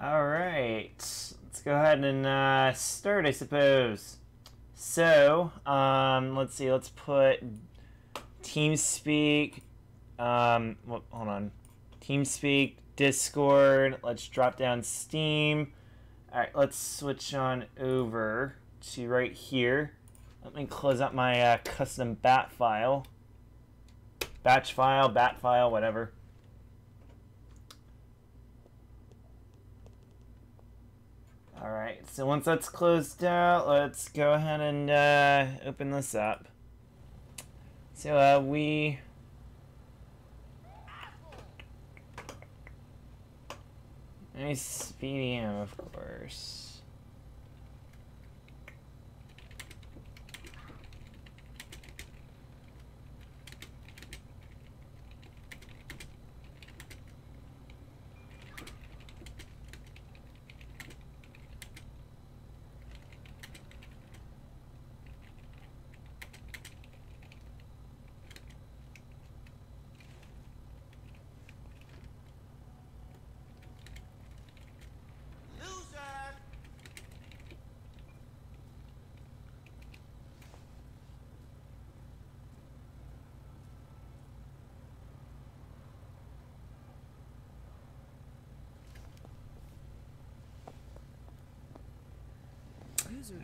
Alright, let's go ahead and start, I suppose. So, let's see, let's put TeamSpeak, hold on, TeamSpeak, Discord, let's drop down Steam. Alright, let's switch on over to right here. Let me close up my custom batch file, bat file, whatever. Alright, so once that's closed out, let's go ahead and open this up. So nice BDM, of course.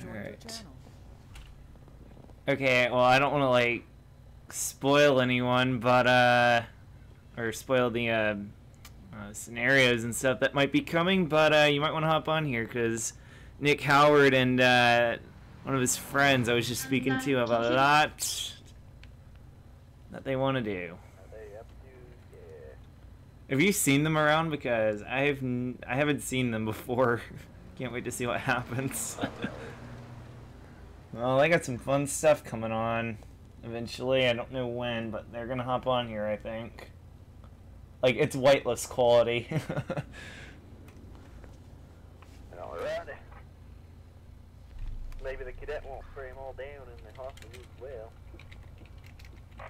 Alright. Okay, well, I don't want to, like, spoil anyone, but, or spoil the, scenarios and stuff that might be coming, but, you might want to hop on here, because Nick Howard and, one of his friends I was just speaking to have a lot that they want to do. Have you seen them around? Because I haven't seen them before. Can't wait to see what happens. Well, I got some fun stuff coming on eventually. I don't know when, but they're gonna hop on here, I think. Like, it's whitelist quality. Alrighty. Maybe the cadet won't spray them all down in the hospital as well.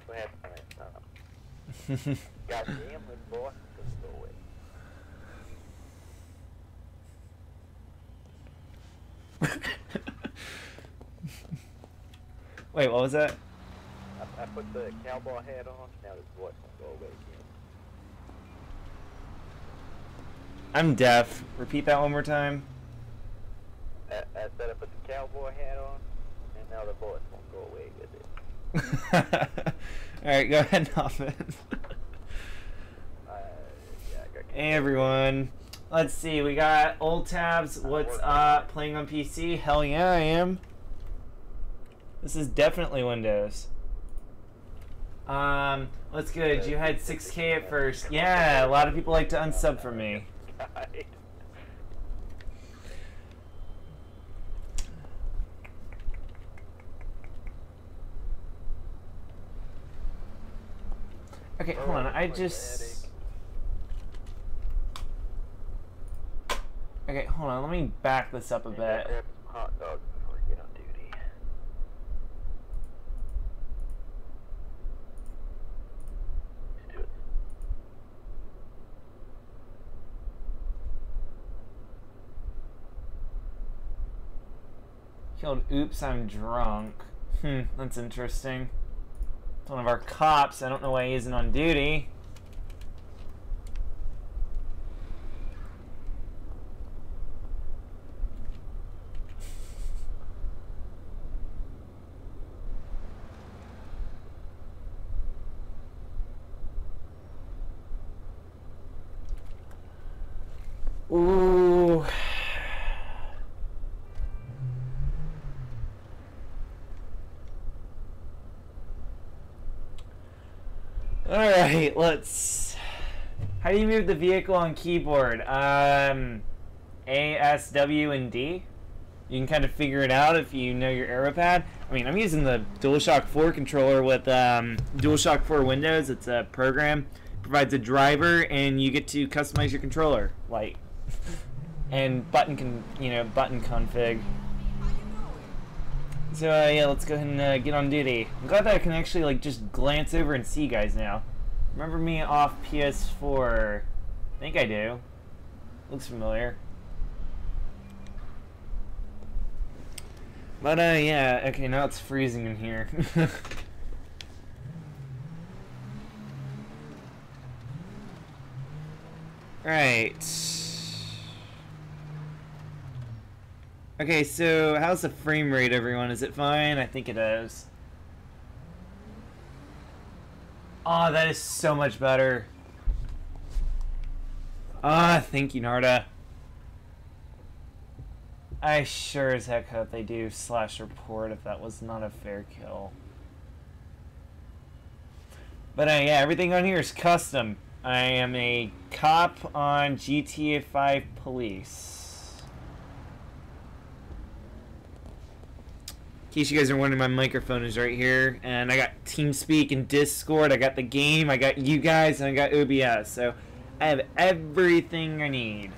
What happened that time? Goddamn, good boy. Just go away. Wait, what was that? I put the cowboy hat on, now this voice won't go away again. I'm deaf. Repeat that one more time. I said I put the cowboy hat on, and now the voice won't go away with it. Alright, go ahead and hop in. Hey everyone. Let's see, we got old tabs. What's up? Playing on PC? Hell yeah, I am. This is definitely Windows. What's good? You had 6K at first. Yeah, a lot of people like to unsub from me. Okay, hold on. Okay, hold on. Let me back this up a bit. Hot dogs before you get on duty. Let's do it. Killed Oops, I'm drunk. That's interesting. It's one of our cops. I don't know why he isn't on duty. Ooh. Alright, let's... How do you move the vehicle on keyboard? A, S, W, and D? You can kind of figure it out if you know your arrow pad. I mean, I'm using the DualShock 4 controller with DualShock 4 Windows. It's a program. It provides a driver, and you get to customize your controller. Like... and button config. So yeah, let's go ahead and get on duty. I'm glad that I can actually like just glance over and see you guys now. Remember me off PS4? I think I do. Looks familiar. But, yeah, okay, now it's freezing in here. Right. Okay, so how's the frame rate, everyone? Is it fine? I think it is. Oh, that is so much better. Ah, thank you, Narda. I sure as heck hope they do /report if that was not a fair kill. But yeah, everything on here is custom. I am a cop on GTA5Police. In case you guys are wondering, my microphone is right here, and I got TeamSpeak and Discord, I got the game, I got you guys, and I got OBS, so I have everything I need.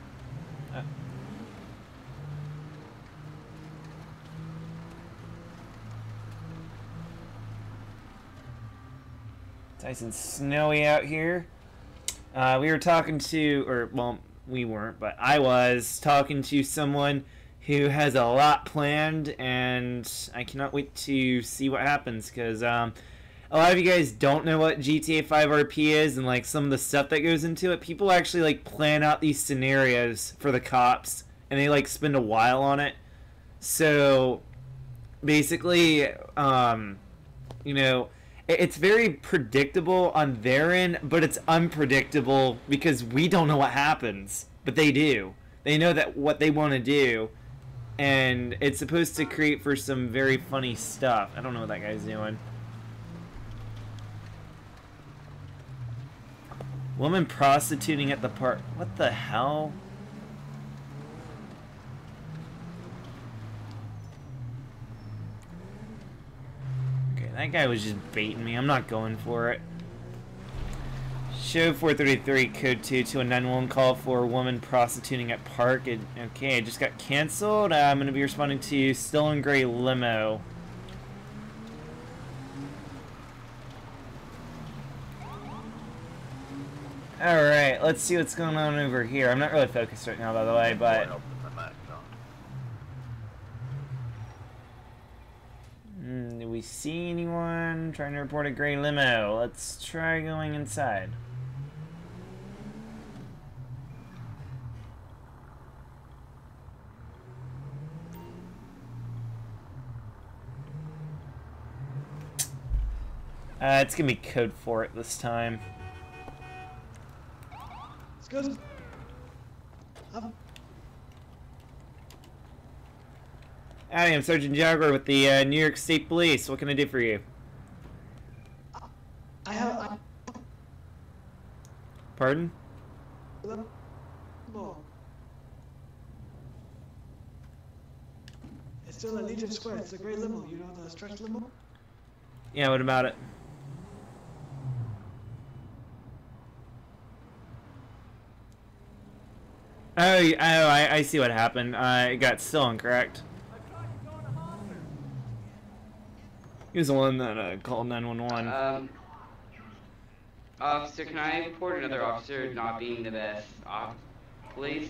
It's nice and snowy out here. We were talking to, or, well, we weren't, but I was talking to someone who has a lot planned, and I cannot wait to see what happens, because a lot of you guys don't know what GTA 5 RP is, and like some of the stuff that goes into it. People actually like plan out these scenarios for the cops, and they like spend a while on it. So basically, you know, it's very predictable on their end, but it's unpredictable because we don't know what happens, but they do. They know that what they want to do. And it's supposed to create for some very funny stuff. I don't know what that guy's doing. Woman prostituting at the park. What the hell? Okay, that guy was just baiting me. I'm not going for it. Show 433 code 2 to a 911 call for a woman prostituting at park. Okay, it just got canceled. I'm going to be responding to still in gray limo. Alright, let's see what's going on over here. I'm not really focused right now, by the way, but... Do we see anyone trying to report a gray limo? Let's try going inside. It's gonna be code for it this time. Excuse me. Howdy, I'm Sergeant Jaguar with the New York State Police. What can I do for you? Pardon? No. It's still at Legion Square. It's a gray limo. You know the stretch limo? Yeah, what about it? I see what happened. It got stolen, correct? He was the one that called 911. Officer, can I report another officer not being the best police?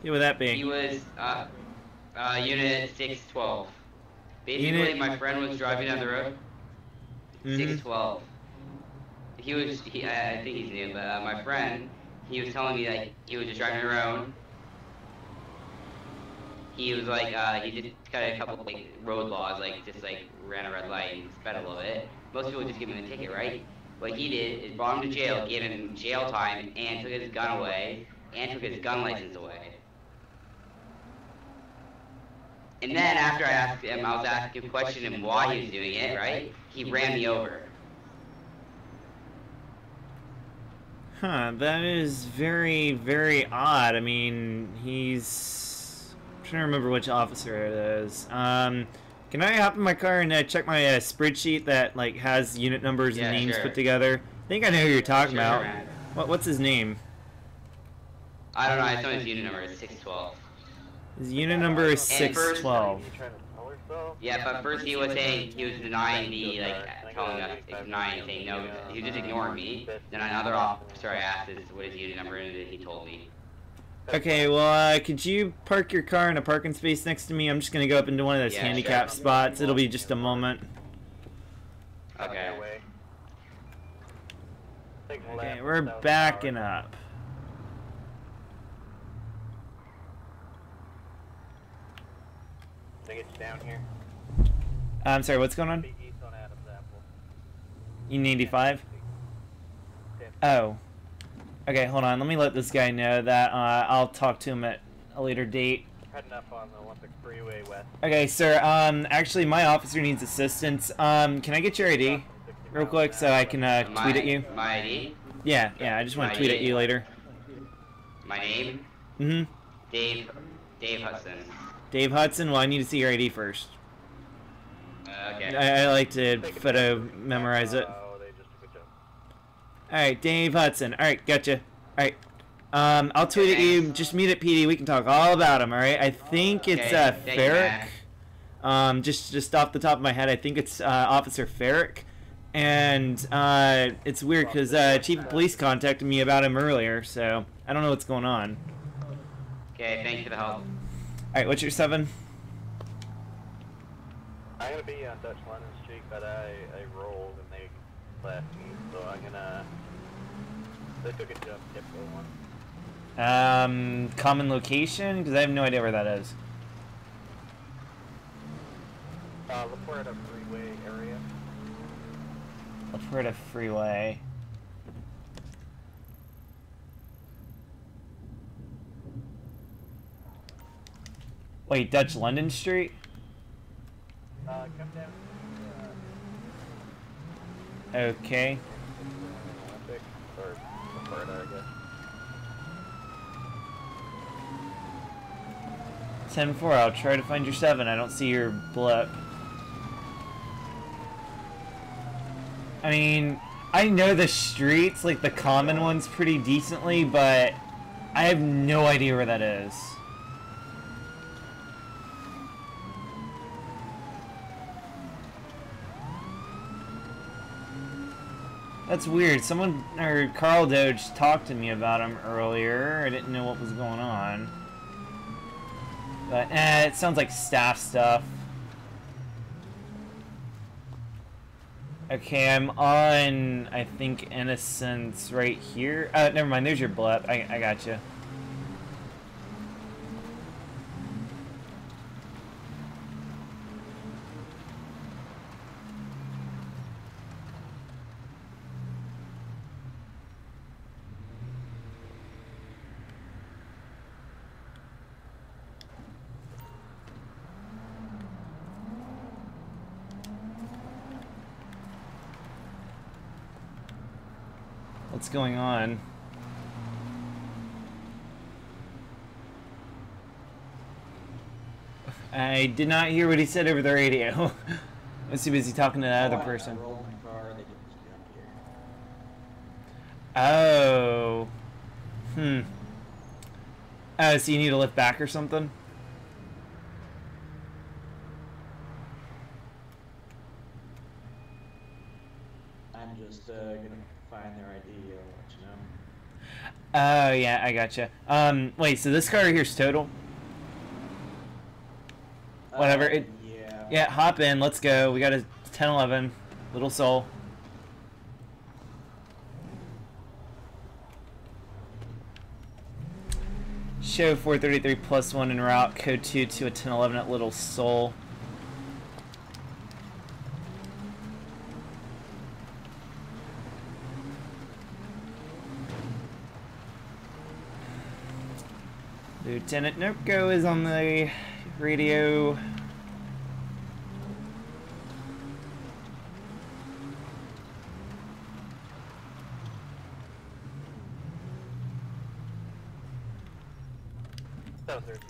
Yeah, would that be? He was, Unit 612. Basically, my friend was driving down the road. 612. I think he's new, but my friend, he was telling me that he was just driving around. He was like, he did got a couple like road laws, like just like ran a red light and sped a little bit. Most people just give him a ticket, right? What he did is brought him to jail, gave him jail time, and took his gun away, and took his gun license away. And then after I asked him, I was asking him, questioning him why he was doing it, right? He ran me over. Huh, that is very, very odd. I mean, he's... I'm trying to remember which officer it is. Can I hop in my car and check my spreadsheet that, like, has unit numbers and names put together? I think I know who you're talking about. Man. What's his name? I don't know, I know his unit number is 612. His unit number is 612. Yeah, but first he was saying, he was denying the, like, telling us, denying, saying no, he was just ignoring me. Then another officer I asked what his unit number is, and he told me. Okay, well, could you park your car in a parking space next to me? I'm just gonna go up into one of those handicap spots. It'll be just a moment. Okay. Okay, we're backing up. Can I get you down here? I'm sorry, what's going on? Be east on Adams Apple. E85? Oh. Okay, hold on. Let me let this guy know that I'll talk to him at a later date. Heading up on the Olympic Freeway west. Okay, sir. Actually, my officer needs assistance. Can I get your ID real quick so I can tweet at you? My ID? Yeah. I just want to tweet at you later. My name? Mm-hmm. Dave Hudson. Dave Hudson? Well, I need to see your ID first. Okay. I like to photo memorize it. Alright, Dave Hudson. Alright, gotcha. Alright. I'll tweet at you. Just meet at PD. We can talk all about him, alright? I think it's Ferrick. Just off the top of my head, I think it's Officer Ferrick. And it's weird because Chief of Police contacted me about him earlier, so I don't know what's going on. Okay, thanks for the help. Alright, what's your 7? I'm gonna be on Dutch London Street, but I rolled and they left me, so I'm gonna. They took a jump, typical one. Common location? Because I have no idea where that is. La Puerta Freeway area. La Puerta Freeway. Wait, Dutch London Street? Come down. Okay. Olympic, or La Puerta, I guess. 10-4, I'll try to find your 7. I don't see your blip. I mean, I know the streets, like the common ones, pretty decently, but I have no idea where that is. That's weird. Someone, or Carl Doge, talked to me about him earlier. I didn't know what was going on. But, it sounds like staff stuff. Okay, I'm on, I think, Innocence right here. Never mind, there's your blip. I gotcha. What's going on? I did not hear what he said over the radio. Let's see, was he talking to that other person? Oh. Oh, so you need to lift back or something? I'm just gonna find their ID, I'll let you know. Oh, yeah, I gotcha. Wait, so this car right here's total? Whatever, yeah, hop in, let's go. We got a 1011, Little Soul. Show 433 +1 en route, code 2 to a 1011 at Little Soul. Lieutenant Noko is on the radio.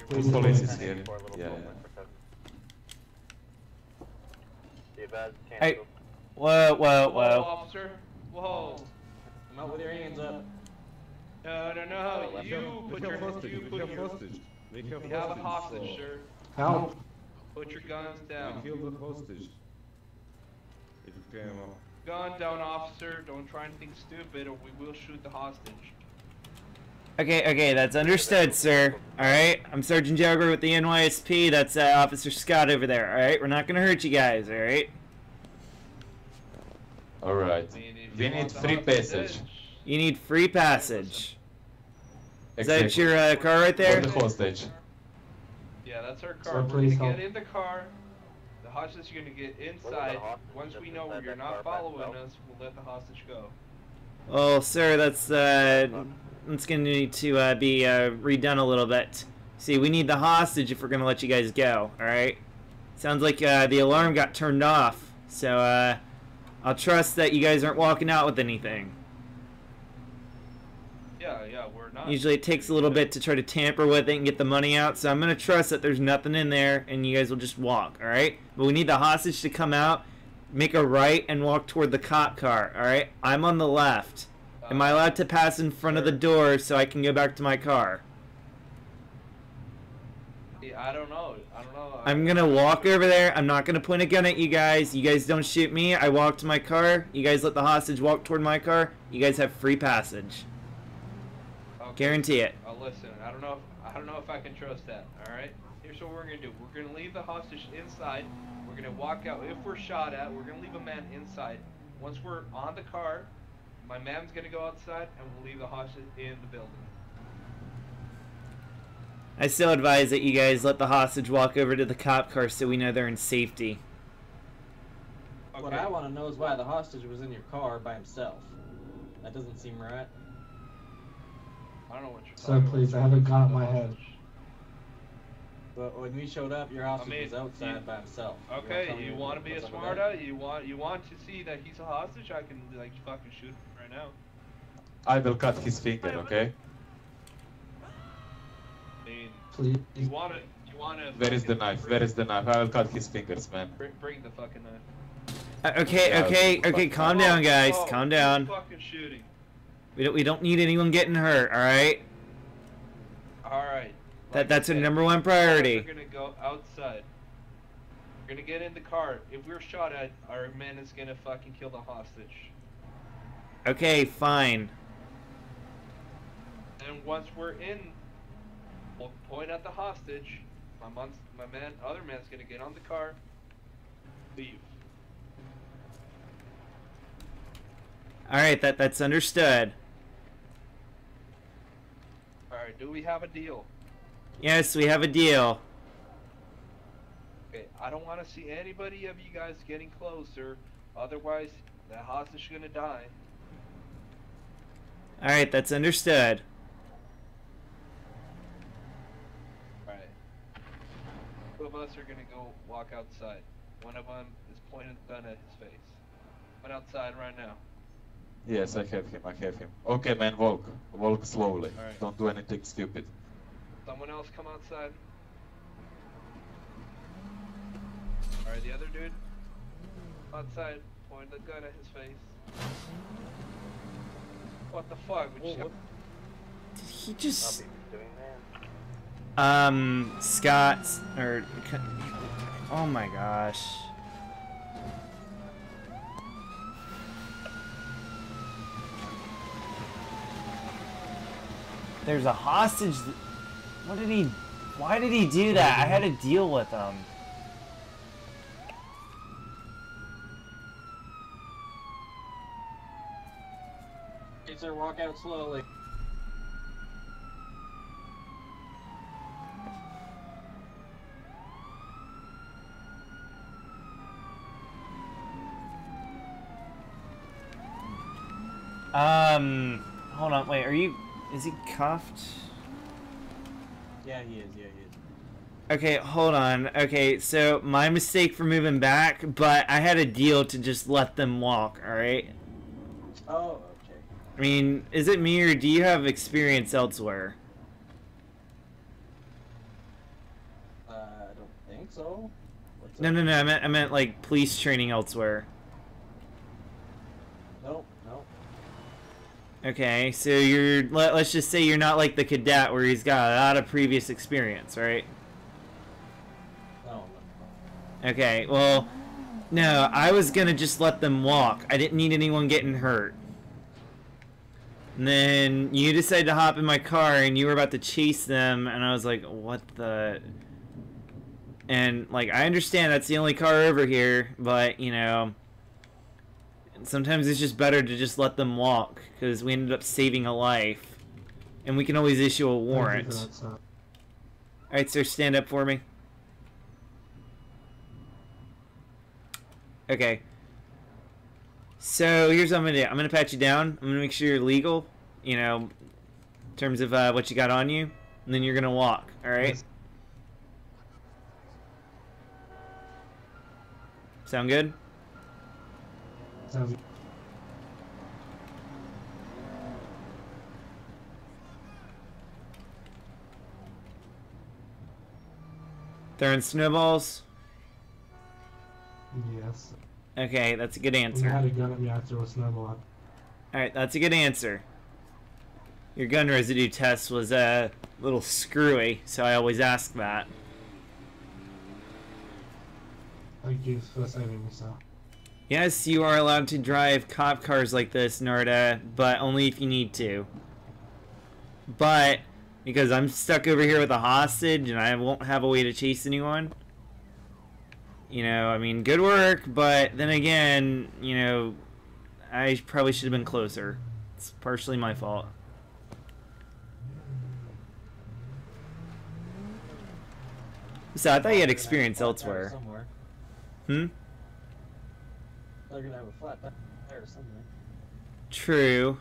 Police is here. Yeah. Hey, whoa. Officer. Whoa. Come out with your hands up. No. You put your hostage. We have a hostage, sir. Help. Put your guns down. Kill the hostage. If you can. Gun down, officer. Don't try anything stupid or we will shoot the hostage. Okay, that's understood, sir. Alright, I'm Sergeant Jaguar with the NYSP. That's Officer Scott over there, alright? We're not gonna hurt you guys, alright? Alright. I mean, if We you need want the free hostage, passage. You need free passage. Is that Exactly. your car right there? For the hostage. Yeah, that's our Sir, car. We're please gonna help. get in the car. The hostage is gonna get inside. Once we know you're not following us, we'll let the hostage go. Oh, sir, that's gonna need to be redone a little bit. See, we need the hostage if we're gonna let you guys go, alright? Sounds like the alarm got turned off, so I'll trust that you guys aren't walking out with anything. Yeah, we're not. Usually it takes a little bit to try to tamper with it and get the money out, so I'm gonna trust that there's nothing in there and you guys will just walk, alright? But we need the hostage to come out, make a right, and walk toward the cop car, alright? I'm on the left. Am I allowed to pass in front of the door so I can go back to my car? Yeah, I don't know. I'm gonna walk over there. I'm not gonna point a gun at you guys. You guys don't shoot me. I walk to my car. You guys let the hostage walk toward my car. You guys have free passage. Okay. Guarantee it. Listen, I don't know if I can trust that. All right. Here's what we're gonna do. We're gonna leave the hostage inside. We're gonna walk out. If we're shot at, we're gonna leave a man inside. Once we're on the car, my man's gonna go outside, and we'll leave the hostage in the building. I still advise that you guys let the hostage walk over to the cop car so we know they're in safety. Okay. What I want to know is why the hostage was in your car by himself. That doesn't seem right. I don't know what you're Sir, talking please, about. I have a gun on my head. But when we showed up, your hostage mean, was outside you- by himself. Okay, you want to be a what's up with smart that? aleck? You want to see that he's a hostage? I can like fucking shoot him right now. I will cut his finger, okay? I mean, Please. you want to Where is the knife? Where is the knife? I will cut his fingers, man. Bring the fucking knife. Okay, calm down, guys. Calm down. Fucking shooting. We don't need anyone getting hurt, alright? All right. That's our number one priority. We're gonna go outside. We're gonna get in the car. If we're shot at, our man is gonna fucking kill the hostage. Okay, fine. And once we're in, we'll point at the hostage. Other man's gonna get on the car, leave. Alright, that's understood. All right. Do we have a deal? Yes, we have a deal. Okay. I don't want to see anybody of you guys getting closer. Otherwise, that hostage is gonna die. Alright, that's understood. Alright. Two of us are gonna go walk outside. One of them is pointing the gun at his face. Went outside right now. Yes, I have him. Okay, man, walk. Walk slowly. Alright. Don't do anything stupid. Someone else come outside. Alright, the other dude. Outside, pointing the gun at his face. What the fuck? We just Did he just... Doing that. Scott... Or... Oh my gosh. There's a hostage... What did he... Why did he do that? I had to deal with him. Okay, sir, walk out slowly. Hold on, wait, is he cuffed? Yeah, he is. Yeah, he is. Okay, hold on. Okay, so my mistake for moving back, but I had a deal to just let them walk, alright? Oh, okay. I mean, is it me or do you have experience elsewhere? I don't think so. What's No, up? no, no, I meant like police training elsewhere. Nope. Okay, so let's just say you're not like the cadet where he's got a lot of previous experience, right? No. Okay, well, no, I was gonna just let them walk. I didn't need anyone getting hurt. And then you decided to hop in my car and you were about to chase them, and I was like, what the... And, like, I understand that's the only car over here, but, you know, sometimes it's just better to just let them walk, because we ended up saving a life. And we can always issue a warrant. Alright, sir, stand up for me. Okay. So, here's what I'm going to do. I'm going to pat you down. I'm going to make sure you're legal, you know, in terms of what you got on you. And then you're going to walk, alright? Yes. Sound good? Sounds good. Throwing snowballs? Yes. Okay, that's a good answer. You had a gun at me, I threw a snowball. Alright, that's a good answer. Your gun residue test was a little screwy, so I always ask that. Thank you for saving me, sir. Yes, you are allowed to drive cop cars like this, Narda, but only if you need to. But, because I'm stuck over here with a hostage and I won't have a way to chase anyone. You know, I mean, good work, but then again, you know, I probably should have been closer. It's partially my fault. So I thought you had experience elsewhere. Hmm? They're gonna have a flat tire somewhere. True.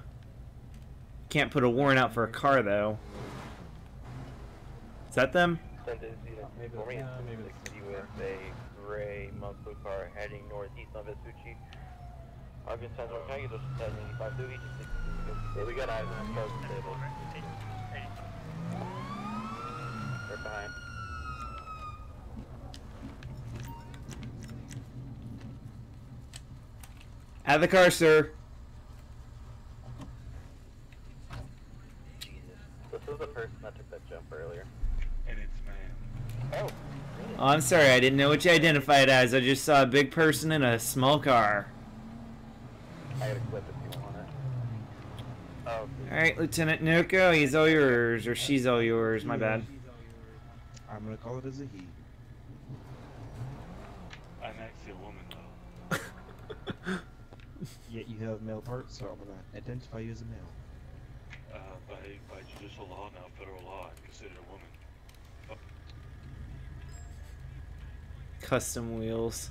Can't put a warrant out for a car, though. Is that them? Maybe with a gray muscle car heading northeast on Vespucci. Arkansas Central, can I get those 1085 through each? Yeah, we got eyes on the cars table. Right behind. Out of the car, sir. Jesus. This was the person that took that jump earlier. And it's man. Oh. Oh, I'm sorry. I didn't know what you identified as. I just saw a big person in a small car. I gotta clip if you want it. Oh. Alright, Lieutenant Noko, he's all yours. Or she's all yours. My bad. I'm gonna call it as a he. I'm actually a woman, though. Yet you have male parts, so I'm gonna identify you as a male. By judicial law now, federal law, I'm considered a woman. Custom wheels.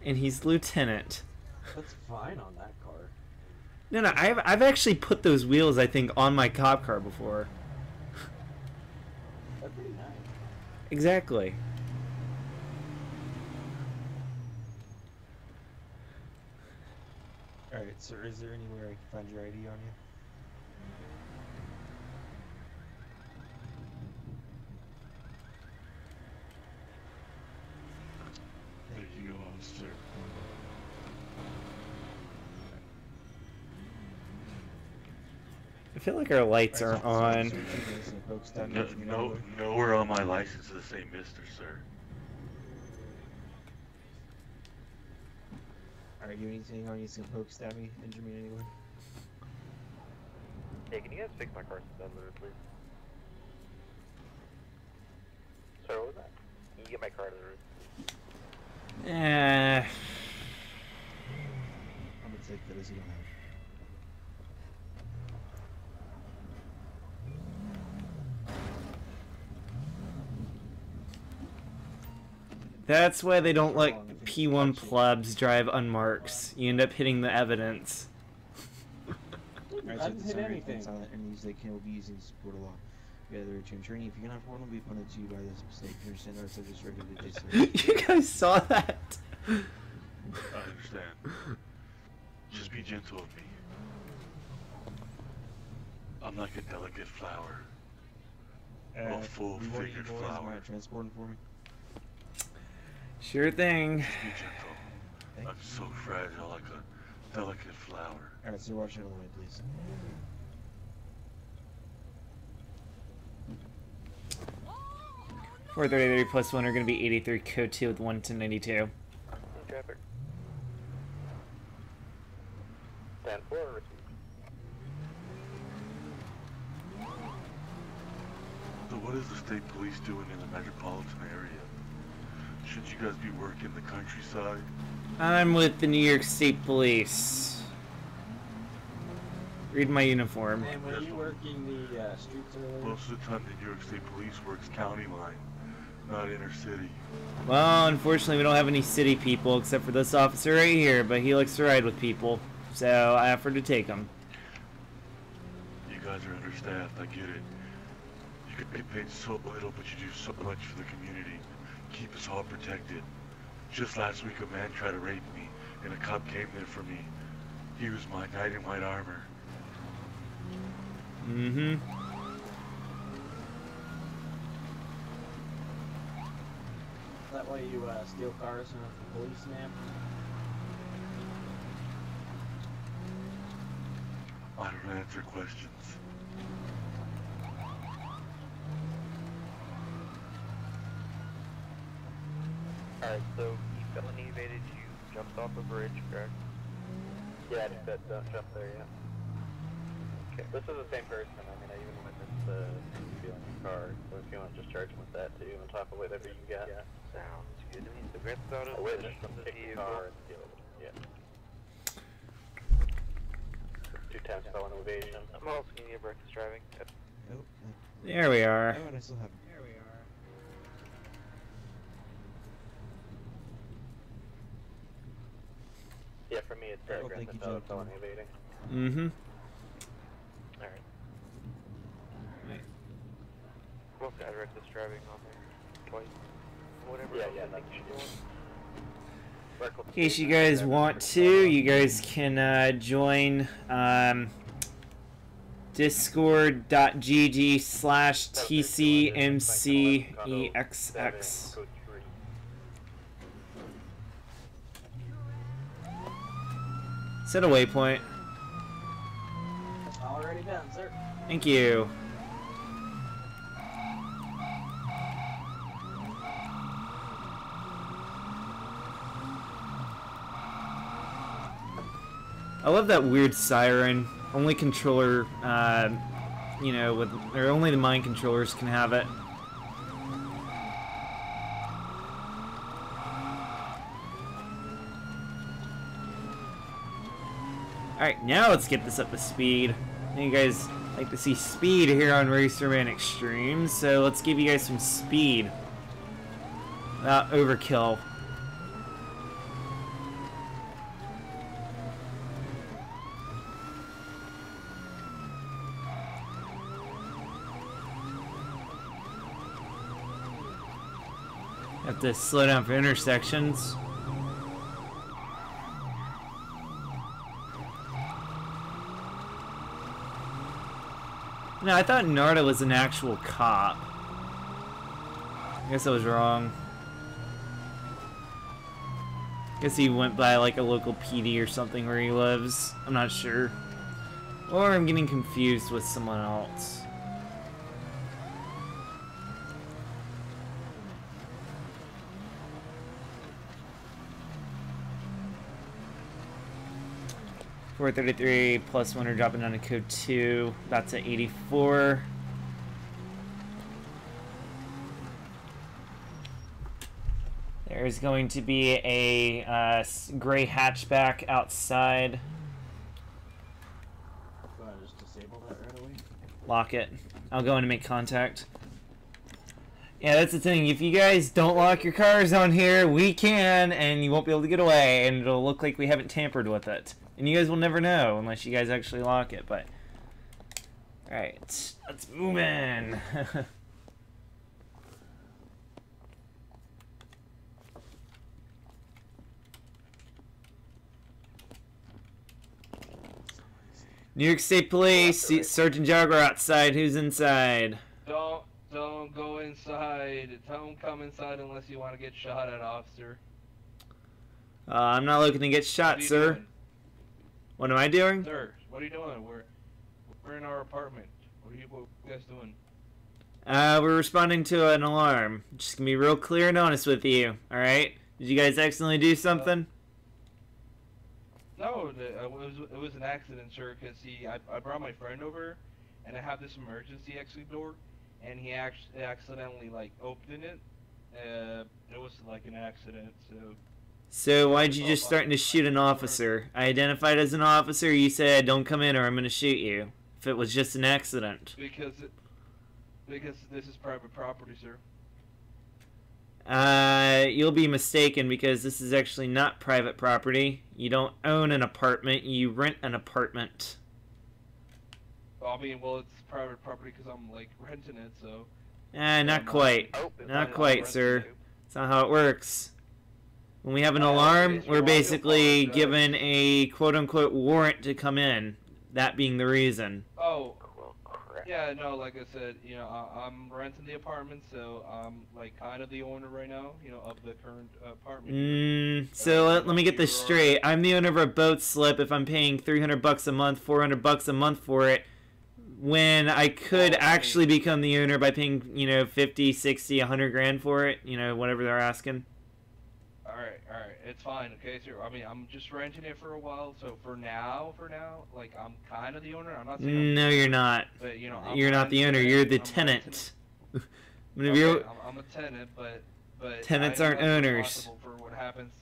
And he's lieutenant. That's fine on that car. No, I've actually put those wheels, I think, on my cop car before. They're pretty nice. Exactly. Alright, sir, is there anywhere I can find your ID on you? There you go, officer. I feel like our lights aren't on. Nowhere on my license does it say Mr., sir. Are you anything on you some poke stab me, injure me anywhere? Hey, can you guys fix my car suspender, please? Sorry, what was that? Can you get my car to the roof? Eh. I'm gonna take that as you don't have. That's why they don't let P1 plebs drive unmarks. You end up hitting the evidence. I didn't hit anything. And use they can be using to support a law. Yeah, they're to training. If you cannot afford them, will be punished to you by this mistake. You understand that? So just regular You guys saw that? I understand. Just be gentle with me. I'm like a delicate flower. A full-figured flower. Transporting for me? Sure thing. Be gentle. I'm so fragile, like a delicate flower. Alright, so watch it on the way, please. +1 are going to be 83, code 2 with 1 to 92. Traffic. what is the state police doing in the metropolitan area? Shouldn't you guys be working the countryside? I'm with the New York State Police. Read my uniform. And were you working the streets earlier? Most of the time the New York State Police works county line, not inner city. Well, unfortunately we don't have any city people except for this officer right here, but he likes to ride with people, so I offered to take him. You guys are understaffed, I get it. You could get paid so little, but you do so much for the community. Keep us all protected. Just last week a man tried to rape me, and a cop came there for me. He was my knight in white armor. Mm-hmm. Is that why you steal cars from the police, ma'am? I don't answer questions. Alright, so he felony evaded you, jumped off a bridge, correct? Yeah, I just said don't jump there yet. Okay, this is the same person. I mean, I even witnessed the stealing the car, so if you want to just charge him with that too, on top of whatever you got. Yeah. Sounds good to me. So grant out a witness from the vehicle. Yeah. 2 times felon evasion. I'm also going to get reckless driving. Nope. There we are. Oh, and I still have. There we are. Yeah, for me it's Oh, grand thank you, theft Joe. felon evading. Mm-hmm. Alright. Right. Both got reckless driving on there. Twice. Whatever. Yeah, that's In case you guys want to, you guys can join discord.gg/tcmcexx. Set a waypoint. Already done, sir. Thank you. I love that weird siren. Only controller, you know, or only the mind controllers can have it. Alright, now let's get this up to speed. You guys like to see speed here on Racerman Extreme, so let's give you guys some speed. Without overkill. Have to slow down for intersections. No, I thought Narda was an actual cop. I guess I was wrong. Guess he went by like a local PD or something where he lives. I'm not sure. Or I'm getting confused with someone else. $433 plus 100 dropping down to code 2. About to 84. There's going to be a gray hatchback outside. Go ahead and just disable that right away. Lock it. I'll go in and make contact. Yeah, that's the thing. If you guys don't lock your cars on here, we can, and you won't be able to get away, and it'll look like we haven't tampered with it. And you guys will never know unless you guys actually lock it, but... Alright, let's move in. New York State Police, Sergeant Jaguar outside. Who's inside? Don't go inside. Don't come inside unless you want to get shot at, officer. I'm not looking to get shot, sir. Doing? What am I doing? Sir, what are you doing? We're in our apartment. What are you guys doing? We're responding to an alarm. Just gonna be real clear and honest with you, alright? Did you guys accidentally do something? No, it was an accident, sir, because I brought my friend over, and I have this emergency exit door, and he actually accidentally like opened it. It was like an accident, so. So why'd you just starting to shoot an officer? I identified as an officer. You said don't come in or I'm gonna shoot you. If it was just an accident. Because this is private property, sir. You'll be mistaken because this is actually not private property. You don't own an apartment. You rent an apartment. I mean, well, it's private property because I'm like renting it, so. Not quite. Not quite, sir. That's not how it works. When we have an alarm, we're basically given a quote-unquote warrant to come in. That being the reason. Oh. Yeah, no, like I said, you know, I'm renting the apartment, so I'm like kind of the owner right now, you know, of the current apartment. So let me get this straight. I'm the owner of a boat slip if I'm paying $300 a month, $400 a month for it, when I could actually become the owner by paying, you know, 50, 60, 100 grand for it, you know, whatever they're asking. Alright, it's fine, okay, sir. I mean, I'm just renting it for a while, so for now, like, I'm kind of the owner. I'm not saying No, you're not. But, you know, you're not the owner, you're the tenant. Okay, I'm a tenant, but tenants aren't owners. Responsible for what happens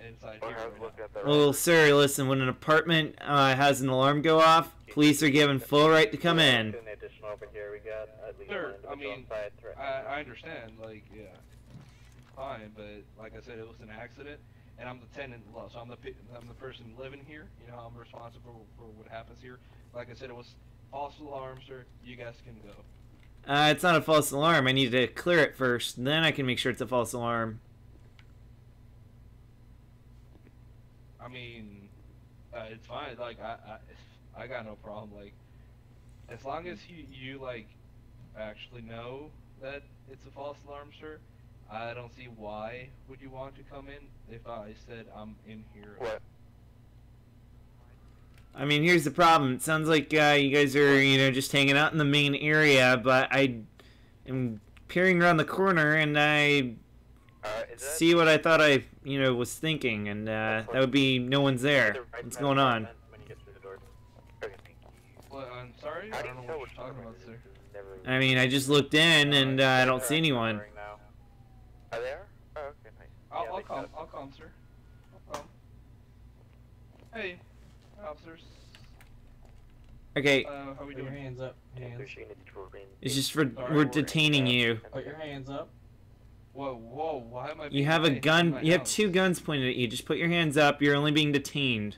inside here. Well, sir, listen, when an apartment has an alarm go off, police are given full right to come in. Sir, I mean, I understand, like, yeah. Fine, but like I said, it was an accident, and I'm the tenant, so I'm the person living here. You know, I'm responsible for what happens here. Like I said, it was false alarm, sir. You guys can go. It's not a false alarm. I need to clear it first, then I can make sure it's a false alarm. I mean, it's fine. Like I got no problem. Like, as long as you like actually know that it's a false alarm, sir. I don't see why would you want to come in if I said I'm in here. What? I mean, here's the problem. It sounds like you guys are, you know, just hanging out in the main area, but I am peering around the corner and I see what I thought I, you know, was thinking, and that would be no one's there. What's going on? Well, I'm sorry, I don't know what you're talking about, sir. I mean, I just looked in and I don't see anyone. Are there? Oh, okay, nice. I'll come, sir. I'll come. Hey, officers. Okay. How we Put your doing? hands up. Hands. It's just for, we're detaining you. Put your hands up. Whoa, why am I You being have a detained in gun, my you have house? 2 guns pointed at you. Just put your hands up. You're only being detained.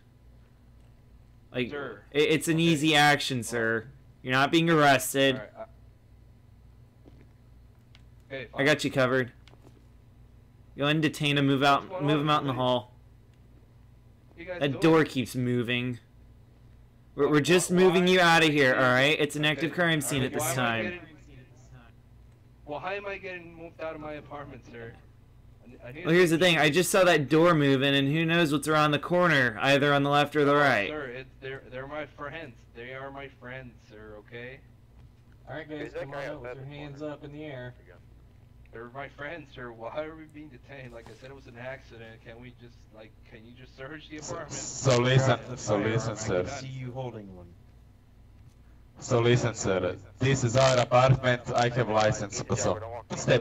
Like, Sir. it's an easy action, sir. You're not being arrested. Alright, okay, I got you covered. Go ahead and detain him, move out in the hall. That door keeps moving. We're just moving you out of here, alright? It's an active crime scene at this time. Well, how am I getting moved out of my apartment, sir? Well, here's the thing. I just saw that door moving, and who knows what's around the corner, either on the left or the right. Sir, they're my friends. They are my friends, sir, okay? Alright guys, come on up with your hands up in the air. They're my friends, sir. Why are we being detained? Like I said, it was an accident. Can you just search the apartment? So listen, sir. I see you holding one. So listen, sir. This is our apartment. I have license. So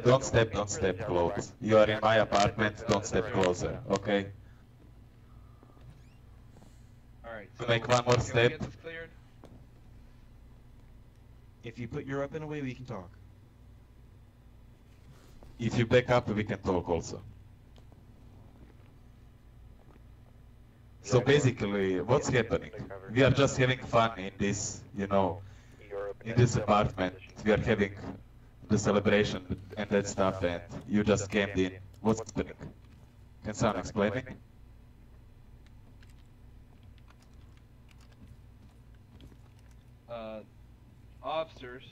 don't step close. You are in my apartment. Don't step closer. Okay. All right. To make one more can we step. get this cleared? If you put your weapon away, we can talk. If you back up, we can talk also. So basically, what's happening? We are just having fun in this, you know, in this apartment. We are having the celebration and that stuff, and you just came in. What's happening? Can someone explain me? Officers.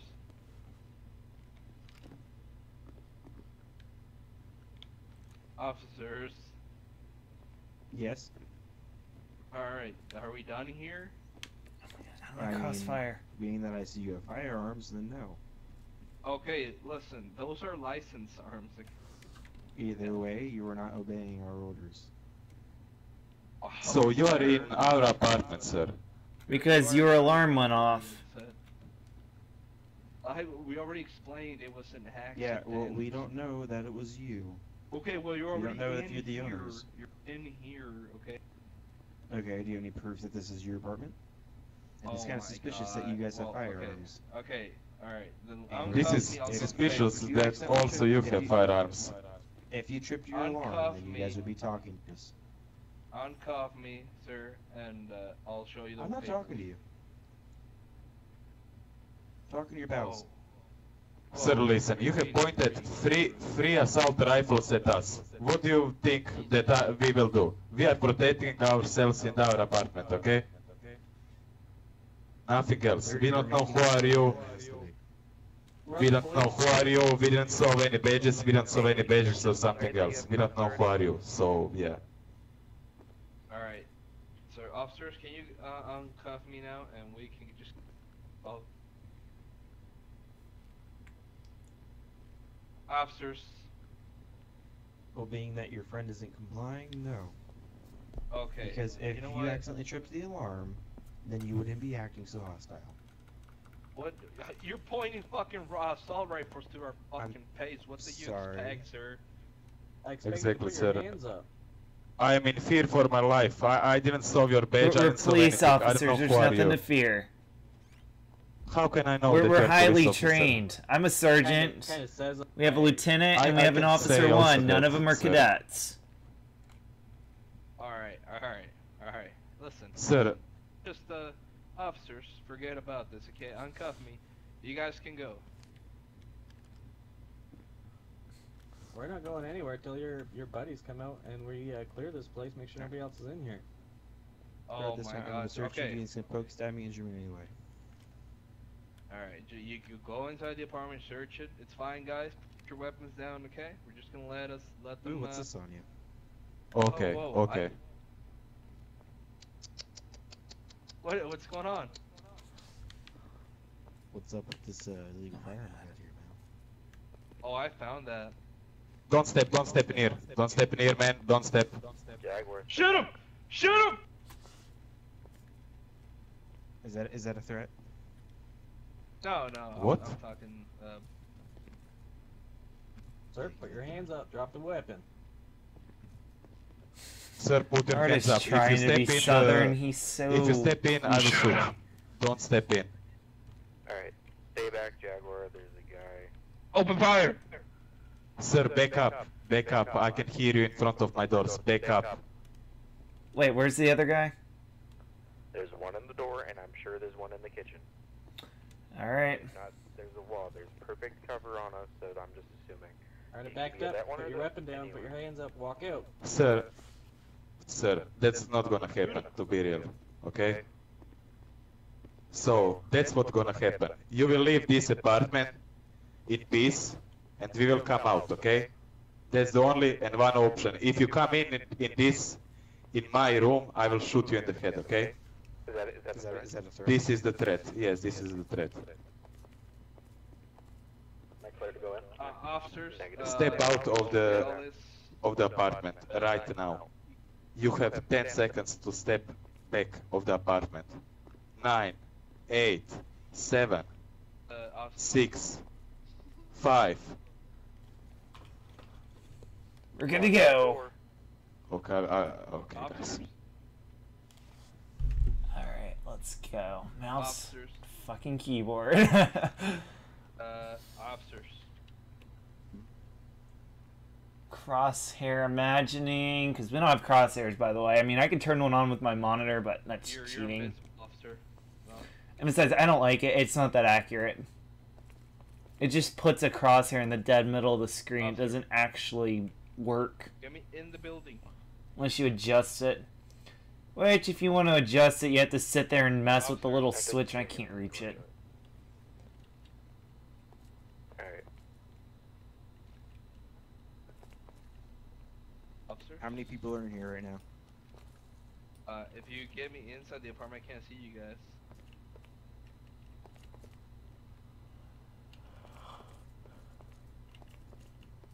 Officers. Yes. Alright, are we done here? Crossfire. Being that I see you have firearms, then no. Okay, listen, those are licensed arms. Either way, you are not obeying our orders. So you are in our apartment, sir. Because your alarm went off. We already explained it was an accident. Yeah, well, we don't know that it was you. Okay, well, you're already don't know in if you're the here. owners. You're in here, okay? Okay, do you have any proof that this is your apartment? And it's kind of suspicious that you guys have firearms. Okay, alright. This is suspicious that also you have firearms. If you tripped your alarm, then you guys would be talking to us. Uncuff me, sir, and I'll show you the I'm not papers. talking to you. Talking to your pals. Sir, listen, you have pointed three assault rifles at us. What do you think that we will do? We are protecting ourselves in our apartment, okay? Nothing else. We don't know who are you. We don't know who are you. We didn't saw any badges. We don't saw any badges or something else. We don't know who are you. So, yeah. Alright. So, officers, can you uncuff me now, and we can just... Oh. Officers. Well, being that your friend isn't complying, no. Okay. Because if you know you what? accidentally tripped the alarm, then you wouldn't be acting so hostile. What? You're pointing fucking raw assault rifles to our fucking face. What's the use tag, sir? Exactly, sir. I am in fear for my life. I didn't saw your badge. We're police officers. There's nothing to fear. How can I know we're, that we're you're highly police officer? trained. I'm a sergeant. Kinda says, We have a lieutenant, and we I have an can officer say also one. None that, of them are sir. cadets. Alright. Listen. Sir. Just, officers, forget about this, okay? Uncuff me. You guys can go. we're not going anywhere till your buddies come out and we clear this place, make sure nobody else is in here. Oh this my time, I'm god, gonna search you, okay. and it's gonna poke, stab me, injure me anyway. Alright, you go inside the apartment, search it. It's fine, guys. Put your weapons down, okay? We're just gonna let them. Ooh, what's this on you? Okay, whoa, okay. What's going on? What's up with this illegal firearm I got here, man? Oh, I found that. Don't step in here. Don't step in here, man. Don't step. Jaguar. Shoot him! Shoot him! Is that a threat? No. What? I'm talking. Sir, put your hands up, drop the weapon. Sir, put your hands Artist up. trying If you to be step in, southern. He's so. if you step in, I will shoot. Don't step in. Alright, stay back, Jaguar. There's a guy. Open fire! Sir, back up. Back up. I can hear you in front of my doors. Back up. Wait, where's the other guy? There's one in the door, and I'm sure there's one in the kitchen. All right. There's a wall. There's perfect cover on us, so I'm just assuming. Alright, You backed get up, that one put or your the- weapon down, put your hands up, walk out. Sir, that's not gonna happen, to be real. Okay? So, that's what's gonna happen. You will leave this apartment in peace, and we will come out, okay? That's the only and one option. If you come in my room, I will shoot you in the head, okay? Is that a threat? This is the threat. Yes, this is the threat. Am I clear to go in? Officers. Step out of the apartment right now. You have 10 seconds to step back of the apartment. 9, 8, 7, 6, 5. We're good to go. Okay, okay, guys. Officers. All right, let's go. Mouse, Officers. fucking keyboard. Officers. Crosshair imagining, because we don't have crosshairs, by the way. I mean, I can turn one on with my monitor, but that's You're cheating. invisible, officer. No. And besides, I don't like it. It's not that accurate. It just puts a crosshair in the dead middle of the screen. It doesn't actually work Get me in the building. unless you adjust it. Which, if you want to adjust it, you have to sit there and mess with the little switch, and I can't reach it. Alright. Officer? How many people are in here right now? If you get me inside the apartment, I can't see you guys.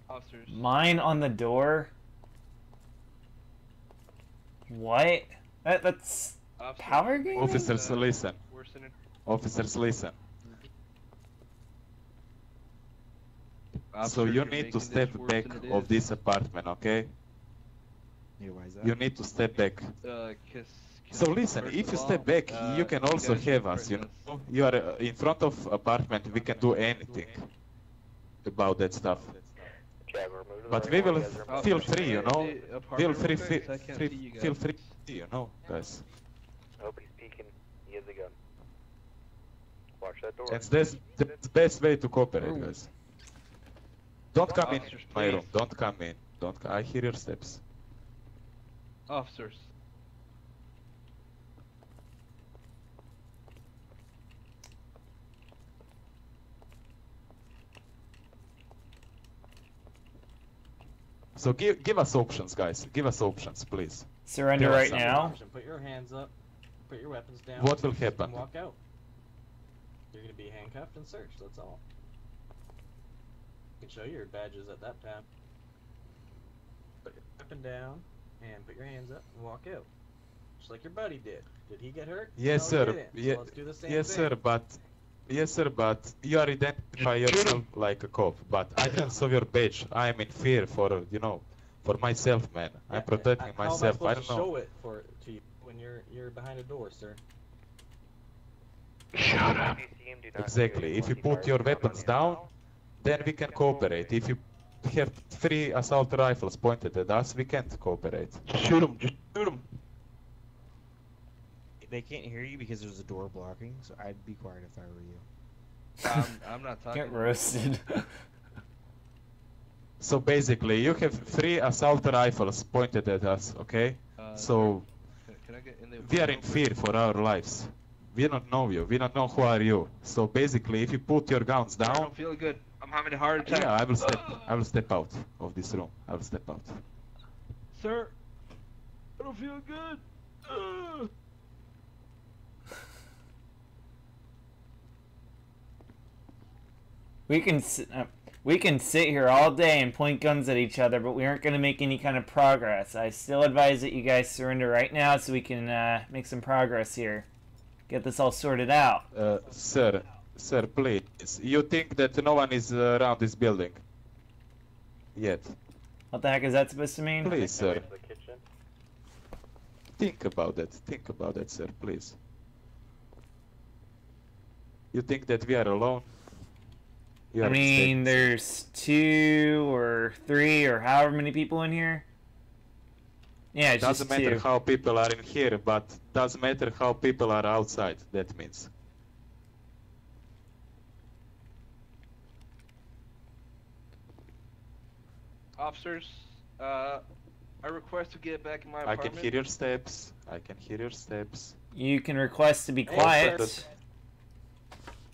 Officers. Mine on the door? What? That's Officers. power game? Officers, listen. We're sending. Officers, listen. So you need to step back of this apartment, okay? Yeah, why is that? You need to step back. So listen, if you step back, you can also have us, you know? You are in front of apartment, we can do anything about that stuff. Jaguar, move to the But right we one, will you guys are feel moving. free, you know? Feel free, feel free, you know, guys. I hope he's peeking. He has a gun. Watch that door. And that's the best way to cooperate, guys. Don't come in Officers, my room, please. don't come in. I hear your steps. Officers. So give us options, guys. Give us options, please. Surrender Give us right some now. Option, put your hands up. Put your weapons down. What will and happen? walk out. You're gonna be handcuffed and searched. That's all. You can show your badges at that time. Put your weapon down and put your hands up and walk out, just like your buddy did. Did he get hurt? Yes, No, he sir. didn't. So let's do the same Yes, thing. sir. But you are identify yourself like a cop. But I don't saw your badge. I am in fear for for myself, man. Yeah, I'm protecting how am myself. I I supposed don't to know. show it to you when you're behind a door, sir? Shut up. Exactly. If you put your weapons down, then we can cooperate. If you have 3 assault rifles pointed at us, we can't cooperate. Shoot him, just shoot him. They can't hear you because there's a door blocking, so I'd be quiet if I were you. I'm not talking. Get roasted. So basically, you have 3 assault rifles pointed at us, okay? So Can I get in the we are in fear for our lives. We don't know you. We don't know who are you. So basically, if you put your guns I down, don't feel good. I'm having a heart attack. yeah, I will step out of this room. I will step out. Sir, I don't feel good. We can sit here all day and point guns at each other, but we aren't going to make any kind of progress. I still advise that you guys surrender right now so we can make some progress here. Get this all sorted out. Sir, please. You think that no one is around this building? Yet. What the heck is that supposed to mean? Please, sir. The kitchen. Think about that. Think about that, sir, please. You think that we are alone? You I are mean, mistaken, sir. there's 2 or 3 or however many people in here. Yeah, it's Doesn't just matter 2. how people are in here, but doesn't matter how people are outside. That means. Officers, I request to get back in my I apartment. can hear your steps. I can hear your steps. You can request to be Hey, quiet. sir.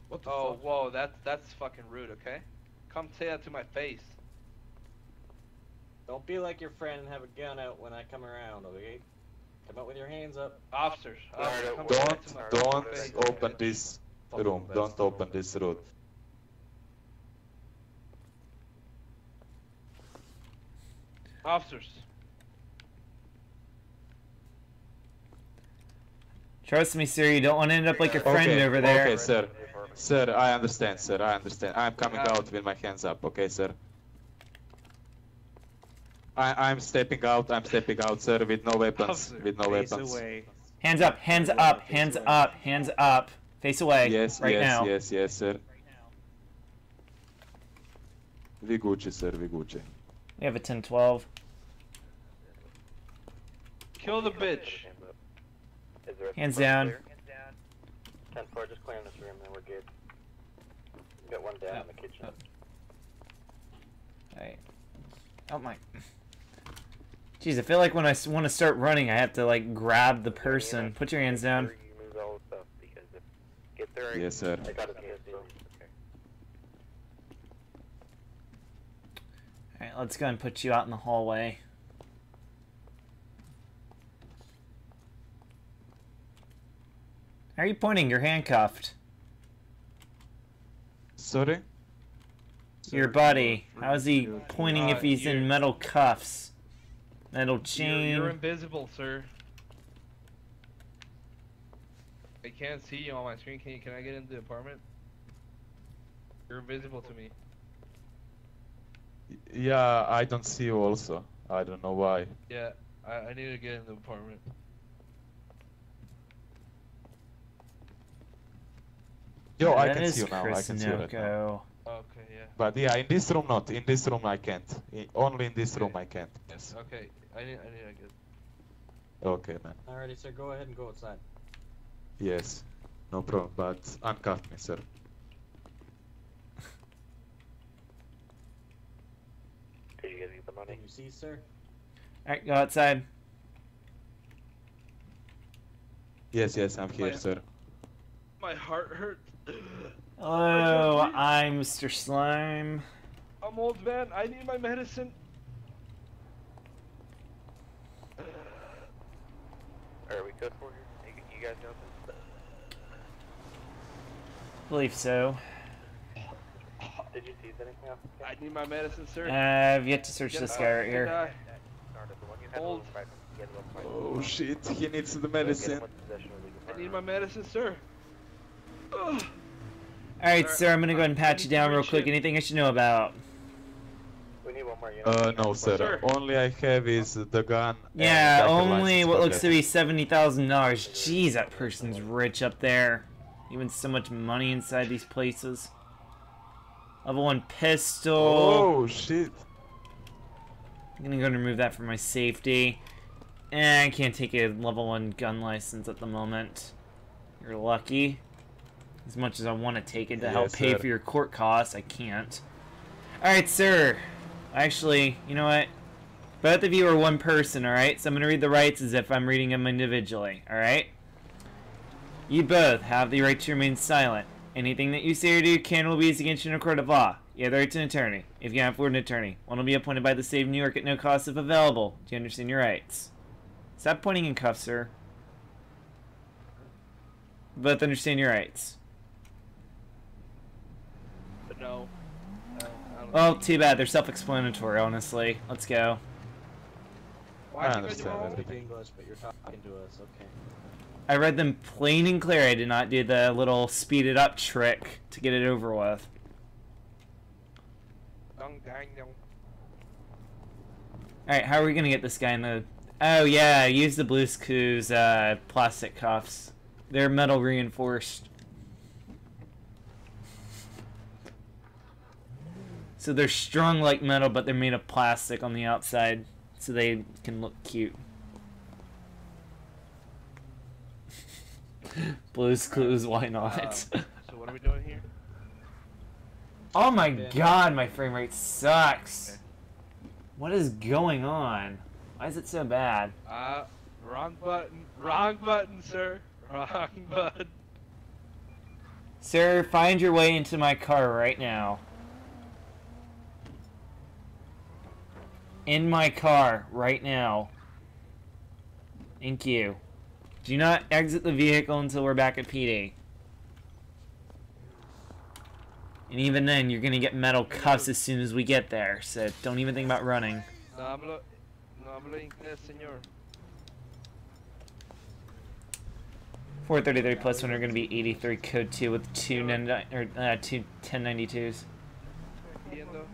What the Oh, fuck? whoa, that's fucking rude, okay? Come say that to my face. Don't be like your friend and have a gun out when I come around, okay? Come out with your hands up. Officers, come say that to my Don't face. open this room. Don't open this room. Officers, Trust me, sir, you don't want to end up like your friend Okay, over there. okay, sir. Sir, I understand, sir. I understand. I'm coming out with my hands up, okay, sir? I'm stepping out. I'm stepping out, sir, with no weapons. With no Face weapons. away. Hands up, hands up, hands up, hands up. Face away. Yes, right yes, now. yes, sir. Vi Gucci, sir, vi Gucci. We have a 10-12. kill the bitch. Is there a Hands front down. clear? 10-4, just clearing this room, then we're good. We got one down in the kitchen. Alright. Oh my. Jeez, I feel like when I want to start running, I have to like grab the person. Put your hands down. You move all the stuff, because if get there, Yes, sir. I got his hands, bro. Okay. Alright, let's go and put you out in the hallway. How are you pointing? You're handcuffed. Sorry? Your buddy. How is he pointing if he's in you're- metal cuffs? Metal You're chain. invisible, sir. I can't see you on my screen. Can I get into the apartment? You're invisible to me. Yeah, I don't see you also. I don't know why. Yeah, I need to get in the apartment. Yo, I that can is see you now. I can see you right now. Krishnoko. Okay, yeah. But yeah, in this room not. In this room I can't. Only in this room Okay. I can't. Yes. Okay, I need to get. Okay, man. Alrighty, sir, go ahead and go outside. Yes. No problem. But uncuff me, sir. Did you guys get the money? Can you see, sir? Alright, go outside. Yes, yes, I'm here, My- sir. My heart hurts. Hello, I'm Mr. Slime. I'm old man. I need my medicine. Are we good for you? You guys got this? Believe so. Did you see anything else? I need my medicine, sir. I've yet to search this guy right here. Old. Oh shit, he needs the medicine. I need my medicine, sir. Ugh. Alright, sir, I'm gonna go ahead and pat you down real quick. Anything I should know about? We need one more. No, sir. Sir. Only I have is the gun. Yeah, and only license what plate. looks to be $70,000. Jeez, that person's rich up there. Even so much money inside these places. Level 1 pistol. Oh shit. I'm gonna go and remove that for my safety. And I can't take a level 1 gun license at the moment. You're lucky. As much as I want to take it to help Yes, pay sir. for your court costs, I can't. Alright, sir. Actually, you know what? Both of you are one person, alright? So I'm going to read the rights as if I'm reading them individually, alright? You both have the right to remain silent. Anything that you say or do can or will be used against you in a court of law. You have the right to an attorney. If you can't afford an attorney, one will be appointed by the state of New York at no cost if available. Do you understand your rights? Stop pointing in cuffs, sir. Both understand your rights. But no. I don't Well, too bad. They're self-explanatory, honestly. Let's go. Why I do you guys understand all- Speak everything. English, but you're talking to us, okay. I read them plain and clear. I did not do the little speed it up trick to get it over with. Dong, dang, dong. Alright, how are we gonna get this guy in the... Oh yeah, use the Blue's Clues plastic cuffs. They're metal reinforced. So they're strung like metal, but they're made of plastic on the outside, so they can look cute. Blue's Clues, why not? So what are we doing here? Oh my god, my frame rate sucks. What is going on? Why is it so bad? Wrong button. Wrong button, sir. Wrong button. Sir, find your way into my car right now. In my car right now. Thank you. Do not exit the vehicle until we're back at PD. And even then, you're gonna get metal cuffs as soon as we get there, so don't even think about running. No hablo inglés, señor. 433 plus 1 are gonna be 83 code 2 with two 1092s. Entiendo.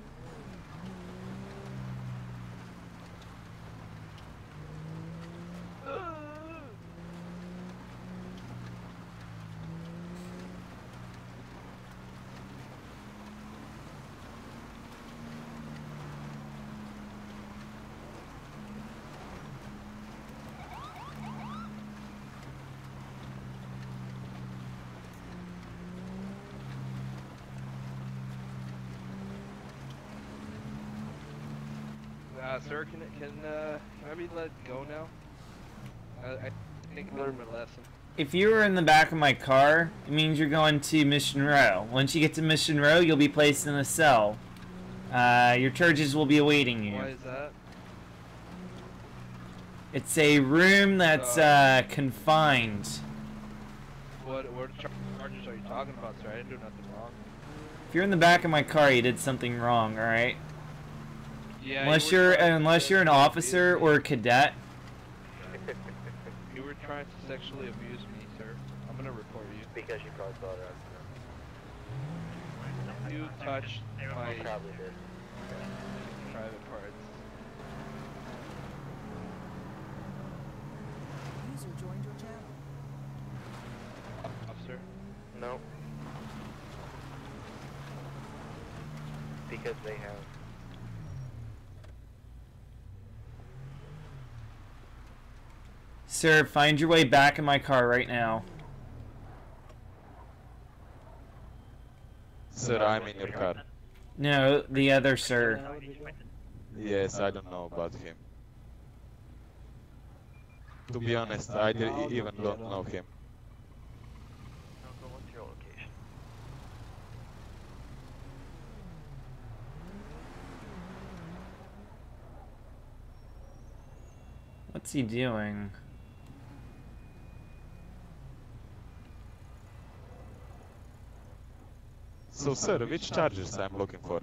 Sir, can I be let go now? I think I learned my lesson. If you were in the back of my car, it means you're going to Mission Row. Once you get to Mission Row, you'll be placed in a cell. Your charges will be awaiting you. Why is that? It's a room that's confined. What charges are you talking about, sir? I didn't do nothing wrong. If you're in the back of my car, you did something wrong, alright? Yeah. Unless you're an officer or a cadet. You were trying to sexually abuse me, sir. I'm gonna report you. Because you probably saw that. You touched my... Probably did. private parts. User joined your channel. Officer? No. Because they have. Sir, find your way back in my car right now. Sir, I'm in your car. No, the other sir. Yes, I don't know about him. To be honest, I even don't know him. What's your location? What's he doing? So, sir, which charges I'm looking for?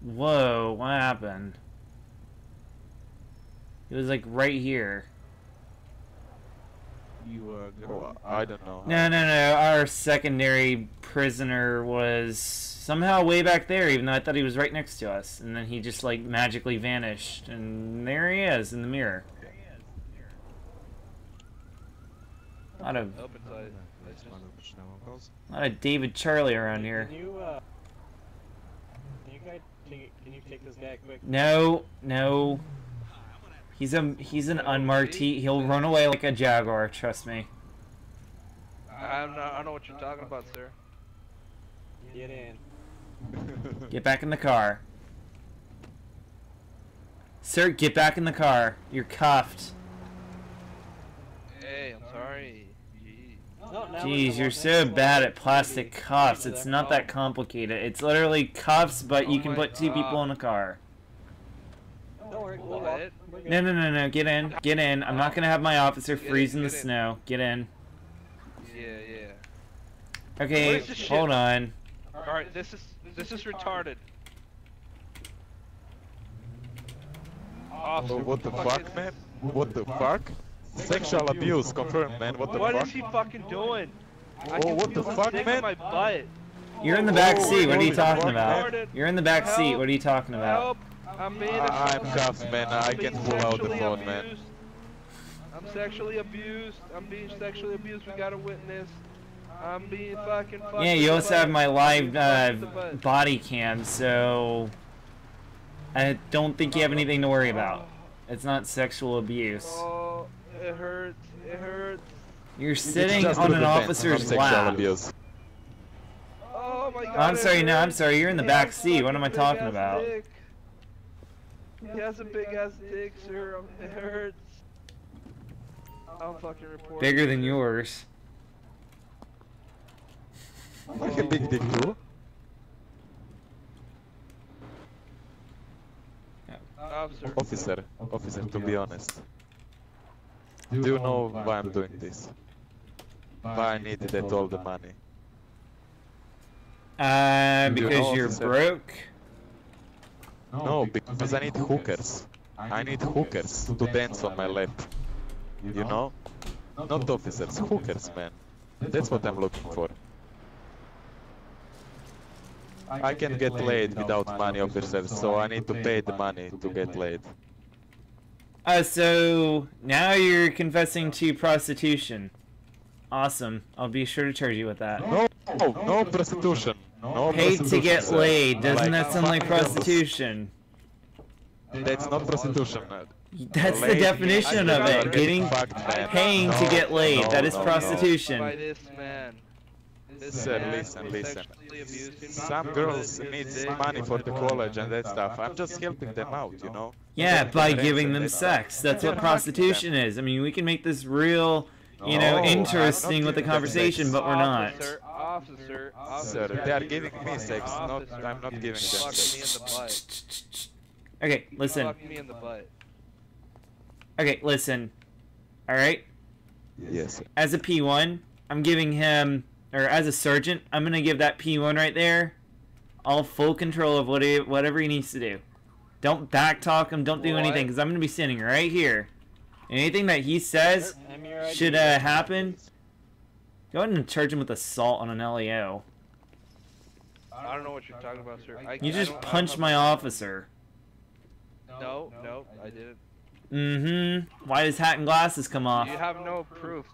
Whoa, what happened? It was like right here. You Oh, I don't know. No, no, no. Our secondary prisoner was somehow way back there, even though I thought he was right next to us. And then he just like magically vanished. And there he is in the mirror. A lot of David Charlie around here. Can you take this guy quick? No, no. He's an unmarked. He'll run away like a Jaguar. Trust me. I don't know what you're talking about, sir. Get in. Get back in the car. Sir, get back in the car. You're cuffed. Hey, I'm sorry. Jeez, you're so bad at plastic cuffs. It's not that complicated. It's literally cuffs, but you can put two people in a car. Don't worry, What? No, no, no, no. Get in. Get in. I'm not gonna have my officer freeze in the snow. Get in. Yeah, yeah. Okay, What is this shit? hold on. Alright, this is retarded. Officer, What the fuck, man? What the fuck? Sexual abuse confirmed, man. What the What fuck? is he fucking doing? I Oh, can what the feel him fuck, dick man? in my butt. You're in the back seat. What are you holy talking fuck, about? man. You're in the back seat. What are you talking about? Help! I'm being I'm cuffed, man. I I'm being can pull out the sexually phone, man. abused. I'm sexually abused. I'm being sexually abused. We got a witness. I'm being fucking fucked. Yeah, in you the also butt. have my live Fucked in the butt. body cam, so I don't think you have anything to worry about. It's not sexual abuse. Oh, it hurts. It hurts. You're It's sitting just on the an defense, officer's not sexual lap. abuse. Oh my god. I'm it sorry, no, I'm hurts. sorry. You're in the He back has a seat. What am I fucking talking big-ass about? dick. He has a big ass dick, sir. It hurts. I'm fucking reporting. Bigger than yours. Like a big dick too. Officer. Officer, to be honest. Do you know why I'm doing this? Why I needed that all the money? Do you Because know, you're officer? broke? No, because I need hookers. I need hookers to dance on my lap. You know? Not officers, hookers, man. That's what I'm looking for. I can't get laid without money, officers, so I need to pay the money to get laid. So now you're confessing to prostitution. Awesome. I'll be sure to charge you with that. No, no prostitution. No Paid to prostitution, get sir. laid. Doesn't Like that sound like fucking girls. prostitution? That's not prostitution, man. That's the Laid definition means of you are it. Getting fucked, man. paying to No, get laid. no, That is no, no. By prostitution. this man. This Sir, man listen, is listen. sexually abusing me. Some girls need money for the college and that stuff. I'm just helping them out, you know? Yeah, by Protecting giving and them that stuff. sex. That's what Yeah, prostitution is. I mean, we can make this real, you know, No, I'm interesting not with the giving them conversation, sex. but we're not. Officer. Sir, they are giving me sex, not I'm not giving them Fuck me in sex. the butt. Okay, listen. Fuck me in the butt. Okay, listen. Alright? Yes, sir. As a P1, I'm giving him, or as a sergeant, I'm gonna give that P1 right there all full control of whatever he needs to do. Don't backtalk him, don't do anything, because I'm gonna be sitting right here. Anything that he says should happen, go ahead and charge him with assault on an LEO. I don't know what you're talking about, sir. You just punched my officer. No, I didn't. Mm-hmm. Why does hat and glasses come off? You have no proof.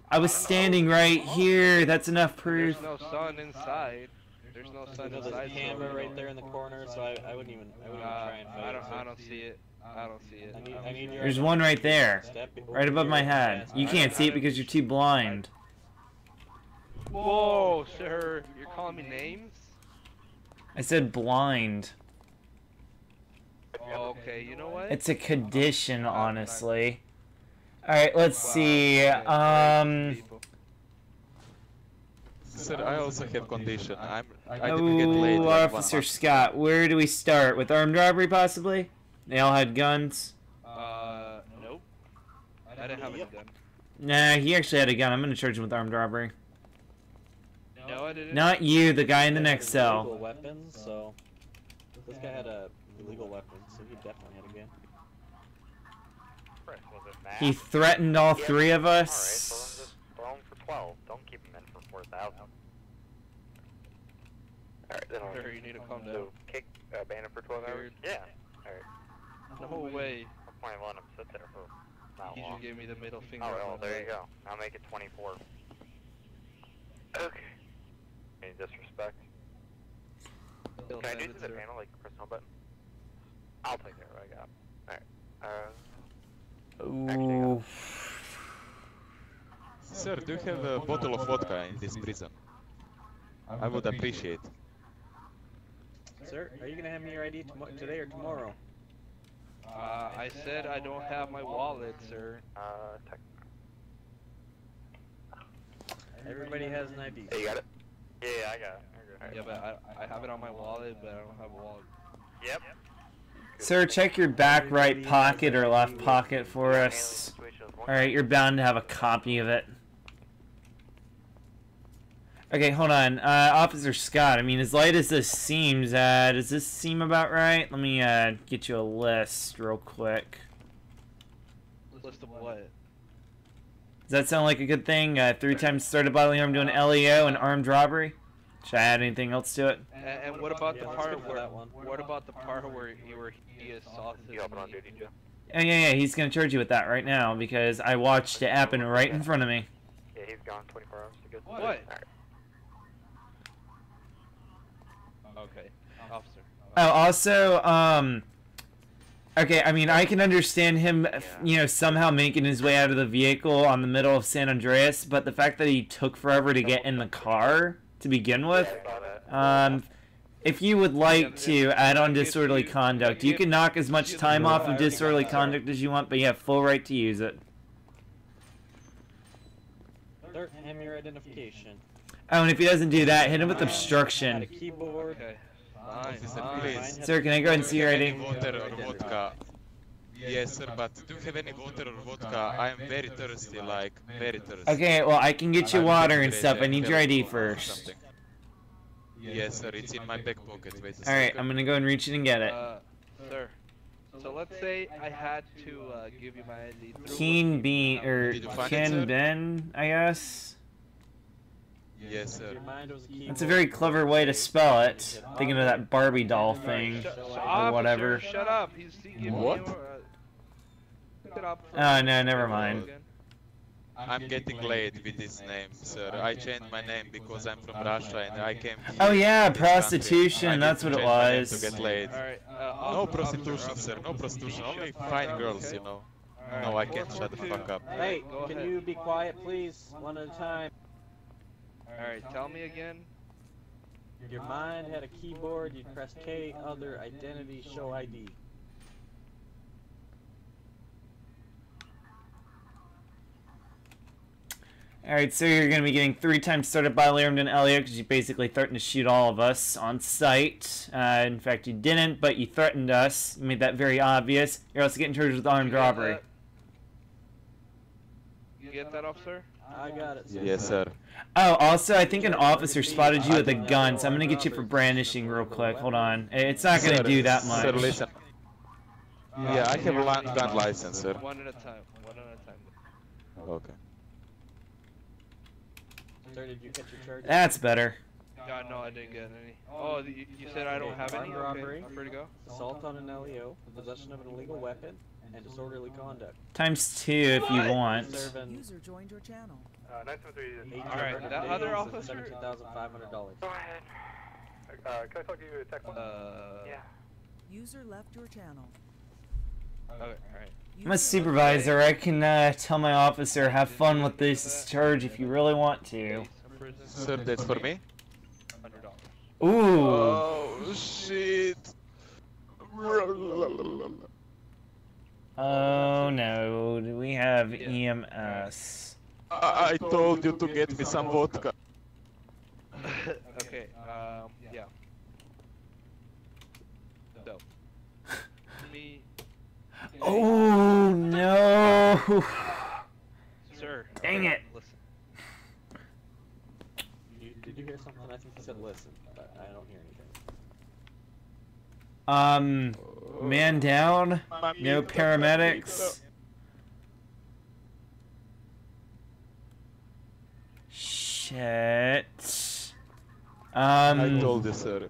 I was standing right here. That's enough proof. There's no sun inside. There's no sun There's inside. a camera right there in the corner, so I wouldn't even try and fight. I don't see it. I don't see it. I need your There's one right there, right above my head. You can't see it because you're too blind. Whoa, sir! You're calling me names? I said blind. Okay, you know what? It's a condition, honestly. Alright, let's see. Sir, I also have condition. I didn't get laid. Oh, Like Officer Scott, where do we start? With armed robbery, possibly? They all had guns? Nope. I didn't have a gun. Nah, he actually had a gun. I'm gonna charge him with armed robbery. No, I didn't. Not you, the guy in the next cell. Illegal weapons, so this guy had a illegal weapon, so he definitely had a gun. He threatened all three of us. Alright, so then just throw him for 12. Don't keep him in for 4,000. Alright, then I'll... Sir, you need to calm down. So, kick Bandit for 12 hours? Yeah. Alright. No way. No point in letting him sit there for not He long. just gave me the middle finger. Oh, well, there you go. I'll make it 24. Okay. Any disrespect? Can I do to the panel, like, press home button? I'll take care of it, I got it. Alright, Ooh. Sir, do you have a bottle of vodka in this prison? I would appreciate. Sir, are you gonna have me your ID today or tomorrow? I said I don't have my wallet, sir. Everybody has an ID. Hey, you got it? Yeah, I got it. Yeah, but I have it on my wallet, but I don't have a wallet. Yep. Sir, check your back right pocket or left pocket for us. Alright, you're bound to have a copy of it. Okay, hold on. Officer Scott, I mean, as light as this seems, does this seem about right? Let me get you a list real quick. List of what? Does that sound like a good thing? 3 times started bodily harm to an LEO and armed robbery? Should I add anything else to it? And what about the part where? that one. What about the part where he assaulted You helping on me? duty, Joe? Oh, yeah, he's gonna charge you with that right now because I watched it happen right in front of me. Yeah, he's gone 24 hours. You good? What? Alright. Okay, officer. Oh, also, okay, I mean, I can understand him, you know, somehow making his way out of the vehicle on the middle of San Andreas, but the fact that he took forever to get in the car to begin with, if you would like to add on disorderly conduct, you can knock as much time off of disorderly conduct as you want, but you have full right to use it. Sir, hand me your identification. Oh, and if he doesn't do that, hit him with Had a obstruction. keyboard. Okay. Officer, Fine. please. Sir, can I go ahead and see your Any ID? water or vodka? Yes, sir, but do you have any water or vodka? I am very thirsty, like, very thirsty. Okay, well, I can get you I'm water and dehydrated. stuff. I need your ID Or first. something. Yes, sir, it's in my back pocket. Wait a Alright, second. I'm gonna go and reach it and get it. Sir. So let's say I had to give you my ID. Keen Bean, or Did you find it, Ken sir? Ben, I guess? Yes, sir. Your mind was a keyboard. That's a very clever way to spell it. Thinking of that Barbie doll thing, or whatever. Shut up. He's giving What? you look it up for Oh, no, never mind. again. I'm getting late with this name, sir. I changed my name because I'm from Russia and I came here Oh yeah, to this country. prostitution, I that's need what to it change my name was. To get laid. Alright, No prostitution, sir. No prostitution. Only fine girls, you know. No, I can't shut the fuck up. Hey, Go can ahead. you be quiet, please? One at a time. Alright, tell me again. Your mind had a keyboard. You pressed K, other, identity, show ID. Alright, so you're gonna be getting 3 times started bodily harm to an LEO because you basically threatened to shoot all of us on sight. In fact, you didn't, but you threatened us. You made that very obvious. You're also getting charged with armed robbery. You get that, officer? I got it. Sir. Yes, sir. Oh, also, I think an officer spotted you with a gun, so I'm gonna get you for brandishing real quick. Hold on. It's not gonna Sir, do that much. Sir, listen. Yeah, I have a gun license, sir. One at a time. One at a time. Okay. Sir, did you catch your charge? That's better. No, I didn't get any. Oh, you said I don't have any? Armed Okay, robbery, I'm free to go. assault on an LEO, possession of an illegal weapon, and disorderly conduct. ×2 if you want. User joined your channel. 973. Alright, that other officer? $17,500. Go ahead. Can I talk to you at Tech 1? Yeah. User left your channel. Okay, alright. I'm a supervisor. I can tell my officer, have fun with this charge if you really want to. Sir, that's for me? $100. Ooh. Oh, shit. Oh no, do we have EMS? I told you to get me some vodka. Okay, yeah. So, me. Oh no! Sir. Dang it! Listen. Did you hear something? I think he said listen, but I don't hear anything. Man down. No paramedics. Shit. I told you, sir.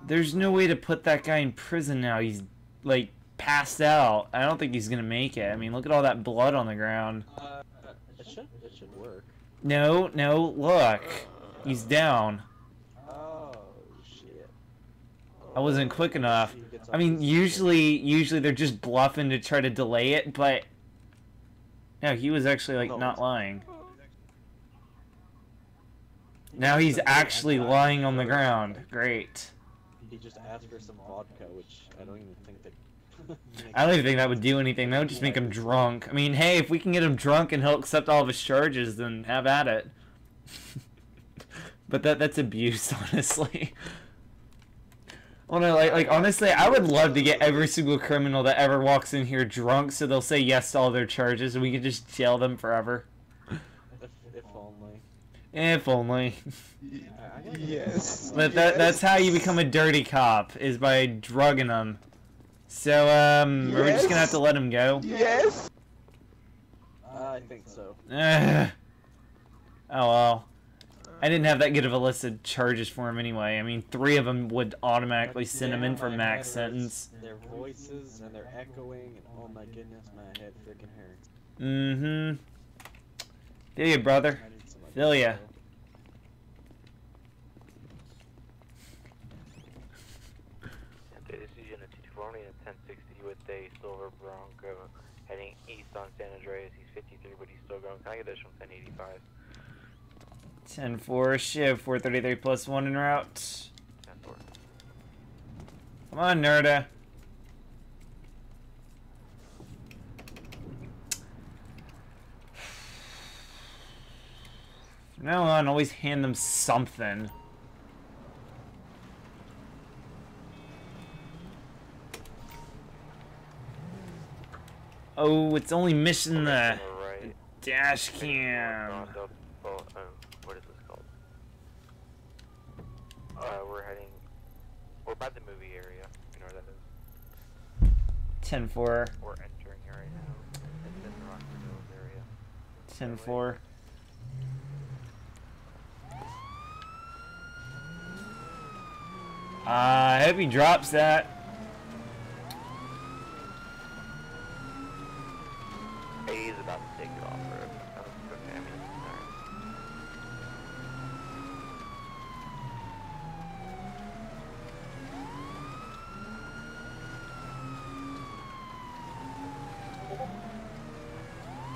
There's no way to put that guy in prison now. He's like passed out. I don't think he's gonna make it. I mean, look at all that blood on the ground. It should work. No, look. He's down. Oh shit. I wasn't quick enough. I mean, usually they're just bluffing to try to delay it, but no, he was actually like not lying. Now he's actually lying on the ground. Great. He just asked for some vodka, which I don't even think that. I don't even think that would do anything. That would just make him drunk. I mean, hey, if we can get him drunk and he'll accept all of his charges, then have at it. But that's abuse, honestly. Well, no, like honestly, I would love to get every single criminal that ever walks in here drunk, so they'll say yes to all their charges, and we can just jail them forever. If only. If only. Yes. But that's how you become a dirty cop, is by drugging them. So, are we just gonna have to let him go? Yes. I think so. Oh well. I didn't have that good of a list of charges for him anyway. I mean, 3 of them would automatically send him in for max sentence. Their voices and their echoing, and oh my goodness, my head freaking hurts. Mm-hmm. Feel ya, brother. Feel ya. This is Unit 240 and 1060 with a silver Bronco heading east on San Andreas. He's 53, but he's still going. Can I get additional 1085? 10-4, shiv, 433 plus 1 en route. 10-4. Come on, Nerda. From now on, always hand them something. Oh, it's only missing the dash cam. What is this called? We're by the movie area. You know where that is? 10-4. We're entering it right now. It's in the Rockford Hills area. 10-4. I hope he drops that. He's about to take it off road. Okay, I mean, alright.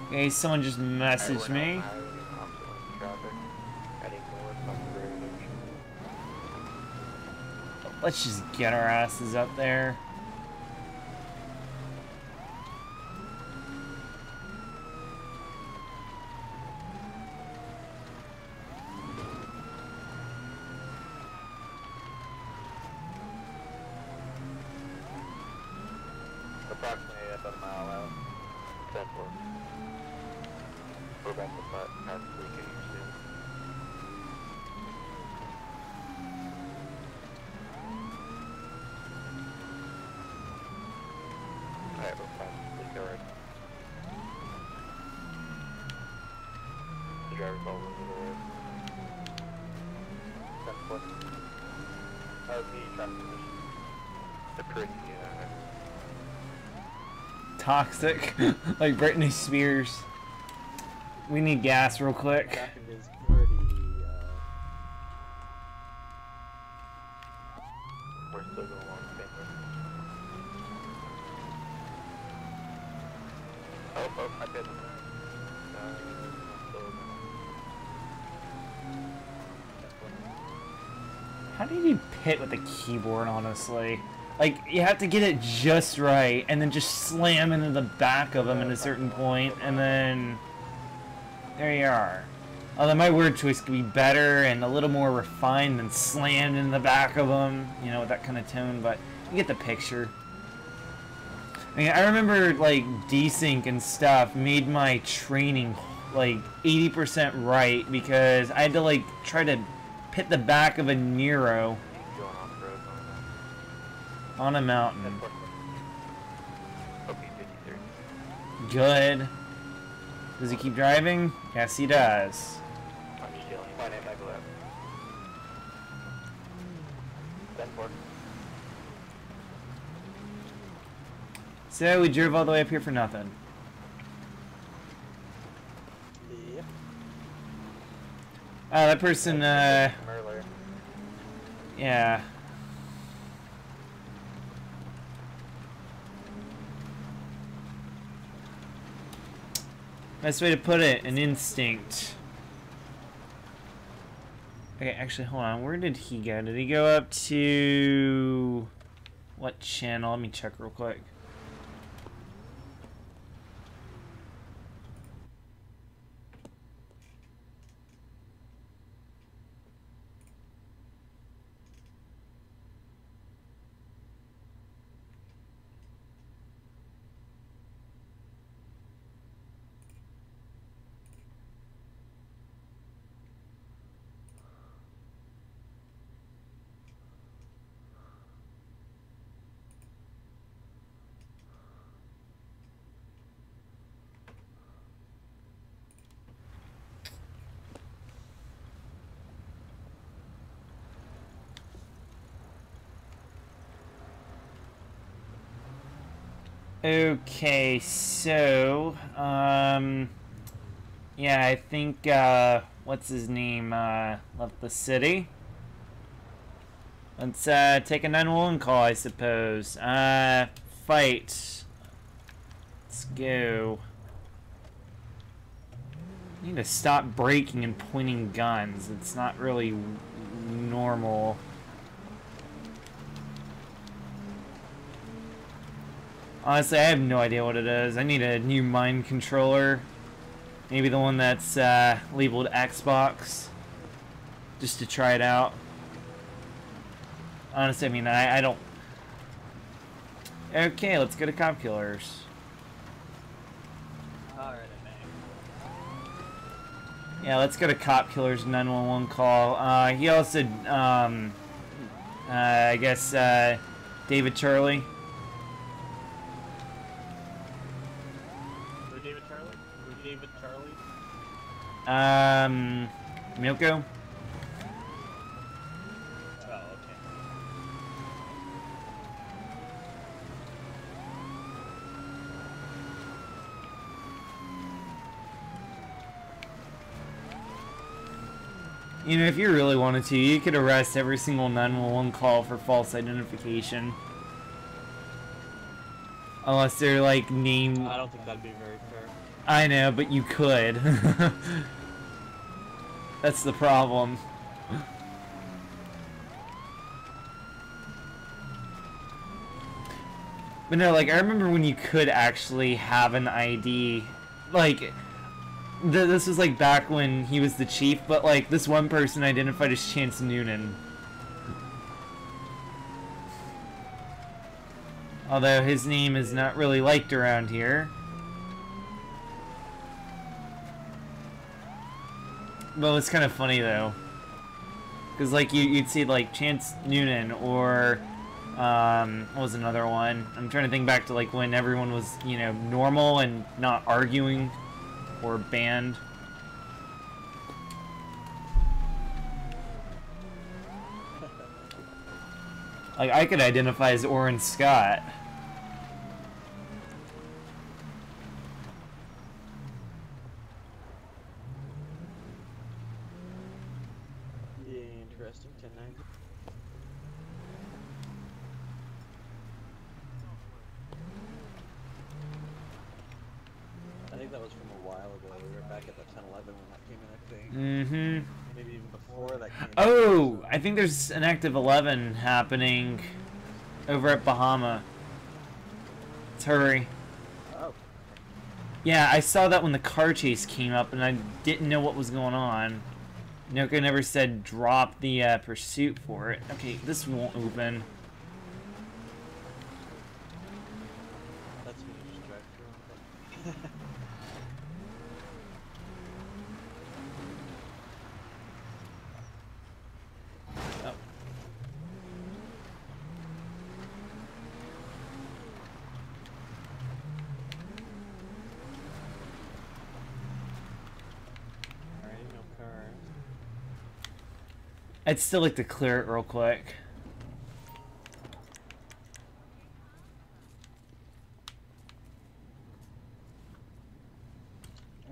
Okay, someone just messaged me. Let's just get our asses up there. Approximately about a mile out. 10-4. We're back to past 3K soon. Alright, we're past 3K right. The driver followed over the road. LP traffic conditions. They're pretty, Toxic. Like Britney Spears. We need gas real quick. Traffic is pretty, we're still going along the same way. Oh, I bet. How do you pit with the keyboard, honestly? Like, you have to get it just right, and then just slam into the back of them at a certain point, and then... there you are. Although my word choice could be better and a little more refined than slammed in the back of them, you know, with that kind of tone, but you get the picture. I mean, I remember, like, desync and stuff made my training, like, 80% right, because I had to, like, try to hit the back of a Nero on a mountain. Good. Does he keep driving? Yes, he does. So we drove all the way up here for nothing. Yep. That person, yeah. Best way to put it, an instinct. Okay, actually, hold on. Where did he go? Did he go up to... what channel? Let me check real quick. Okay, so, yeah, I think, what's his name, left the city. Let's, take a 911 call, I suppose. Fight. Let's go. I need to stop braking and pointing guns. It's not really normal. Honestly, I have no idea what it is. I need a new mind controller. Maybe the one that's labeled Xbox. Just to try it out. Honestly, I mean, I don't... Okay, let's go to Cop Killers. Alright, Yeah, let's go to Cop Killers 911 call. He also, I guess, David Charlie. Milko? Oh, okay. You know, if you really wanted to, you could arrest every single 911 call for false identification. Unless they're, like, named... I don't think that'd be very fair. I know, but you could. That's the problem. But no, like, I remember when you could actually have an ID. Like, this was, like, back when he was the chief, but, like, this one person identified as Chance Noonan. Although his name is not really liked around here. Well, it's kind of funny though, because like you'd see like Chance Noonan or what was another one? I'm trying to think back to like when everyone was, you know, normal and not arguing or banned. Like, I could identify as Orrin Scott. Interesting. 1090. I think that was from a while ago. We were back at the 1011 when that came in, I think. Mm-hmm. Maybe even before that came in. Oh, I think there's an active 11 happening over at Bahama. Let's hurry. Oh. Yeah, I saw that when the car chase came up, and I didn't know what was going on. Noka never said drop the pursuit for it. Okay, this won't open. That's when you just drive through. Oh. Alright, no cars. I'd still like to clear it real quick.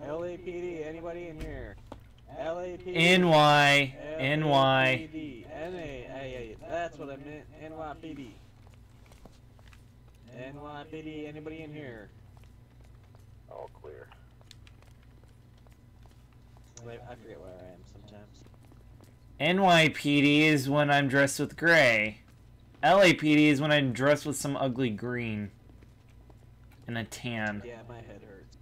LAPD, anybody in here? LAPD. NY. LAPD. NA. That's what I meant. NYPD. NYPD, anybody in here? All clear. I forget where I am sometimes. NYPD is when I'm dressed with gray. LAPD is when I'm dressed with some ugly green. And a tan. Yeah, my head hurts.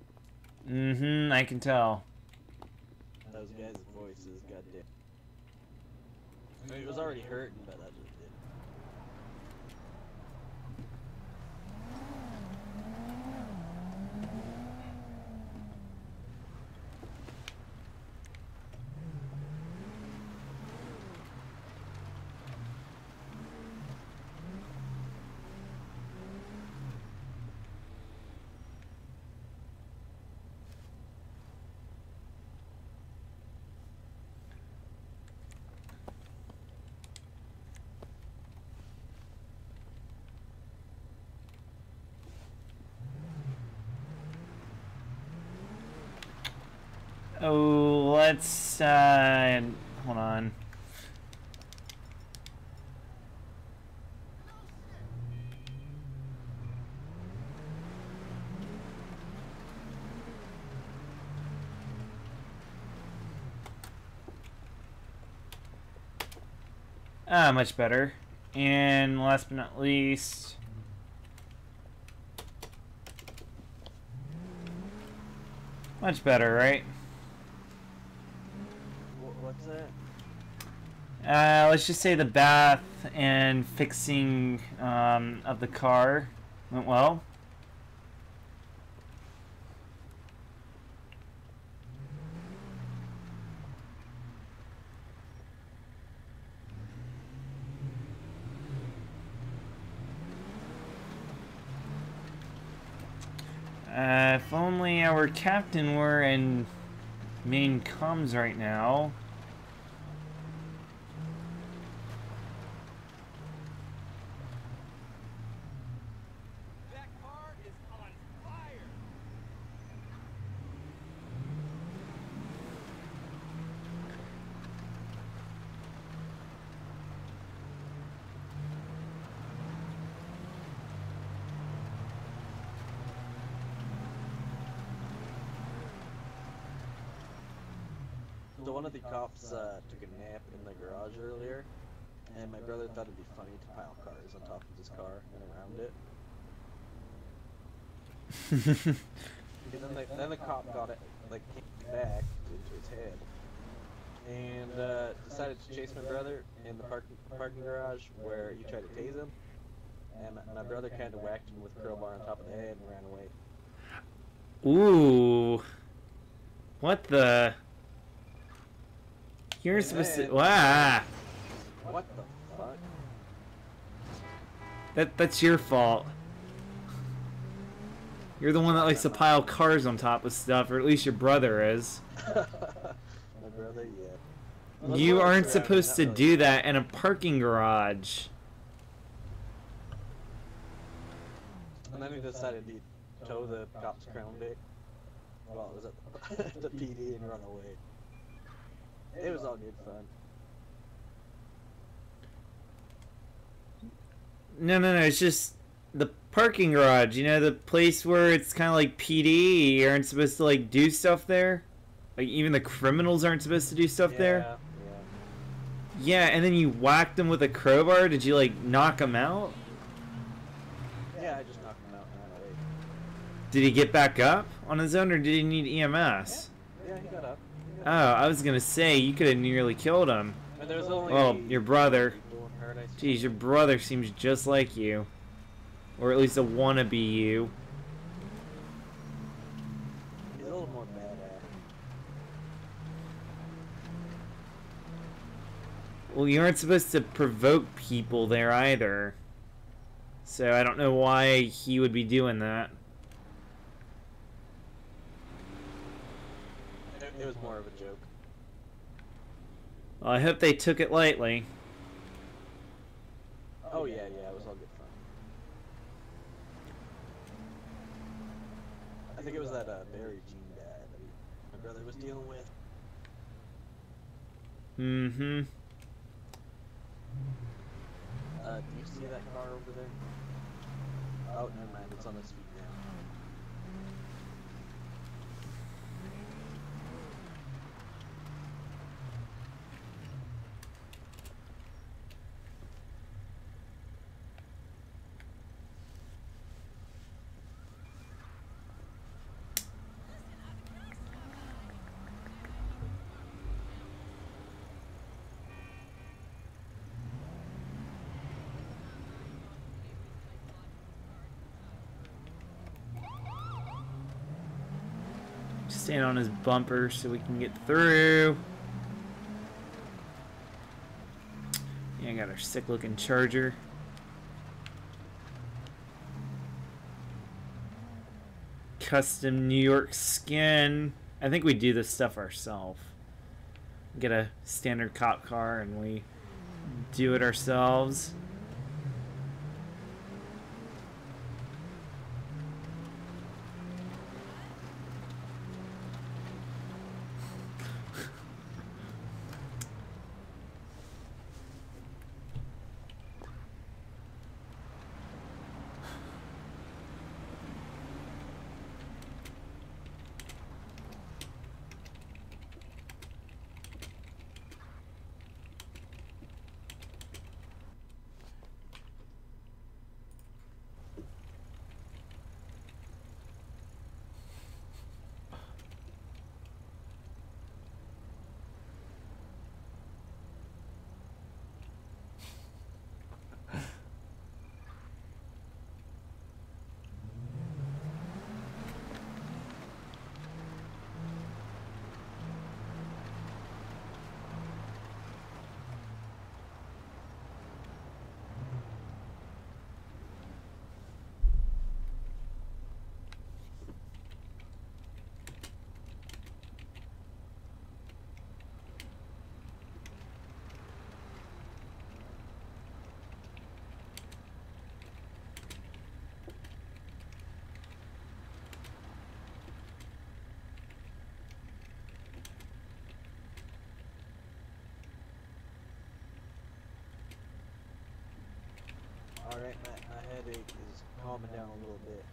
Mm-hmm, I can tell. Those guys' voices, goddamn. I mean, it was already hurting, but I just did. Oh, let's, hold on. Ah, much better. And last but not least... Much better, right? What's that? Let's just say the bath and fixing of the car went well. If only our captain were in main comms right now. That car is on fire. So one of the cops took a nap in the garage earlier, and my brother thought it'd be funny to pile cars on top of his car and around it. then the cop got it, like, came back into his head, and decided to chase my brother in the parking garage where he tried to tase him, and my brother kind of whacked him with a crowbar on top of the head and ran away. Ooh. What the... You're supposed to... Wow. What the fuck? That's your fault. You're the one that likes to pile cars on top of stuff, or at least your brother is. My brother, yeah. You aren't supposed to do that in a parking garage. And then he decided to tow the cop's Crown Vic while it was at the PD and run away. It was all good fun. No, it's just the parking garage. You know, the place where it's kind of like PD. You aren't supposed to like do stuff there. Like even the criminals aren't supposed to do stuff there. Yeah, and then you whacked him with a crowbar. Did you like knock him out? Yeah, I just knocked him out and ran away. Did he get back up on his own, or did he need EMS? Yeah, he got up. Oh, I was gonna say you could have nearly killed him. And there's only well, your brother. people in Paradise. Jeez, your brother seems just like you, or at least a wannabe you. He's a little more badass. Well, you aren't supposed to provoke people there either. So I don't know why he would be doing that. It was more of a joke. Well, I hope they took it lightly. Oh yeah, it was all good fun. I think it was that Barry Jean dad that my brother was dealing with. Mm-hmm. Do you see that car over there? Oh, never mind. It's on its feet now. Stand on his bumper so we can get through. Yeah, I got our sick looking Charger. Custom New York skin. I think we do this stuff ourselves. Get a standard cop car and we do it ourselves. Alright, my headache is calming down a little bit.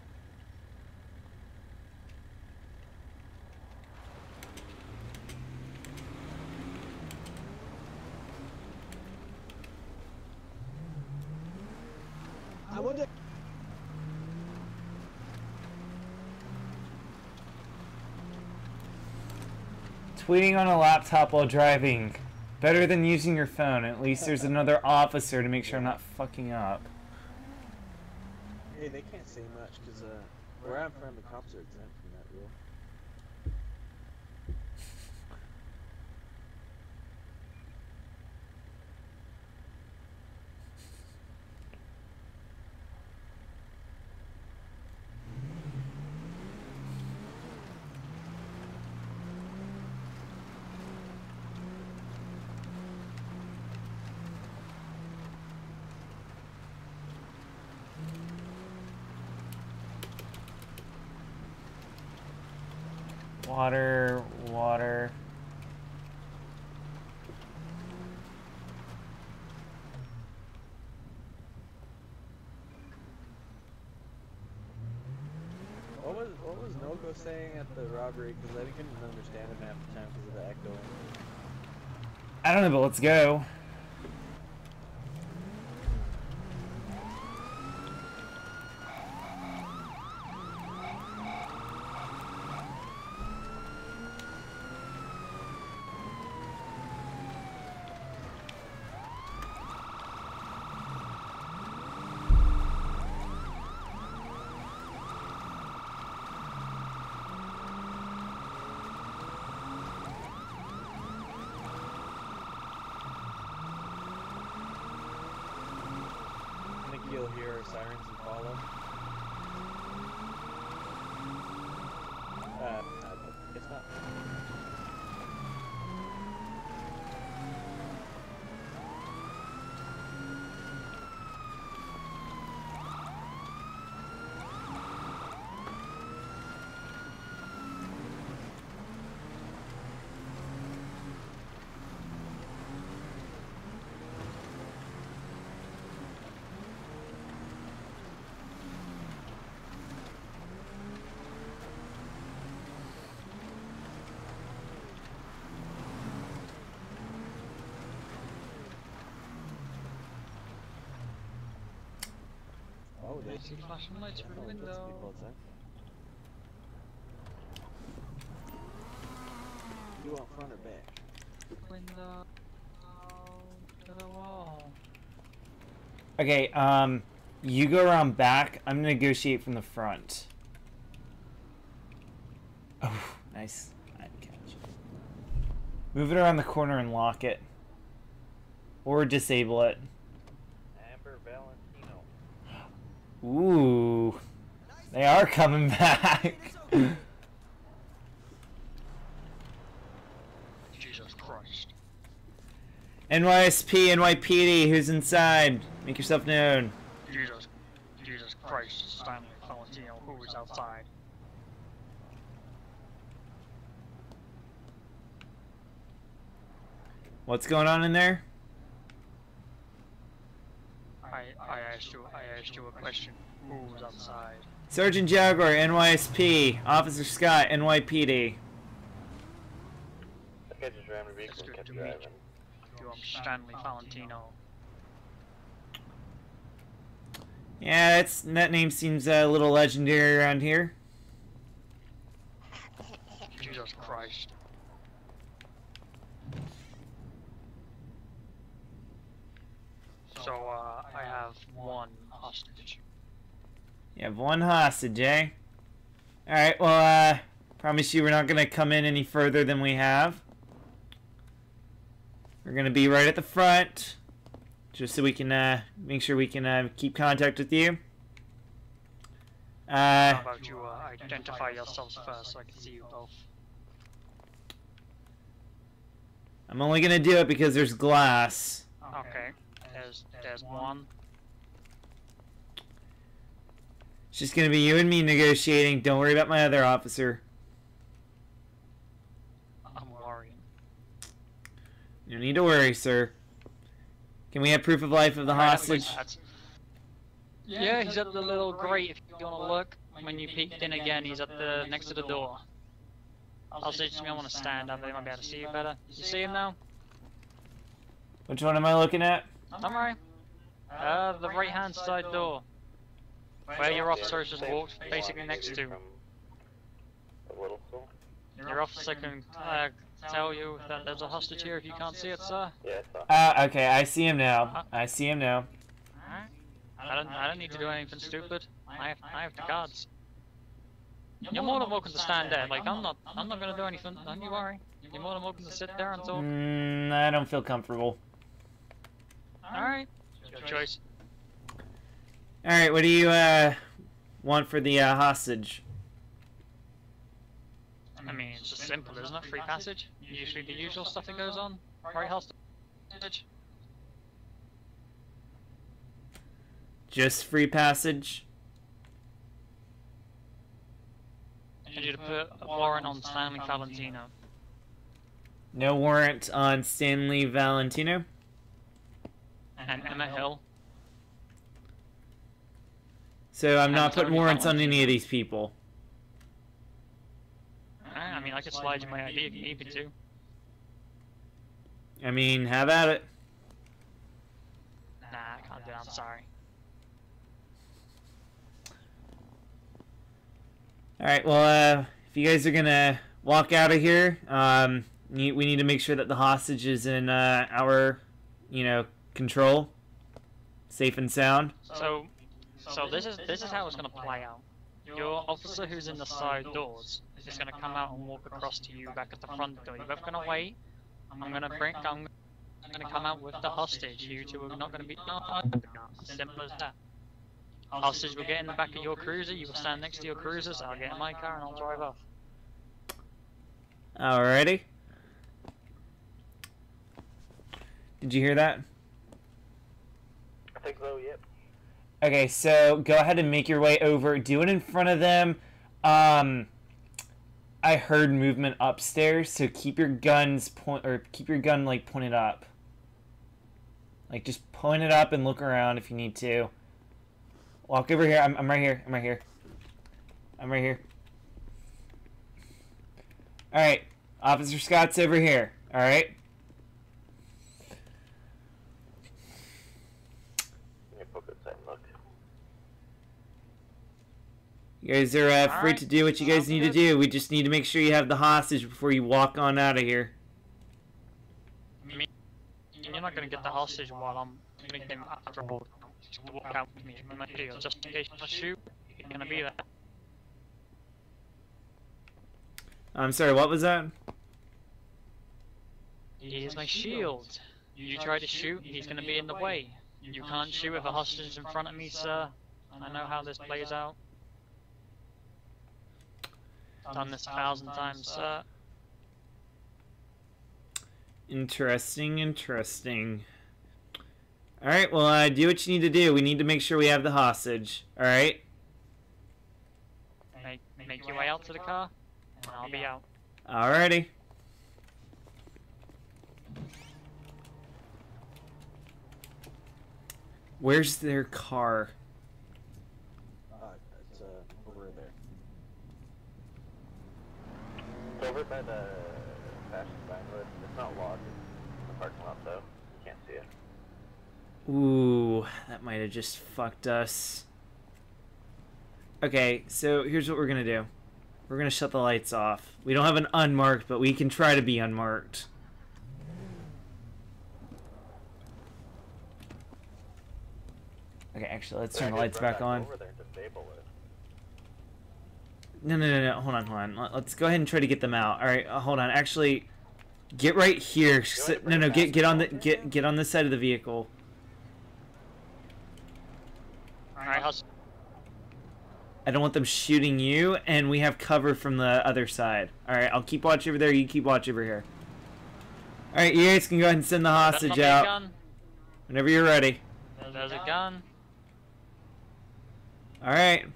I wonder. Tweeting on a laptop while driving. Better than using your phone. At least there's another officer to make sure I'm not fucking up. Hey, they can't say much because where I'm from, the cops are exempt from that rule. Water, water. What was Noko saying at the robbery? Because I couldn't understand him half the time because of the echoing. I don't know, but let's go. You'll hear sirens and follow. It's not. Oh, they see flashing lights through the window. You want front or back? Window to the wall. Okay, you go around back. I'm gonna negotiate from the front. Oh, nice. I'd catch. Move it around the corner and lock it. Or disable it. Amber Valentino. Ooh. They are coming back. Jesus Christ. NYSP, NYPD, who's inside? Make yourself known. Jesus Christ, Stanley Valentino, who is outside? What's going on in there? I asked you a question. Who's outside? Sergeant Jaguar, NYSP. Officer Scott, NYPD. I just rammed a vehicle and kept driving. I'm Stanley Valentino. Yeah, that name seems a little legendary around here. Jesus Christ. So, I have one hostage. You have one hostage, eh? Alright, well, promise you we're not gonna come in any further than we have. We're gonna be right at the front, just so we can, make sure we can, keep contact with you. How about you, identify yourselves first so I can see you both? I'm only gonna do it because there's glass. Okay, there's one. It's just gonna be you and me negotiating. Don't worry about my other officer. I'm worrying. You don't need to worry, sir. Can we have proof of life of the hostage? Yeah, he's at the little grate if you want to look. When you peeked in again, he's at the next to the door. I'll say to me I want to stand up, they might be able to see you better. You see him now? Which one am I looking at? I'm right. The right hand side door. Where your officer just walked, basically next to. Your officer can tell you that there's a hostage here if you can't see it, sir. Okay, I see him now. I see him now. Alright. I don't need to do anything stupid. I have the cards. You're more than welcome to stand there. Like I'm not gonna do anything. Don't you worry. You're more than welcome to sit there and talk. I don't feel comfortable. Alright. Your choice. Alright, what do you want for the hostage? I mean, it's just simple, isn't it? Free passage. Usually the usual stuff that goes on. Right, hostage. Just free passage? And you you to put a warrant on Stanley Valentino. No warrant on Stanley Valentino? And Emma Hill. So I'm not putting Tony warrants on Valentino. any of these people. I mean, I could slide you my ID if you need me to. I mean, have at it. Nah, I can't do that, I'm sorry. Alright, well, if you guys are gonna walk out of here, we need to make sure that the hostage is in our, control. Safe and sound. So this is how it's gonna play out. Your officer who's in the side doors is gonna come out and walk across to you back at the front door. You're both gonna wait. I'm gonna come out with the hostage. You two are not gonna be simple as that. Hostage will get in the back of your cruiser. You will stand next to your cruisers. I'll get in my car and I'll drive off. Alrighty. Did you hear that? I think so, yep. Okay, so go ahead and make your way over. Do it in front of them. I heard movement upstairs, so keep your guns keep your gun like pointed up. Like just point it up and look around if you need to. Walk over here. I'm right here. I'm right here. I'm right here. All right, Officer Scott's over here. All right. You guys are free to do what you guys need to do. We just need to make sure you have the hostage before you walk on out of here. I mean, you're not gonna get the hostage while I'm gonna get him after all. Just to walk out with me. Just in case I shoot, you're gonna be there. I'm sorry, what was that? He is my shield. You try to shoot, he's gonna be in the way. You can't shoot with a hostage in front of me, sir. I know how this plays out. Done this 1,000 times, sir. Interesting, interesting. Alright, well, do what you need to do. We need to make sure we have the hostage. Alright? Make your way out to the car, and I'll be out. Alrighty. Where's their car? It's over there. It's over by the fashion sign. It's not locked. It's in the parking lot, though. You can't see it. Ooh, that might have just fucked us. Okay, so here's what we're gonna do. We're gonna shut the lights off. We don't have an unmarked, but we can try to be unmarked. Okay, actually, let's turn the lights back on. No. Hold on. Let's go ahead and try to get them out. All right, hold on. Actually, get right here. No. Get on this side of the vehicle. All right, I don't want them shooting you, and we have cover from the other side. All right, I'll keep watch over there. You keep watch over here. All right, you guys can go ahead and send the hostage out whenever you're ready. There's a gun. All right.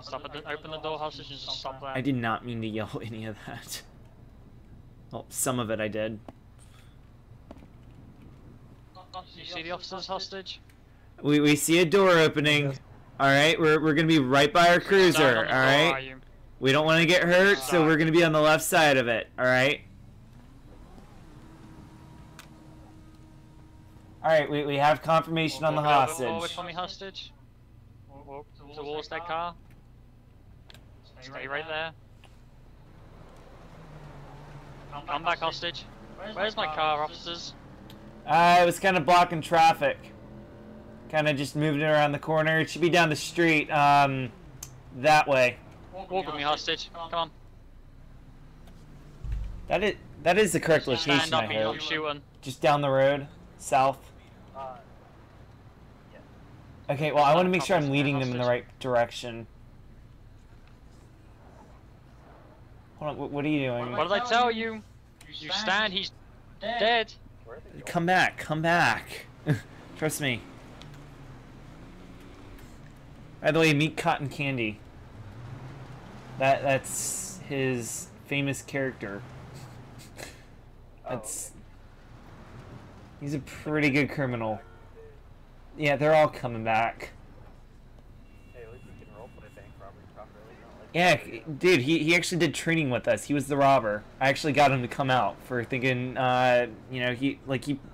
Stop it. Open the door, hostage, and just stop that. I did not mean to yell any of that. Well, some of it I did. You see the officer's hostage? We see a door opening. All right, we're gonna be right by our cruiser. All right. We don't want to get hurt, so we're gonna be on the left side of it. All right. All right, we have confirmation on the hostage. Forward for me, hostage. Walk towards that car. Stay right there. Come back, hostage. Where's my car, officers? It was kind of blocking traffic. Kind of just moving it around the corner. It should be down the street, that way. Walk with me, hostage. Come on. That is the correct location, Stand up I and you're hope. not shooting. Just down the road, south. Okay, well, I want to make sure I'm leading them in the right direction. Hold on, what are you doing? What did I tell you? You stand, he's dead. Come back, come back. Trust me. By the way, meet Cotton Candy. That's his famous character. He's a pretty good criminal. Yeah, they're all coming back. Hey, at least we can roleplay bank robbery properly. Yeah, dude, he actually did training with us. He was the robber. I actually got him to come out for thinking, you know, he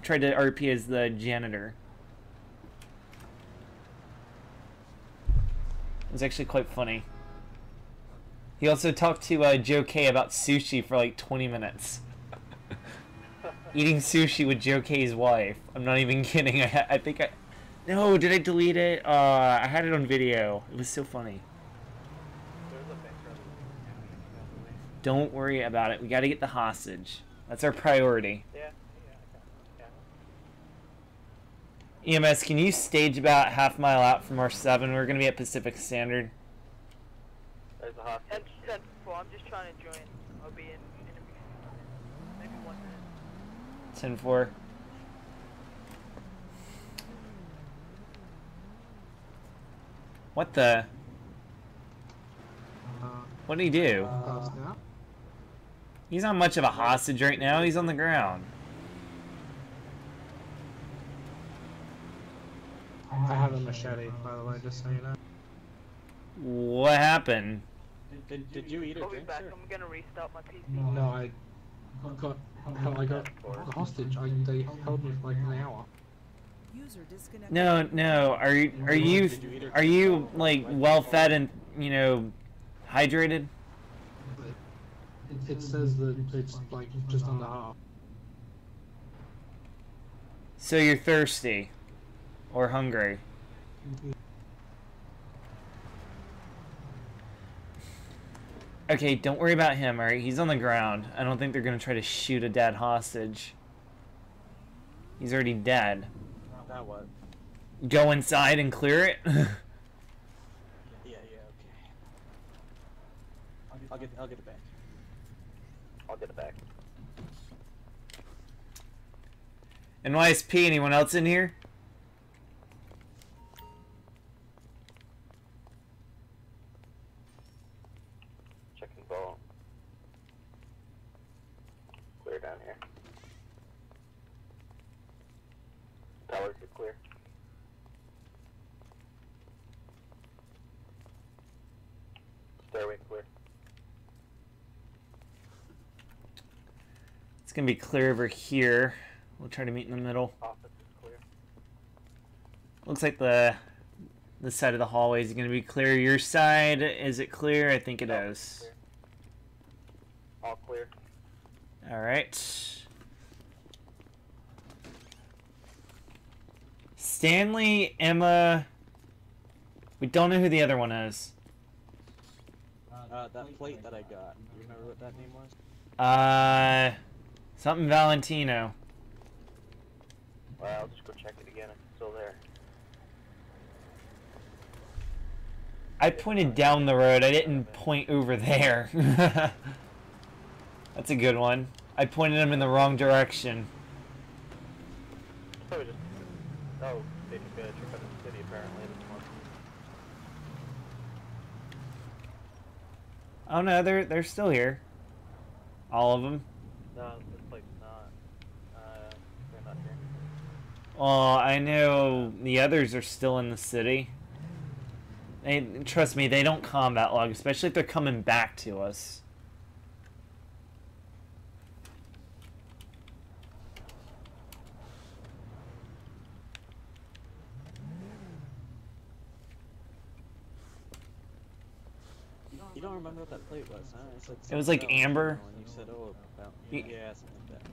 tried to RP as the janitor. It was actually quite funny. He also talked to Joe K about sushi for like 20 minutes. Eating sushi with Joe K's wife. I'm not even kidding. I think I... No, did I delete it? I had it on video. It was so funny. Don't worry about it. We gotta get the hostage. That's our priority. EMS, can you stage about half mile out from our 7? We're gonna be at Pacific Standard. There's a hostage. 10-4, I'm just trying to join. I'll be in maybe 1 minute. 10-4. What the? What did he do? He's not much of a hostage right now. He's on the ground. I have a machete, by the way, just so you know. What happened? Did you eat or I'll be drink, back. sir? I'm gonna restart my PC. No, I got hostage. They held me for like an hour. User disconnected. No. Are you like well fed and, you know, hydrated? It says that it's like just under half. So you're thirsty or hungry? Okay, don't worry about him, alright? He's on the ground. I don't think they're gonna try to shoot a dead hostage. He's already dead. Now what? Go inside and clear it? Yeah, okay. I'll get it back. I'll get it back. NYSP, anyone else in here? Checking ball. Clear down here. Towers are clear. Stairway clear. It's gonna be clear over here. We'll try to meet in the middle. Office is clear. Looks like the side of the hallway is gonna be clear. Your side, is it clear? I think it is. Clear. All clear. Alright. Stanley, Emma. We don't know who the other one is. That plate that I got. Do you remember what that name was? Something Valentino. Well, I'll just go check it again if it's still there. I pointed down the road. I didn't point over there. That's a good one. I pointed him in the wrong direction. Probably just... Oh, they took a trip out of the city apparently this month. Oh no, they're still here. All of them. No, this place is not. They're not here. Well, I know the others are still in the city. Trust me, they don't combat log, especially if they're coming back to us. You don't remember what that plate was, huh? It was like amber. And you said, oh, about... Yeah, something like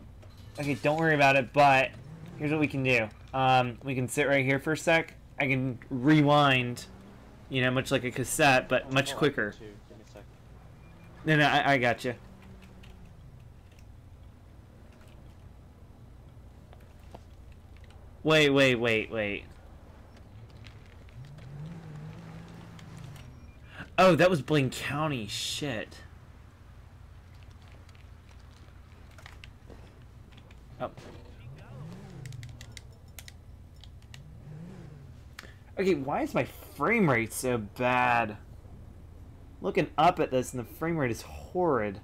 that. Okay, don't worry about it, but here's what we can do. We can sit right here for a sec. I can rewind, you know, much like a cassette, but much quicker. Give me a second. No, I got you. Wait. Oh, that was Blaine County. Shit. Oh. Okay, why is my frame rate so bad? looking up at this and the frame rate is horrid.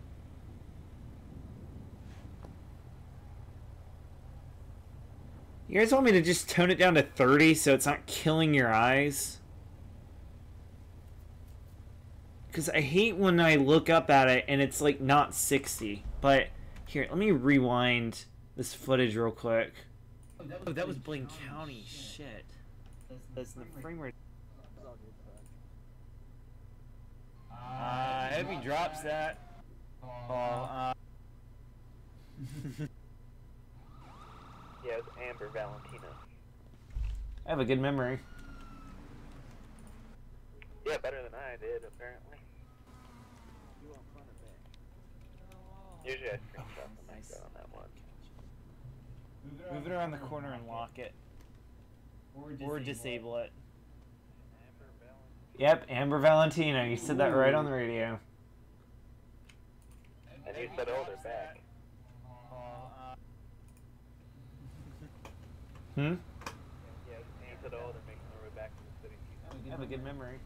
You guys want me to just tone it down to 30 so it's not killing your eyes? Because I hate when I look up at it and it's like not 60. But here, let me rewind this footage real quick. Oh, that was Blaine County. Shit. That's the frame rate. I hope he drops that. Yeah, it's Amber Valentina. I have a good memory. Yeah, better than I did, apparently. You want front or back? Usually I screenshot the nice on that one. Move it around the corner and lock it. Or disable it. Yep, Amber Valentina. You said that right on the radio. And you said, oh, they're back. Hmm? Yeah, you said, oh, they're making their way back to the city. I have a good memory.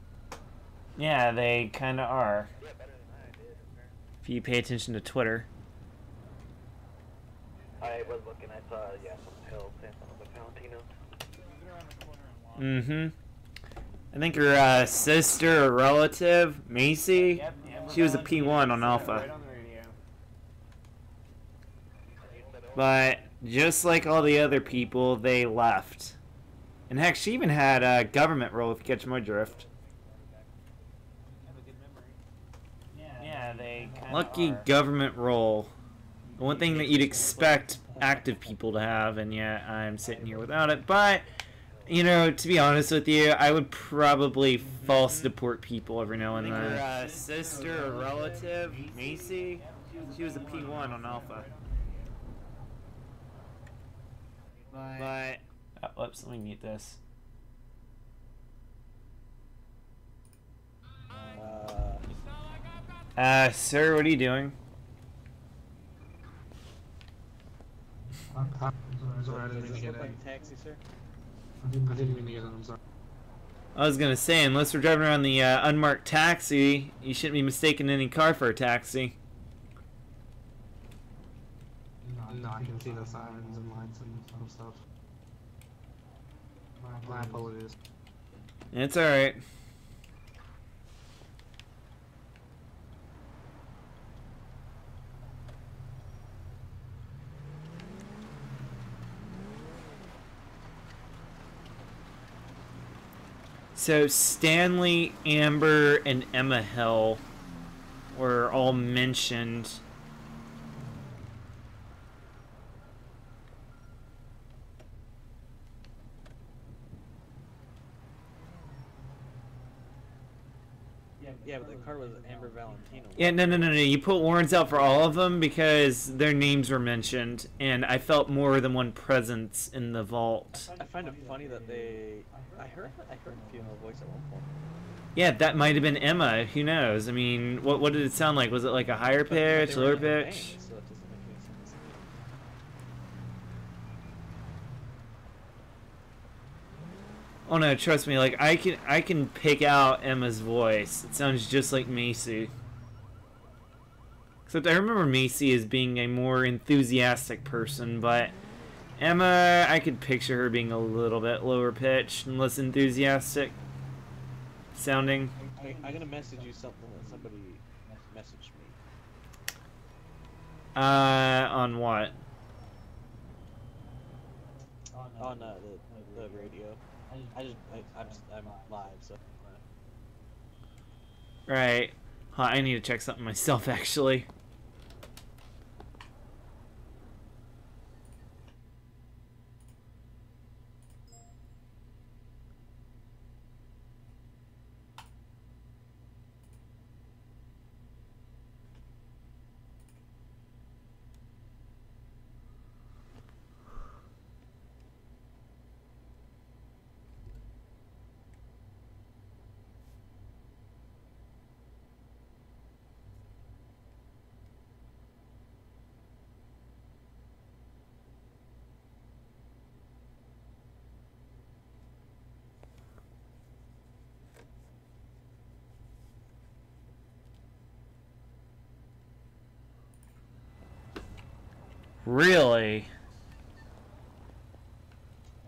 Yeah, they kind of are. Yeah, better than I did, apparently. If you pay attention to Twitter. I was looking, I saw, yeah, some hill saying something about Valentino. Mm-hmm. I think her sister or relative, Macy, she was a P1 on Alpha. But just like all the other people, they left. And heck, she even had a government role, if you catch my drift. Yeah, they lucky government role. The one thing that you'd expect active people to have, and yet I'm sitting here without it. But, you know, to be honest with you, I would probably false deport people every now and then. Her sister or relative, Macy, she was a P1 on Alpha. But, whoops, let me mute this. Sir, what are you doing? I'm sorry, I didn't mean to get a taxi, sir. I didn't mean to get it, I'm sorry. I was gonna say, unless we're driving around the unmarked taxi, you shouldn't be mistaking any car for a taxi. No, I can see the signs and lights and stuff. My apologies. It's alright. So Stanley, Amber, and Emma Hill were all mentioned. Yeah, but the car was Amber Valentino. Yeah, no. You put warrants out for all of them because their names were mentioned, and I felt more than one presence in the vault. I find it funny that I heard a female voice at one point. Yeah, that might have been Emma. Who knows? I mean, what did it sound like? Was it like a higher pitch, lower pitch? So it doesn't make any sense. Oh no, trust me. Like I can pick out Emma's voice. It sounds just like Macy. Except I remember Macy as being a more enthusiastic person, but Emma, I could picture her being a little bit lower pitched and less enthusiastic sounding. I'm gonna message you something that somebody messaged me. On what? On the radio. I'm live, so. Right. Huh, I need to check something myself, actually. Really?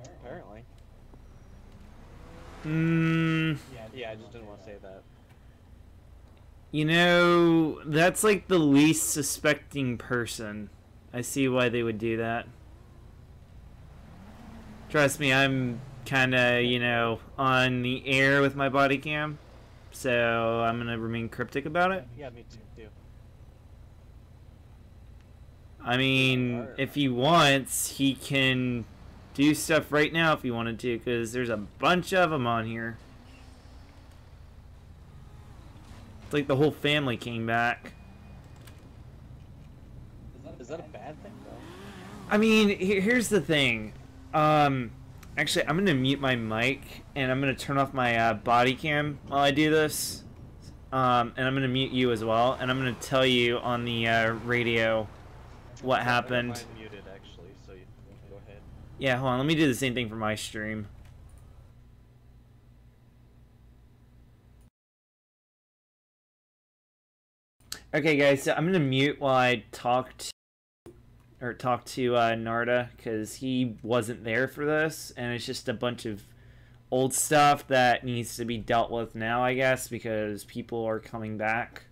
Apparently. Yeah, I just didn't want to say that. You know, that's like the least suspecting person. I see why they would do that. Trust me, I'm kind of, you know, on the air with my body cam. So I'm going to remain cryptic about it. Yeah, me too. I mean, if he wants, he can do stuff right now if he wanted to, because there's a bunch of them on here. It's like the whole family came back. Is that a bad thing, though? I mean, here's the thing. Actually, I'm going to mute my mic, and I'm going to turn off my body cam while I do this. And I'm going to mute you as well, and I'm going to tell you on the radio what happened. I'm muted, actually, so you can go ahead. Yeah, hold on. Let me do the same thing for my stream. Okay, guys, so I'm going to mute while I talk to Narda, because he wasn't there for this, and it's just a bunch of old stuff that needs to be dealt with now, I guess, because people are coming back.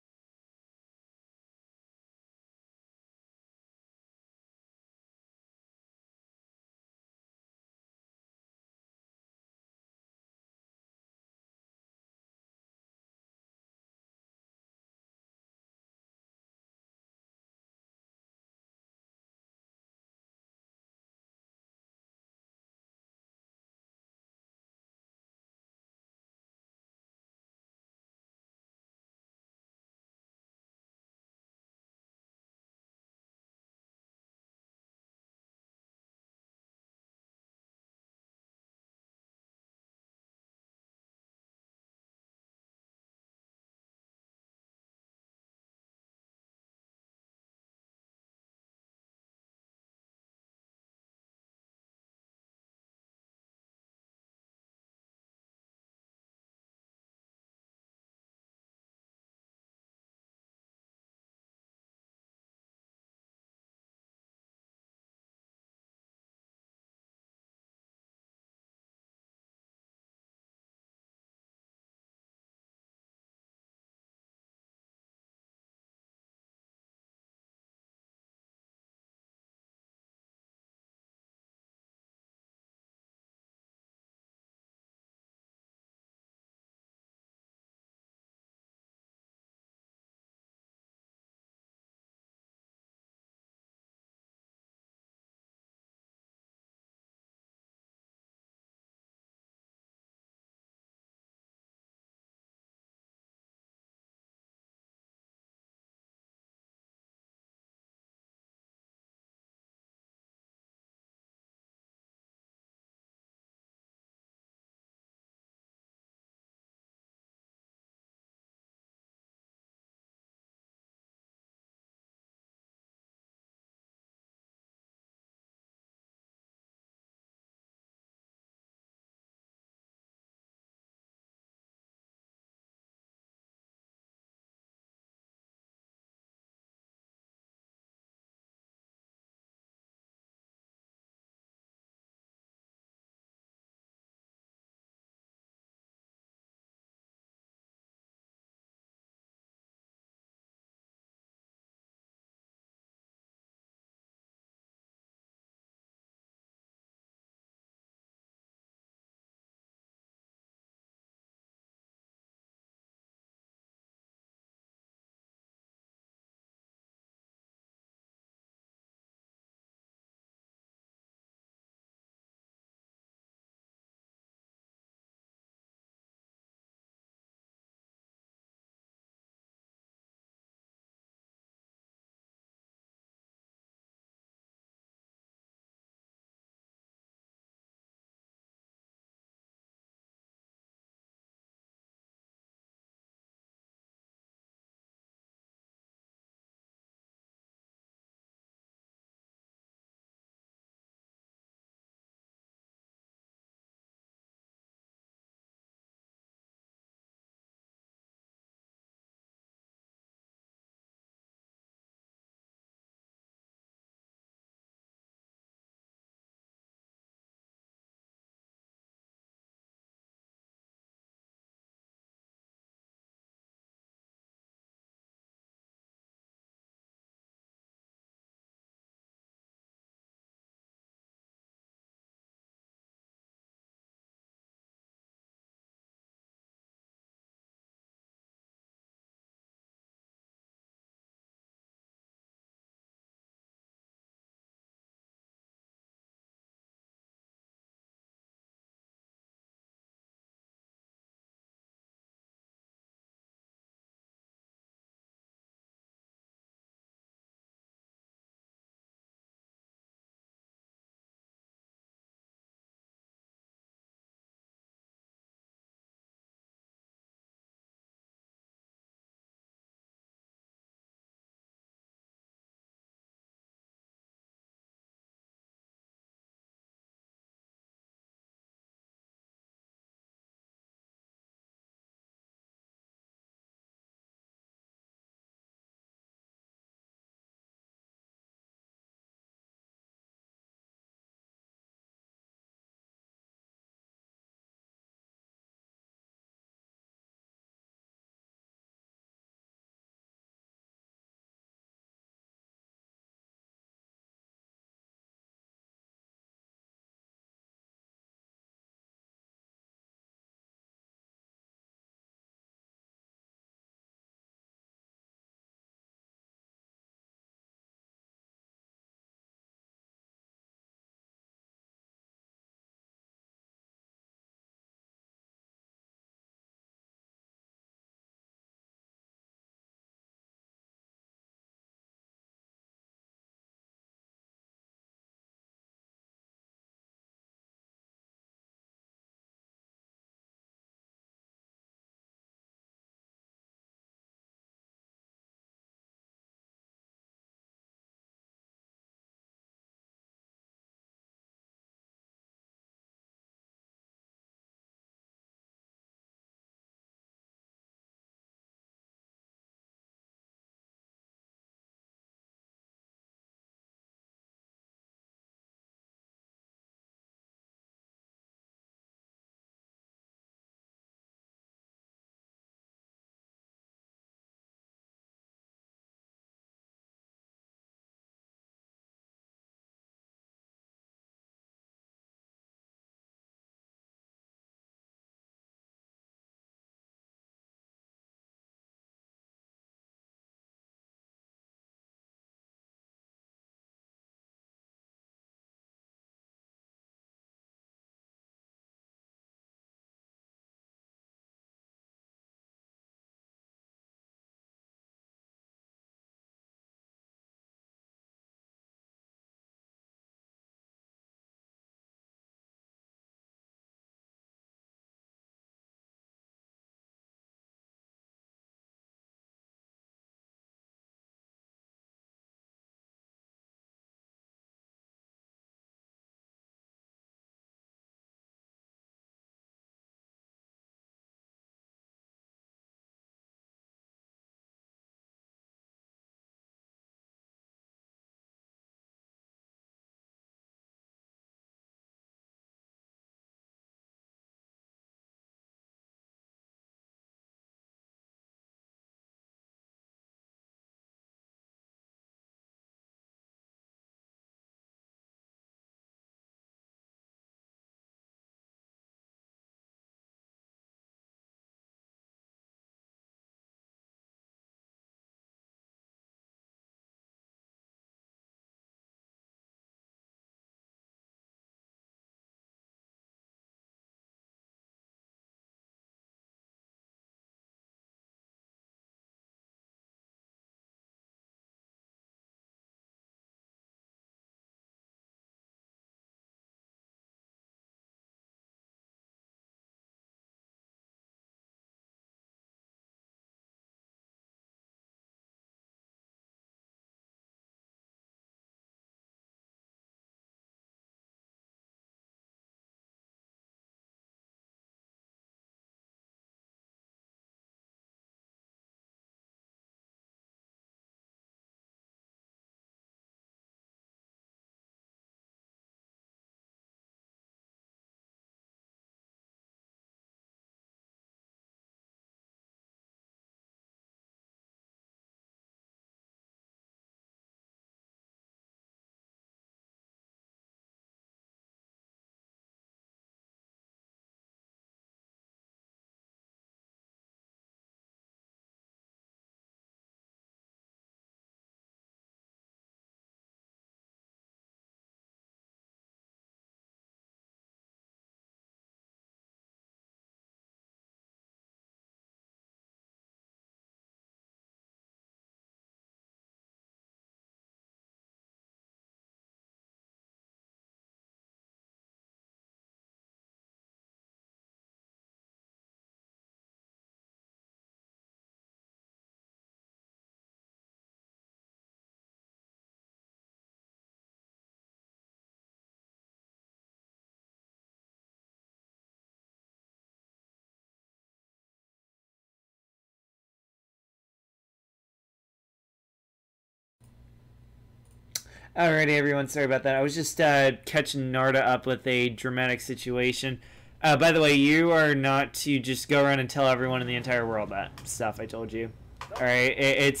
Alrighty, everyone. Sorry about that. I was just catching Narda up with a dramatic situation. By the way, you are not to just go around and tell everyone in the entire world that stuff I told you. Alright? It's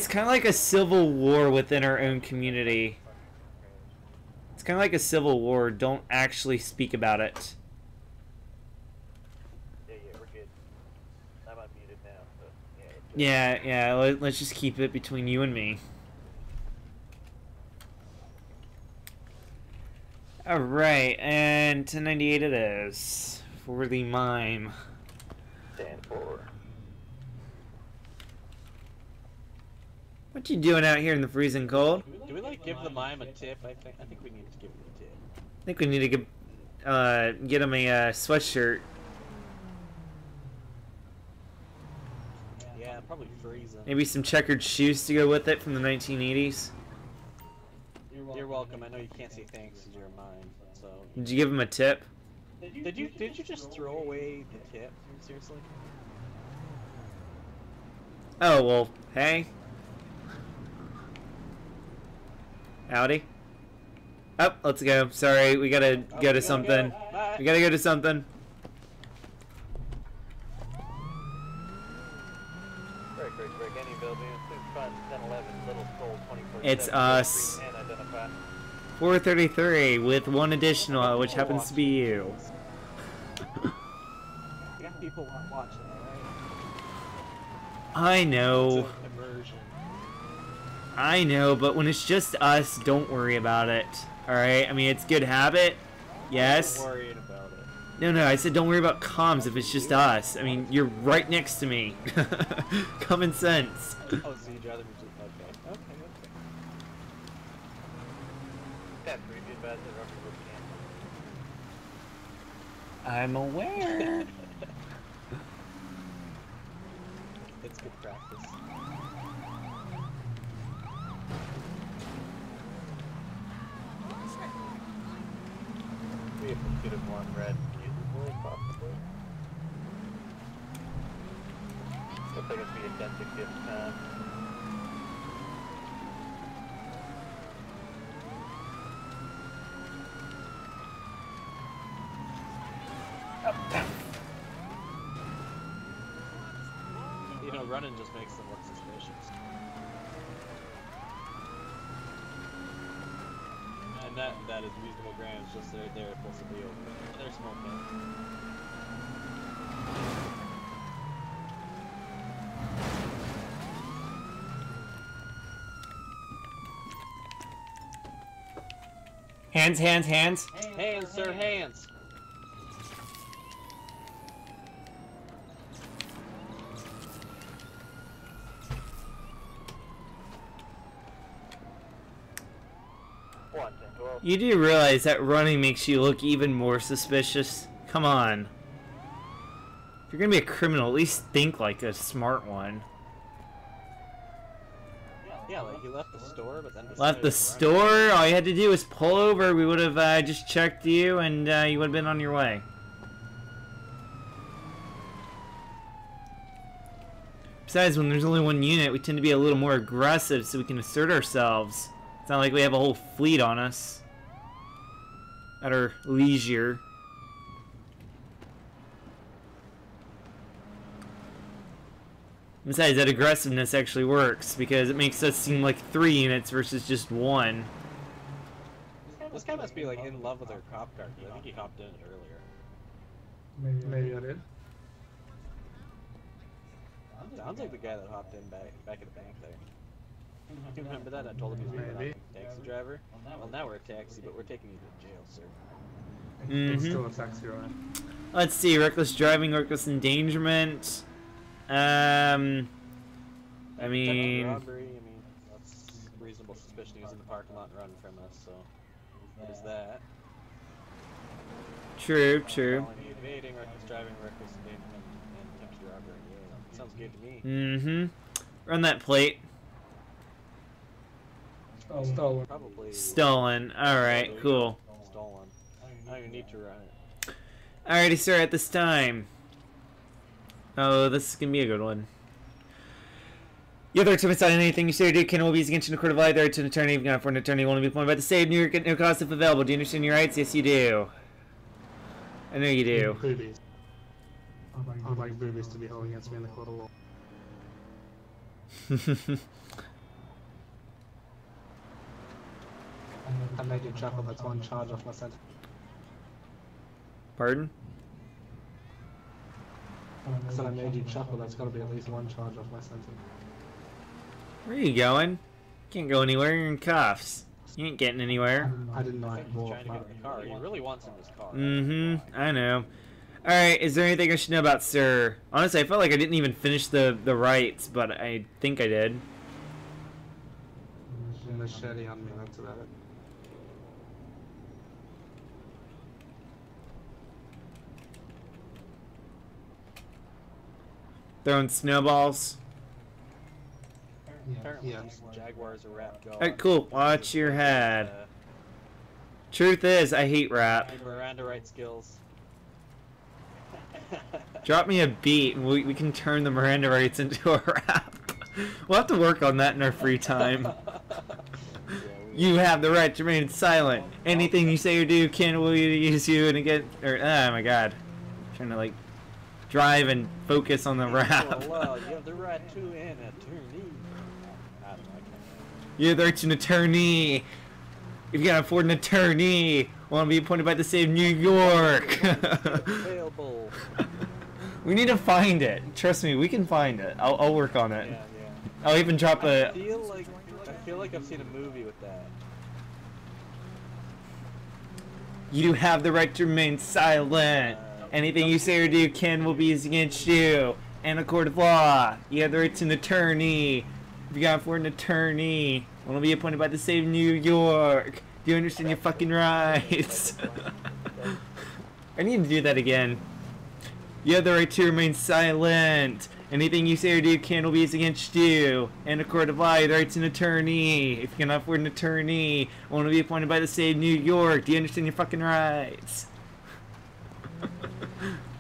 kind of like a civil war within our own community. It's kind of like a civil war. Don't actually speak about it. Yeah, we're good. I'm unmuted now, so Yeah, let's just keep it between you and me. Alright, and 1098 it is. For the mime. Stand for. What you doing out here in the freezing cold? Do we like give the mime a tip? I think we need to give him a tip. I think we need to get him a sweatshirt. Yeah, probably freezing. Maybe some checkered shoes to go with it from the 1980s. You're welcome. I know you can't say thanks because you're a mime. So. Did you give him a tip? Did you just throw away the tip? Seriously? Oh well, hey. Howdy. Oh, let's go. Sorry, we gotta go to something. We gotta go to something. Break. Any building, 1011, Little Skull, 24. It's us. 433 with one additional, which happens to be you. You got people watching, right? I know. It's an immersion. I know, but when it's just us, don't worry about it. Alright? I mean, it's good habit. Yes. I'm worried about it. No, I said don't worry about comms if it's just us. I mean, you're right next to me. Common sense. Oh, so you'd rather be just... Okay. That's pretty good, bad, I'm aware. It's good practice. We have to get him one red usable, possibly. Looks like it's be a dented gift time. You know, running just makes them look suspicious. And that is reasonable grounds, just they're supposed to be over. They're smoking. Hands. Hands, sir, hands! You do realize that running makes you look even more suspicious? Come on. If you're gonna be a criminal, at least think like a smart one. Yeah, like you left the store, but then Left the store? All you had to do was pull over. We would have just checked you, and you would have been on your way. Besides, when there's only one unit, we tend to be a little more aggressive so we can assert ourselves. It's not like we have a whole fleet on us at our leisure. Besides, that aggressiveness actually works because it makes us seem like 3 units versus just 1. This guy must be like in love with our cop car, because I think he hopped in it earlier. Maybe I did. Sounds like the guy that hopped in back at the bank there. Do you remember that? I told him he was a taxi driver. Well, now we're a taxi, but we're taking you to jail, sir. It's still a taxi, right? Let's see, reckless driving, reckless endangerment. I mean... robbery, that's reasonable suspicion he was in the parking lot and running from us, so there's that. True. Felony evading, reckless driving, reckless endangerment, and attempted robbery. Yeah, sounds good to me. Run that plate. Stolen. Probably. Stolen. Alright, cool. Stolen. Now you need to run it. Alrighty, sir, at this time. Oh, this is gonna be a good one. You have the right to decide anything you say or do can be used against you in a court of law. The right to an attorney, if you're not for an attorney, will only be appointed by the state of New York at no cost if available. Do you understand your rights? Yes, you do. I know you do. Boobies. I would like boobies to be held against me in the court of law. I made you chuckle, that's one charge off my sentence. Pardon? I said I made you chuckle, that's gotta be at least one charge off my sentence. Where are you going? Can't go anywhere, you're in cuffs. You ain't getting anywhere. I didn't know I could walk. Trying to get in the car. He really wants in this car. Mm-hmm, I know. Alright, is there anything I should know about Sir? Honestly, I felt like I didn't even finish the rights, but I think I did. Machete on me, that's about it. Throwing snowballs. Apparently, Yeah. Jaguar's a rap god. Alright, cool. Watch your head. Truth is, I hate rap. Miranda right skills. Drop me a beat and we can turn the Miranda rights into a rap. We'll have to work on that in our free time. You have the right to remain silent. Anything you say or do can will use you and again. Or oh my god, I'm trying to like drive and focus on the rap. Well, you have the right to an attorney. You have the right to an attorney. If you can afford an attorney, want to be appointed by the state of New York. Available. We need to find it. Trust me, we can find it. I'll work on it. Yeah. I'll even drop a. I feel like I've seen a movie with that. You have the right to remain silent. Anything you say or do can will be used against you in a court of law. You have the right to an attorney. If you got for an attorney, will be appointed by the state of New York. Do you understand your fucking rights? I need to do that again. You have the right to remain silent. Anything you say or do can will be used against you in a court of law. You have the right to an attorney. If you cannot afford an attorney, will be appointed by the state of New York. Do you understand your fucking rights?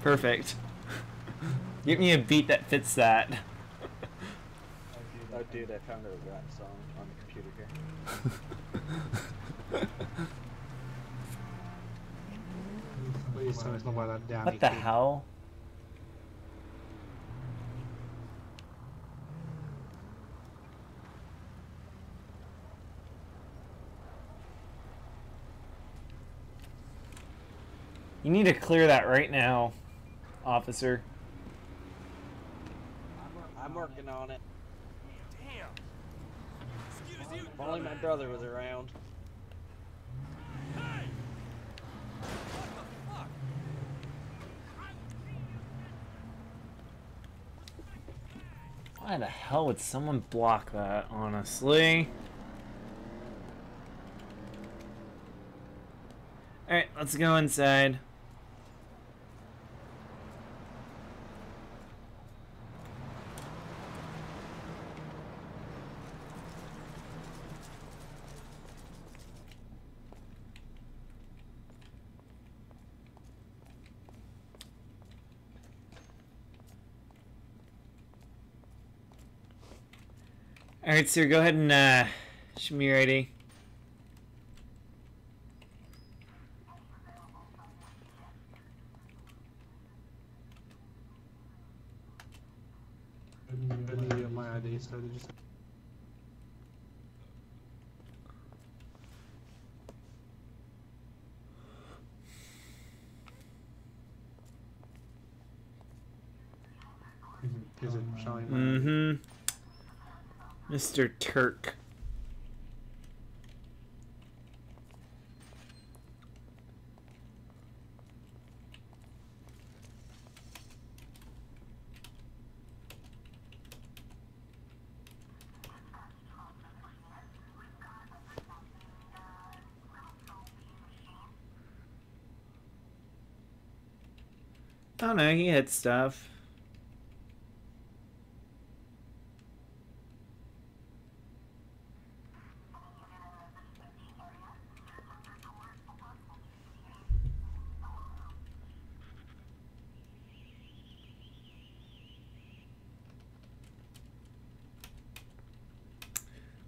Perfect. Give me a beat that fits that. Oh dude, I found a rap song on the computer here. Please tell me it's not by that damn. What the hell? You need to clear that right now, officer. I'm working on it. Damn. Excuse you. If only my brother was around. Hey. What the fuck? Why the hell would someone block that, honestly? Alright, let's go inside. Alright, sir, go ahead and show me your ID. I need to get my ID, so they just. Is it showing my ID? Mm-hmm. Mr. Turk. Oh no, he had stuff.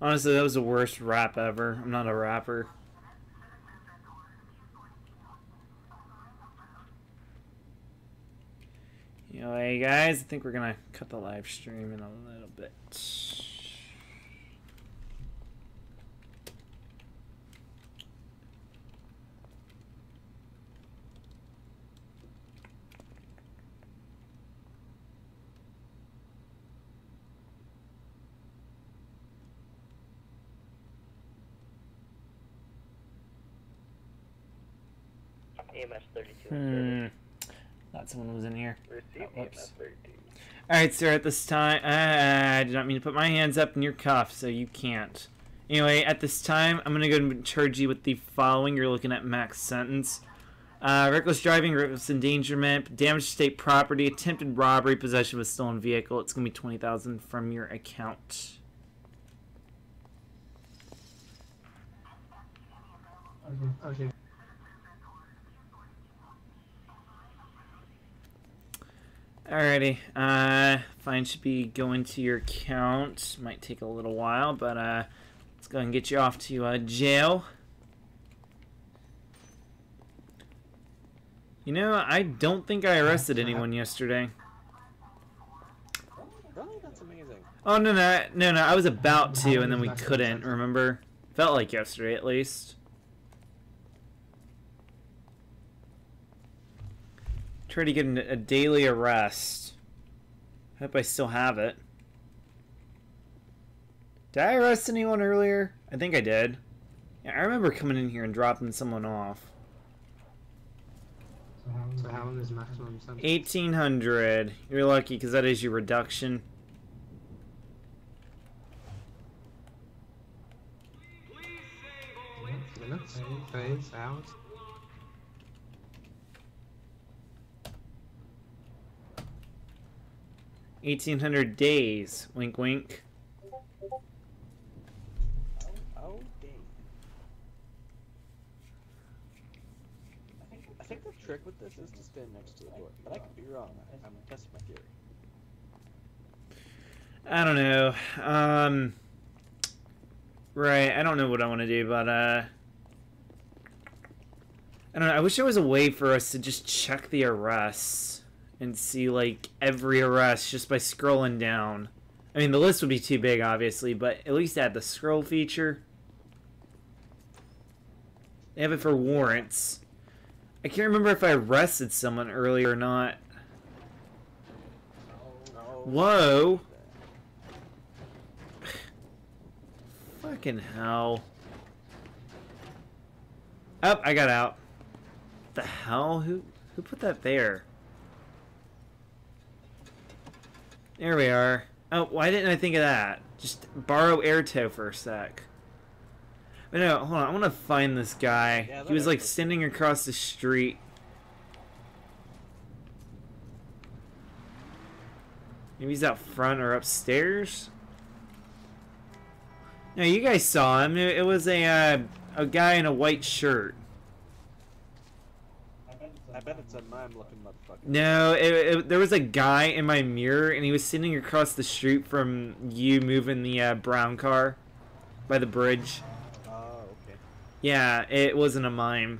Honestly, that was the worst rap ever. I'm not a rapper. Anyway, guys, I think we're gonna cut the live stream in a little bit. EMS 32. Thought someone was in here. Receive EMS 32. Alright, sir, at this time, I did not mean to put my hands up in your cuff, so you can't. Anyway, at this time, I'm going to go and charge you with the following. You're looking at max sentence. Reckless driving, reckless endangerment, damage to state property, attempted robbery, possession of a stolen vehicle. It's going to be $20,000 from your account. Okay. Alrighty, fine should be going to your account. Might take a little while, but let's go and get you off to jail. You know, I don't think I arrested anyone yesterday. Really? That's amazing. Oh, no, I was about to, and then we couldn't, remember? Felt like yesterday, at least. Try to get a daily arrest. Hope I still have it. Did I arrest anyone earlier? I think I did. Yeah, I remember coming in here and dropping someone off. So how long is maximum sentence? 1,800. You're lucky because that is your reduction. Minutes? Phase out. 1,800 days. Wink, wink. Oh, dang. I think the trick with this is to stand next to the door, but I could be wrong. I'm testing my theory. I don't know. Right, I don't know what I want to do, but, I don't know. I wish there was a way for us to just check the arrests and see, like, every arrest just by scrolling down. I mean, the list would be too big, obviously, but at least add the scroll feature. They have it for warrants. I can't remember if I arrested someone earlier or not. Whoa! Fucking hell. Oh, I got out. What the hell? Who put that there? There we are. Oh, why didn't I think of that? Just borrow air tow for a sec. But no, hold on. I want to find this guy. Yeah, he was like standing across the street. Maybe he's out front or upstairs. No, you guys saw him. It was a guy in a white shirt. I bet it's a mime-looking motherfucker. No, there was a guy in my mirror, and he was sitting across the street from you moving the brown car by the bridge. Oh, okay. Yeah, it wasn't a mime.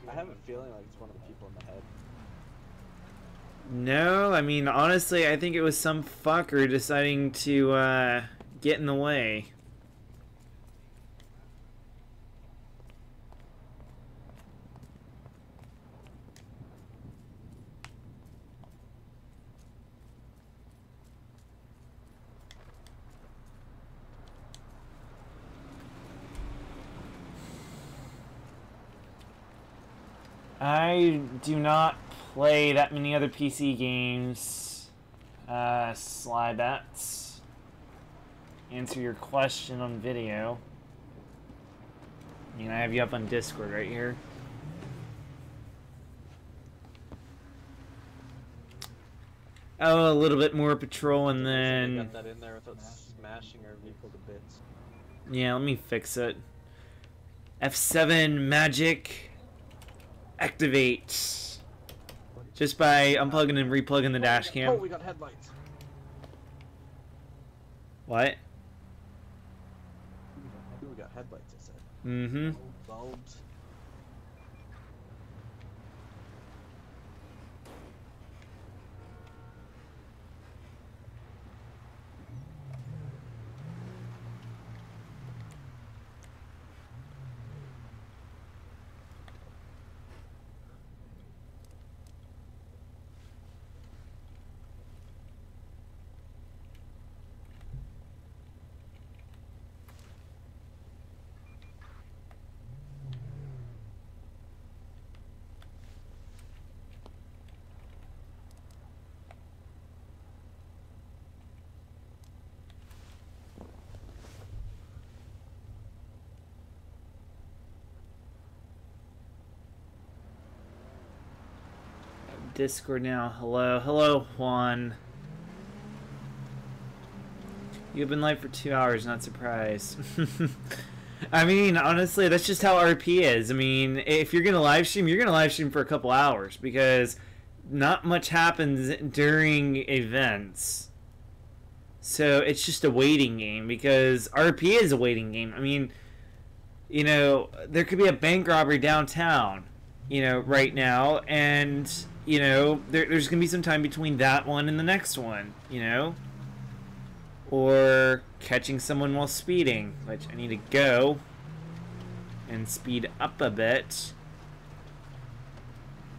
I have a feeling like it's one of the people in the head. No, I mean, honestly, I think it was some fucker deciding to get in the way. I do not play that many other PC games. Slide bats. Answer your question on video. I mean, I have you up on Discord right here. Oh, a little bit more patrol and then... Got that in there without smashing our vehicle to bits. Yeah, let me fix it. F7 magic... Activate. Just by unplugging and replugging the dash cam. Oh, we got headlights. What? headlights, I said. Mm-hmm. Bulbs. Discord now. Hello. Hello, Juan. You've been live for 2 hours, not surprised. I mean, honestly, that's just how RP is. I mean, if you're gonna live stream, you're gonna live stream for a couple hours because not much happens during events. So it's just a waiting game because RP is a waiting game. I mean, you know, there could be a bank robbery downtown, you know, right now, and you know, there's gonna be some time between that one and the next one, you know, or catching someone while speeding, which I need to go and speed up a bit.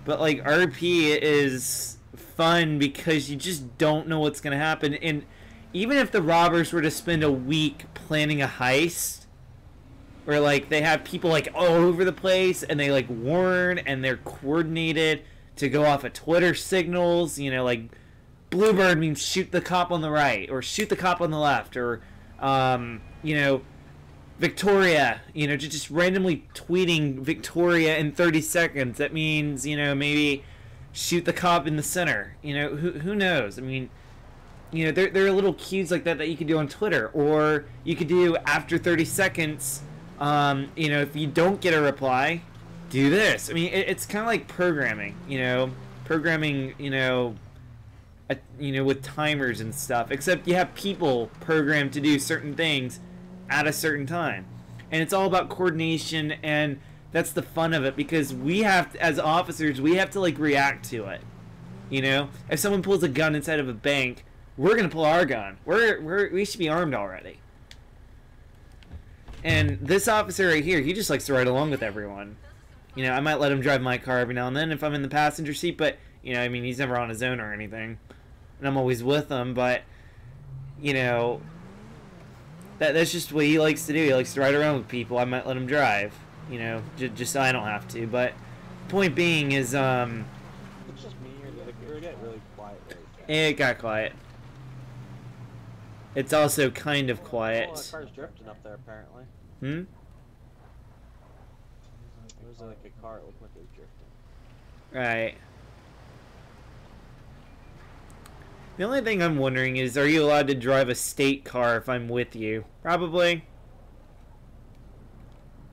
But like RP is fun because you just don't know what's gonna happen, and even if the robbers were to spend a week planning a heist, where like they have people like all over the place and they like warn and they're coordinated to go off of Twitter signals, you know, like Bluebird means shoot the cop on the right or shoot the cop on the left, or you know, Victoria, you know, just randomly tweeting Victoria in 30 seconds. That means, you know, maybe shoot the cop in the center. You know, who knows? I mean, you know, there are little cues like that you could do on Twitter, or you could do after 30 seconds. You know, if you don't get a reply, do this. I mean, it's kind of like programming, you know, you know, with timers and stuff, except you have people programmed to do certain things at a certain time. And it's all about coordination, and that's the fun of it, because we have to, as officers, we have to like react to it. You know, if someone pulls a gun inside of a bank, we're gonna pull our gun. We should be armed already. And this officer right here, he just likes to ride along with everyone. You know, I might let him drive my car every now and then if I'm in the passenger seat, but, you know, I mean, he's never on his own or anything. And I'm always with him, but, you know, that's just what he likes to do. He likes to ride around with people. I might let him drive, you know, just so I don't have to. But point being is, It's just me, or it got really quiet really fast. it got quiet. It's also kind of quiet. Oh, that car's drifting up there, apparently. Hmm? It was like a car, it looked like it was drifting. Right. The only thing I'm wondering is, are you allowed to drive a state car if I'm with you? Probably.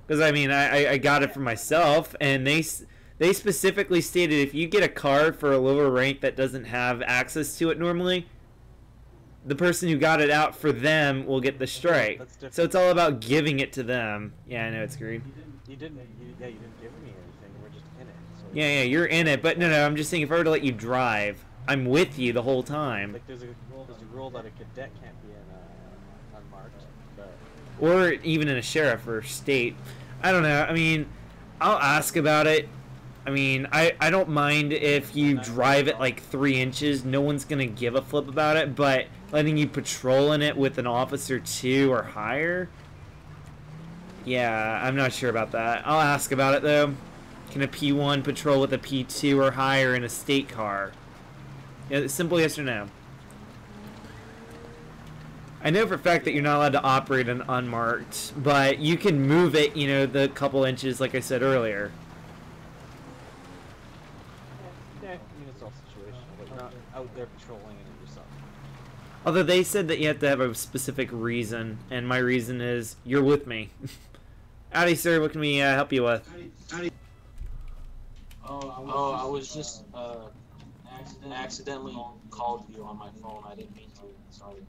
Because, I mean, I got it for myself, and they specifically stated if you get a car for a lower rank that doesn't have access to it normally, the person who got it out for them will get the strike. So it's all about giving it to them. Yeah, I know, it's green. You didn't give me anything, we're just in it. So Yeah, you're in it, but no, I'm just saying if I were to let you drive, I'm with you the whole time. like there's a rule that a cadet can't be in unmarked, but Or even in a sheriff or state. I don't know. I mean, I'll ask about it. I mean, I don't mind if you drive it like 3 inches. No one's going to give a flip about it, but letting you patrol in it with an officer 2 or higher? Yeah, I'm not sure about that. I'll ask about it, though. Can a P1 patrol with a P2 or higher in a state car? Yeah, simple yes or no. I know for a fact that you're not allowed to operate an unmarked, but you can move it, you know, the couple inches like I said earlier. yeah, I mean it's all situational, but you're not out there patrolling it yourself. Although they said that you have to have a specific reason, and my reason is you're with me. Howdy, sir. What can we help you with? Oh, I was just accidentally called you on my phone. I didn't mean to. Sorry.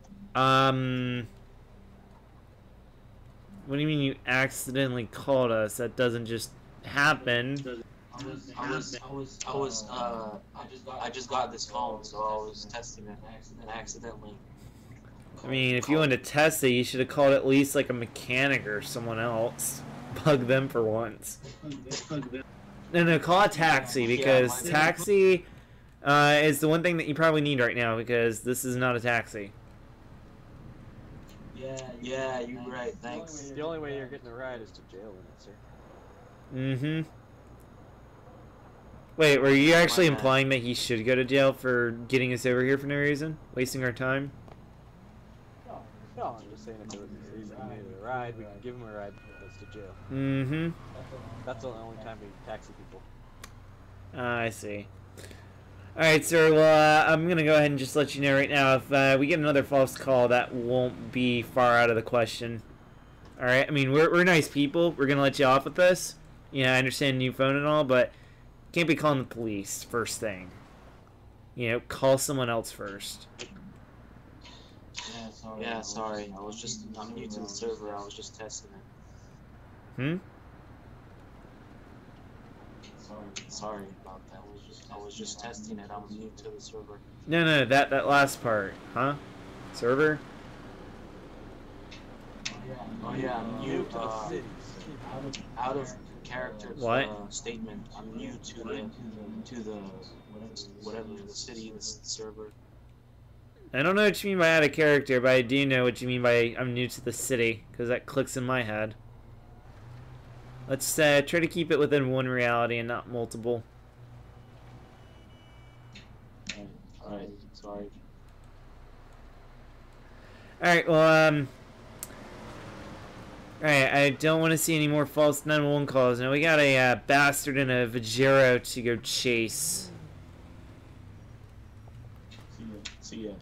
What do you mean you accidentally called us? That doesn't just happen. I just got this phone, so I was testing it and accidentally. I mean, if you wanted to test it, you should have called at least like a mechanic or someone else. Bug them for once. No, call a taxi, because taxi is the one thing that you probably need right now, because this is not a taxi. Yeah, you're right, thanks. The only way you're getting a ride is to jail in it, sir. Mm-hmm. Wait, were you actually implying that he should go to jail for getting us over here for no reason? Wasting our time? No, I'm just saying if there was a reason he needed a ride, we could give him a ride, that's to jail. Mm-hmm. That's the only time we taxi people. I see. Alright, sir, well, I'm gonna go ahead and just let you know right now, if we get another false call, that won't be far out of the question. Alright, I mean, we're nice people, we're gonna let you off with this. Yeah, I understand new phone and all, but can't be calling the police first thing. You know, call someone else first. Yeah, sorry. I'm new to the server. I was just testing it. Hmm? Sorry about that. I was just testing it. I'm new to the server. No, that last part, huh? Server? Oh yeah, I'm new to the city. Out of character statement. I'm new to the whatever the city, the server. I don't know what you mean by out of character, but I do know what you mean by I'm new to the city, because that clicks in my head. Let's try to keep it within one reality and not multiple. Alright, sorry. Alright, well, alright, I don't want to see any more false 911 calls. Now, we got a bastard in a Vajero to go chase. See ya.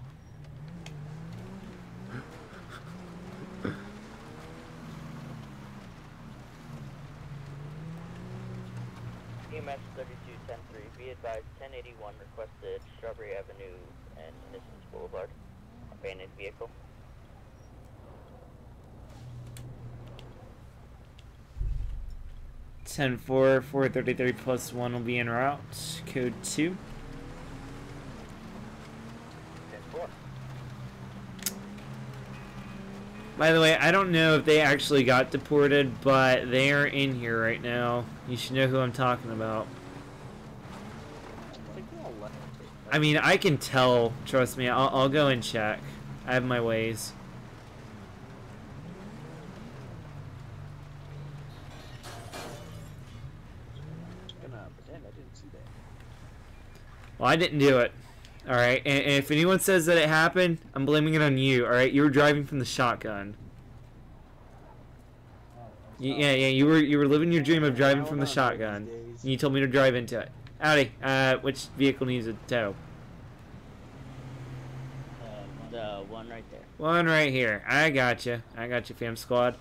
EMS 3210-3, be advised 1081 requested Strawberry Avenue and Innocence Boulevard. Abandoned vehicle. Ten 433 plus 1 will be en route. Code 2. 10-4. By the way, I don't know if they actually got deported, but they are in here right now. You should know who I'm talking about. I mean, I can tell. Trust me. I'll go and check. I have my ways. Well, I didn't do it. Alright, and if anyone says that it happened, I'm blaming it on you, alright? You were driving from the shotgun. Yeah, you were living your dream of driving from the shotgun. And you told me to drive into it. Howdy, which vehicle needs a tow? The one right there. One right here. I got you, fam squad.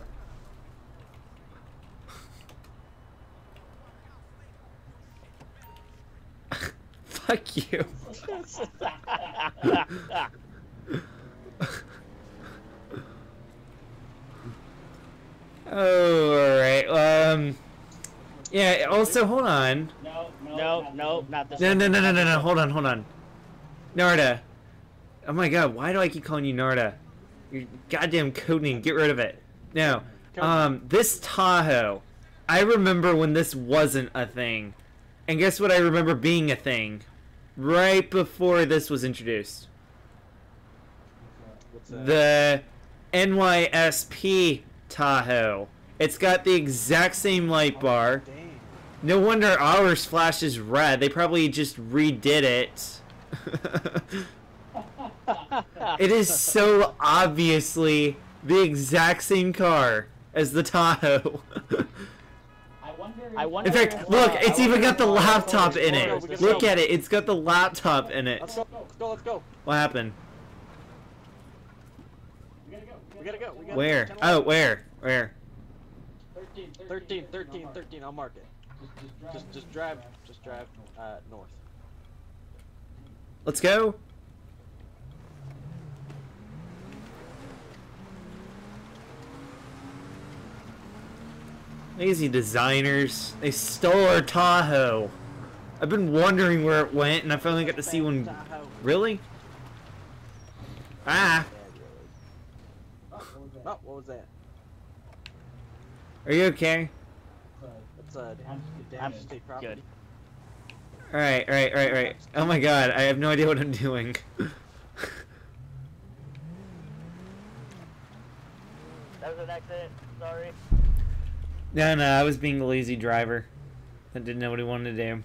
Fuck you. Oh, alright. Yeah, also, hold on. No, not this one. No, hold on. Narda. Oh my god, why do I keep calling you Narda? Your goddamn codename, get rid of it. No. This Tahoe. I remember when this wasn't a thing. And guess what I remember being a thing? Right before this was introduced. The NYSP Tahoe. It's got the exact same light bar. No wonder ours flashes red. They probably just redid it. It is so obviously the exact same car as the Tahoe. In fact, look, it's even got the laptop in it. Look at it, it's got the laptop in it. Let's go. What happened? We gotta go. Where? Oh, where? 13, I'll mark it. Just drive north. Let's go. Lazy designers. They stole our Tahoe. I've been wondering where it went, and I finally got to see one. Really? Ah! Oh, what was that? Are you okay? It's a Hampshire State property. Alright. Oh my god, I have no idea what I'm doing. That was an accident, sorry. No, I was being a lazy driver. I didn't know what he wanted to do.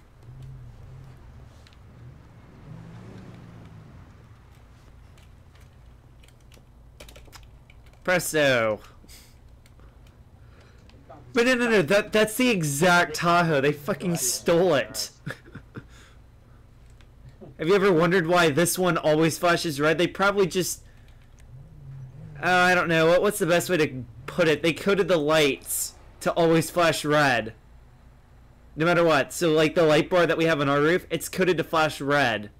Presto. But no, that's the exact Tahoe. They fucking stole it. Have you ever wondered why this one always flashes red? They probably just... I don't know. What's the best way to put it? They coded the lights to always flash red. No matter what. So, like, the light bar that we have on our roof, it's coded to flash red.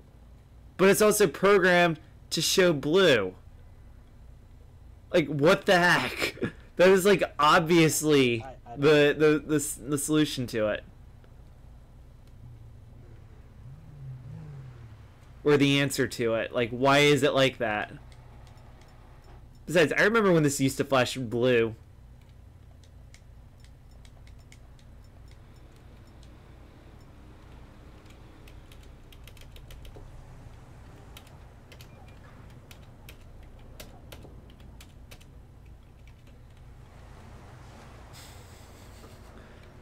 But it's also programmed to show blue. Like, what the heck? That is, like, obviously the solution to it. Or the answer to it. Like, why is it like that? Besides, I remember when this used to flash blue.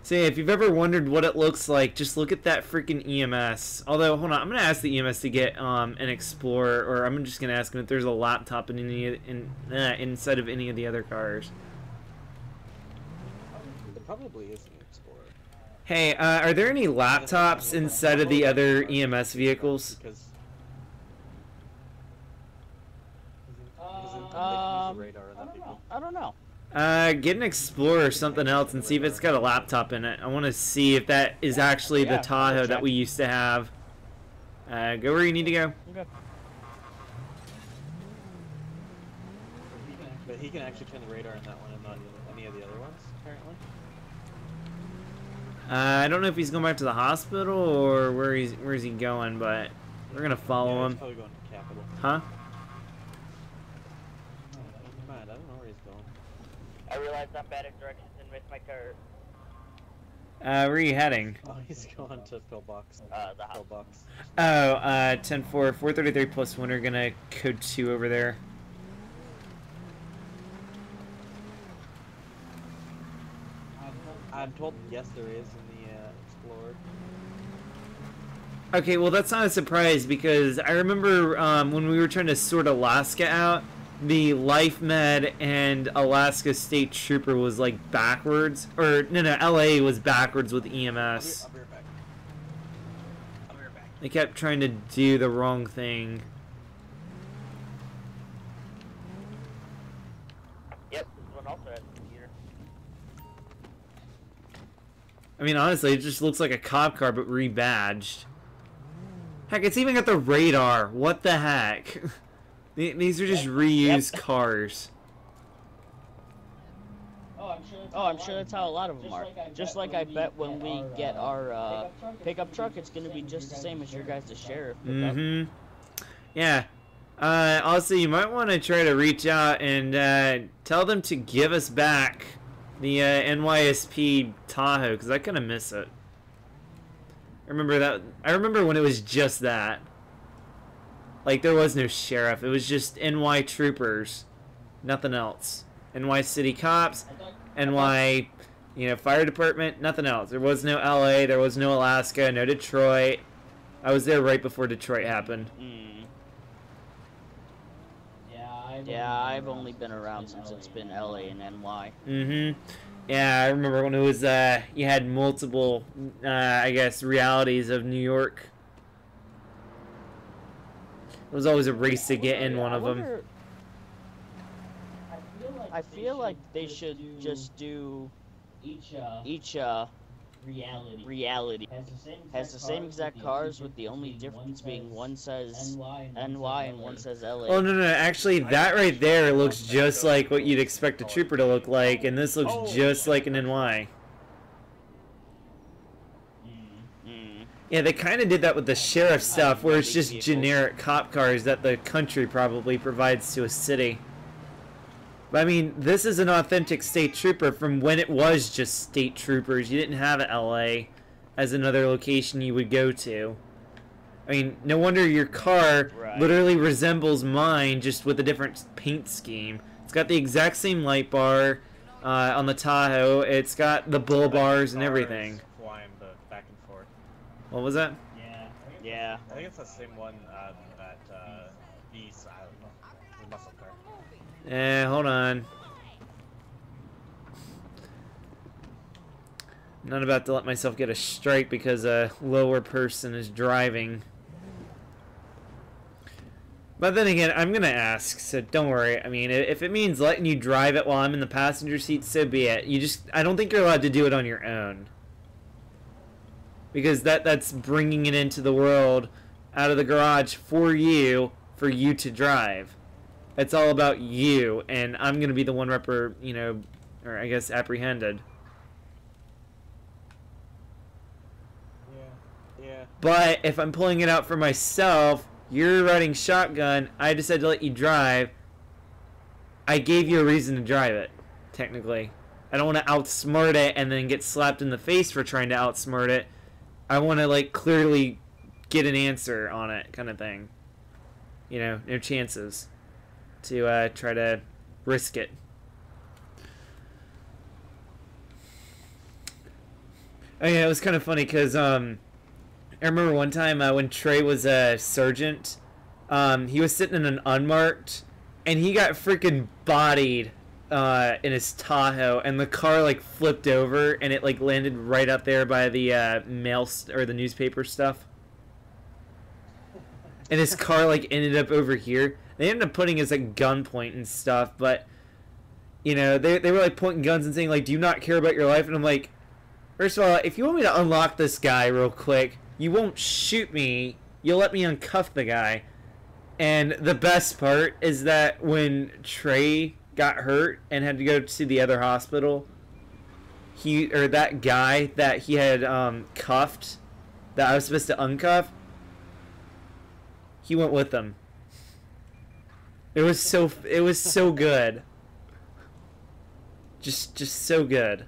See, if you've ever wondered what it looks like, just look at that freaking EMS. Although, hold on, I'm gonna ask the EMS to get an Explorer, or I'm just gonna ask him if there's a laptop in inside of any of the other cars. There probably is an Explorer. Hey, are there any laptops inside of the other EMS vehicles? I don't know. Get an Explorer or something else and see if it's got a laptop in it. I want to see if that is actually the Tahoe that we used to have. Go where you need to go. Okay. But he can actually turn the radar in that one and not any of the other ones, apparently. I don't know if he's going back to the hospital or where is he going, but we're gonna follow him. He's probably going to Capitol. Huh? I don't know where he's going. I realized I'm bad at directions and missed my car. Where are you heading? Oh, he's going to Pillbox. The Pillbox. Oh, 10-4, 433 plus 1 are gonna code 2 over there. I'm told yes, there is in the Explorer. Okay, well that's not a surprise because I remember when we were trying to sort Alaska out, the Life Med and Alaska State Trooper was like backwards, or no, LA was backwards with EMS. I'll be right back. They kept trying to do the wrong thing. Yep, this one also has a computer. I mean, honestly, it just looks like a cop car but rebadged. Heck, it's even got the radar. What the heck? These are just reused cars. Oh, I'm sure that's how a lot of them are. Just like I bet when we get our pickup truck, it's gonna be just the same as your guys' sheriff pickup. Mm-hmm. Yeah. Also, you might want to try to reach out and tell them to give us back the NYSP Tahoe, because I kind of miss it. I remember when it was just that. Like, there was no sheriff. It was just NY troopers. Nothing else. NY city cops. NY, fire department. Nothing else. There was no LA. There was no Alaska. No Detroit. I was there right before Detroit happened. Yeah, I've only been around since it's been LA and NY. Mm-hmm. Yeah, I remember when it was, you had multiple, I guess, realities of New York. It was always a race to get in one of them. I feel like they should just do each reality has the same exact cars, with the only difference being one says NY and one says LA. Oh, no, actually, that right there looks just like what you'd expect a trooper to look like, and this looks just like an NY. Yeah, they kind of did that with the sheriff stuff, where it's just generic cop cars that the country probably provides to a city. But I mean, this is an authentic state trooper from when it was just state troopers. You didn't have LA as another location you would go to. I mean, no wonder your car literally resembles mine, just with a different paint scheme. It's got the exact same light bar on the Tahoe. It's got the bull bars and everything. Flying the back and forth. What was that? Yeah. I think it's the same one that Beast. I don't know. The muscle car. Hold on. I'm not about to let myself get a strike because a lower person is driving. But then again, I'm going to ask, so don't worry. I mean, if it means letting you drive it while I'm in the passenger seat, so be it. I don't think you're allowed to do it on your own. Because that's bringing it into the world out of the garage for you to drive. It's all about you, and I'm going to be the one or I guess apprehended. Yeah. But if I'm pulling it out for myself, you're riding shotgun, I decided to let you drive, I gave you a reason to drive it, technically. I don't want to outsmart it and then get slapped in the face for trying to outsmart it. I want to, like, clearly get an answer on it, kind of thing. You know, no chances to try to risk it. Oh yeah, it was kind of funny because I remember one time when Trey was a sergeant, he was sitting in an unmarked, and he got freaking bodied in his Tahoe, and the car like flipped over, and it like landed right up there by the mail or the newspaper stuff. And his car like ended up over here. They ended up putting his like gunpoint and stuff, but you know they were like pointing guns and saying like, "Do you not care about your life?" And I'm like, first of all, if you want me to unlock this guy real quick, you won't shoot me. You'll let me uncuff the guy. And the best part is that when Trey got hurt and had to go to the other hospital, that guy that he had cuffed, that I was supposed to uncuff, he went with them. It was so good. Just so good.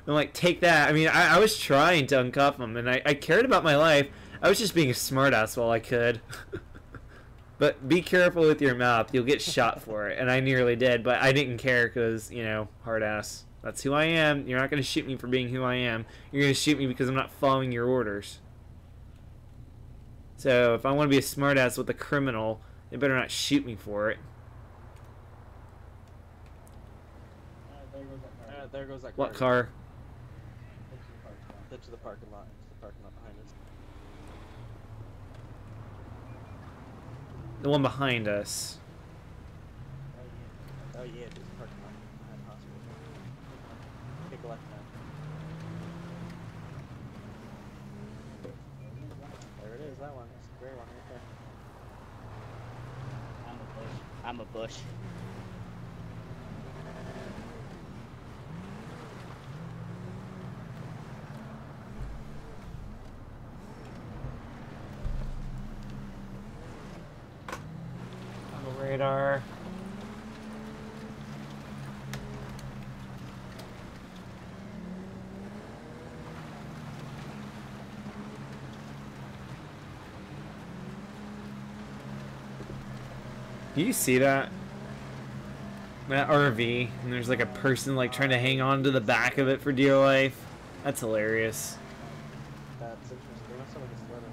I'm like, take that. I mean, I was trying to uncuff him, and I cared about my life. I was just being a smartass while I could. But be careful with your mouth. You'll get shot for it. And I nearly did, but I didn't care because, you know, hard ass. That's who I am. You're not going to shoot me for being who I am. You're going to shoot me because I'm not following your orders. So if I want to be a smartass with a criminal, they better not shoot me for it. There goes that car. What car? To the parking lot. It's the parking lot behind us. The one behind us. Oh yeah, there's a parking lot behind the hospital. Take a left now. There it is, that one. It's the gray one right there. I'm a bush. Radar. Do you see that? That RV, and there's like a person like trying to hang on to the back of it for dear life. That's hilarious. That's interesting. That's some of this letter.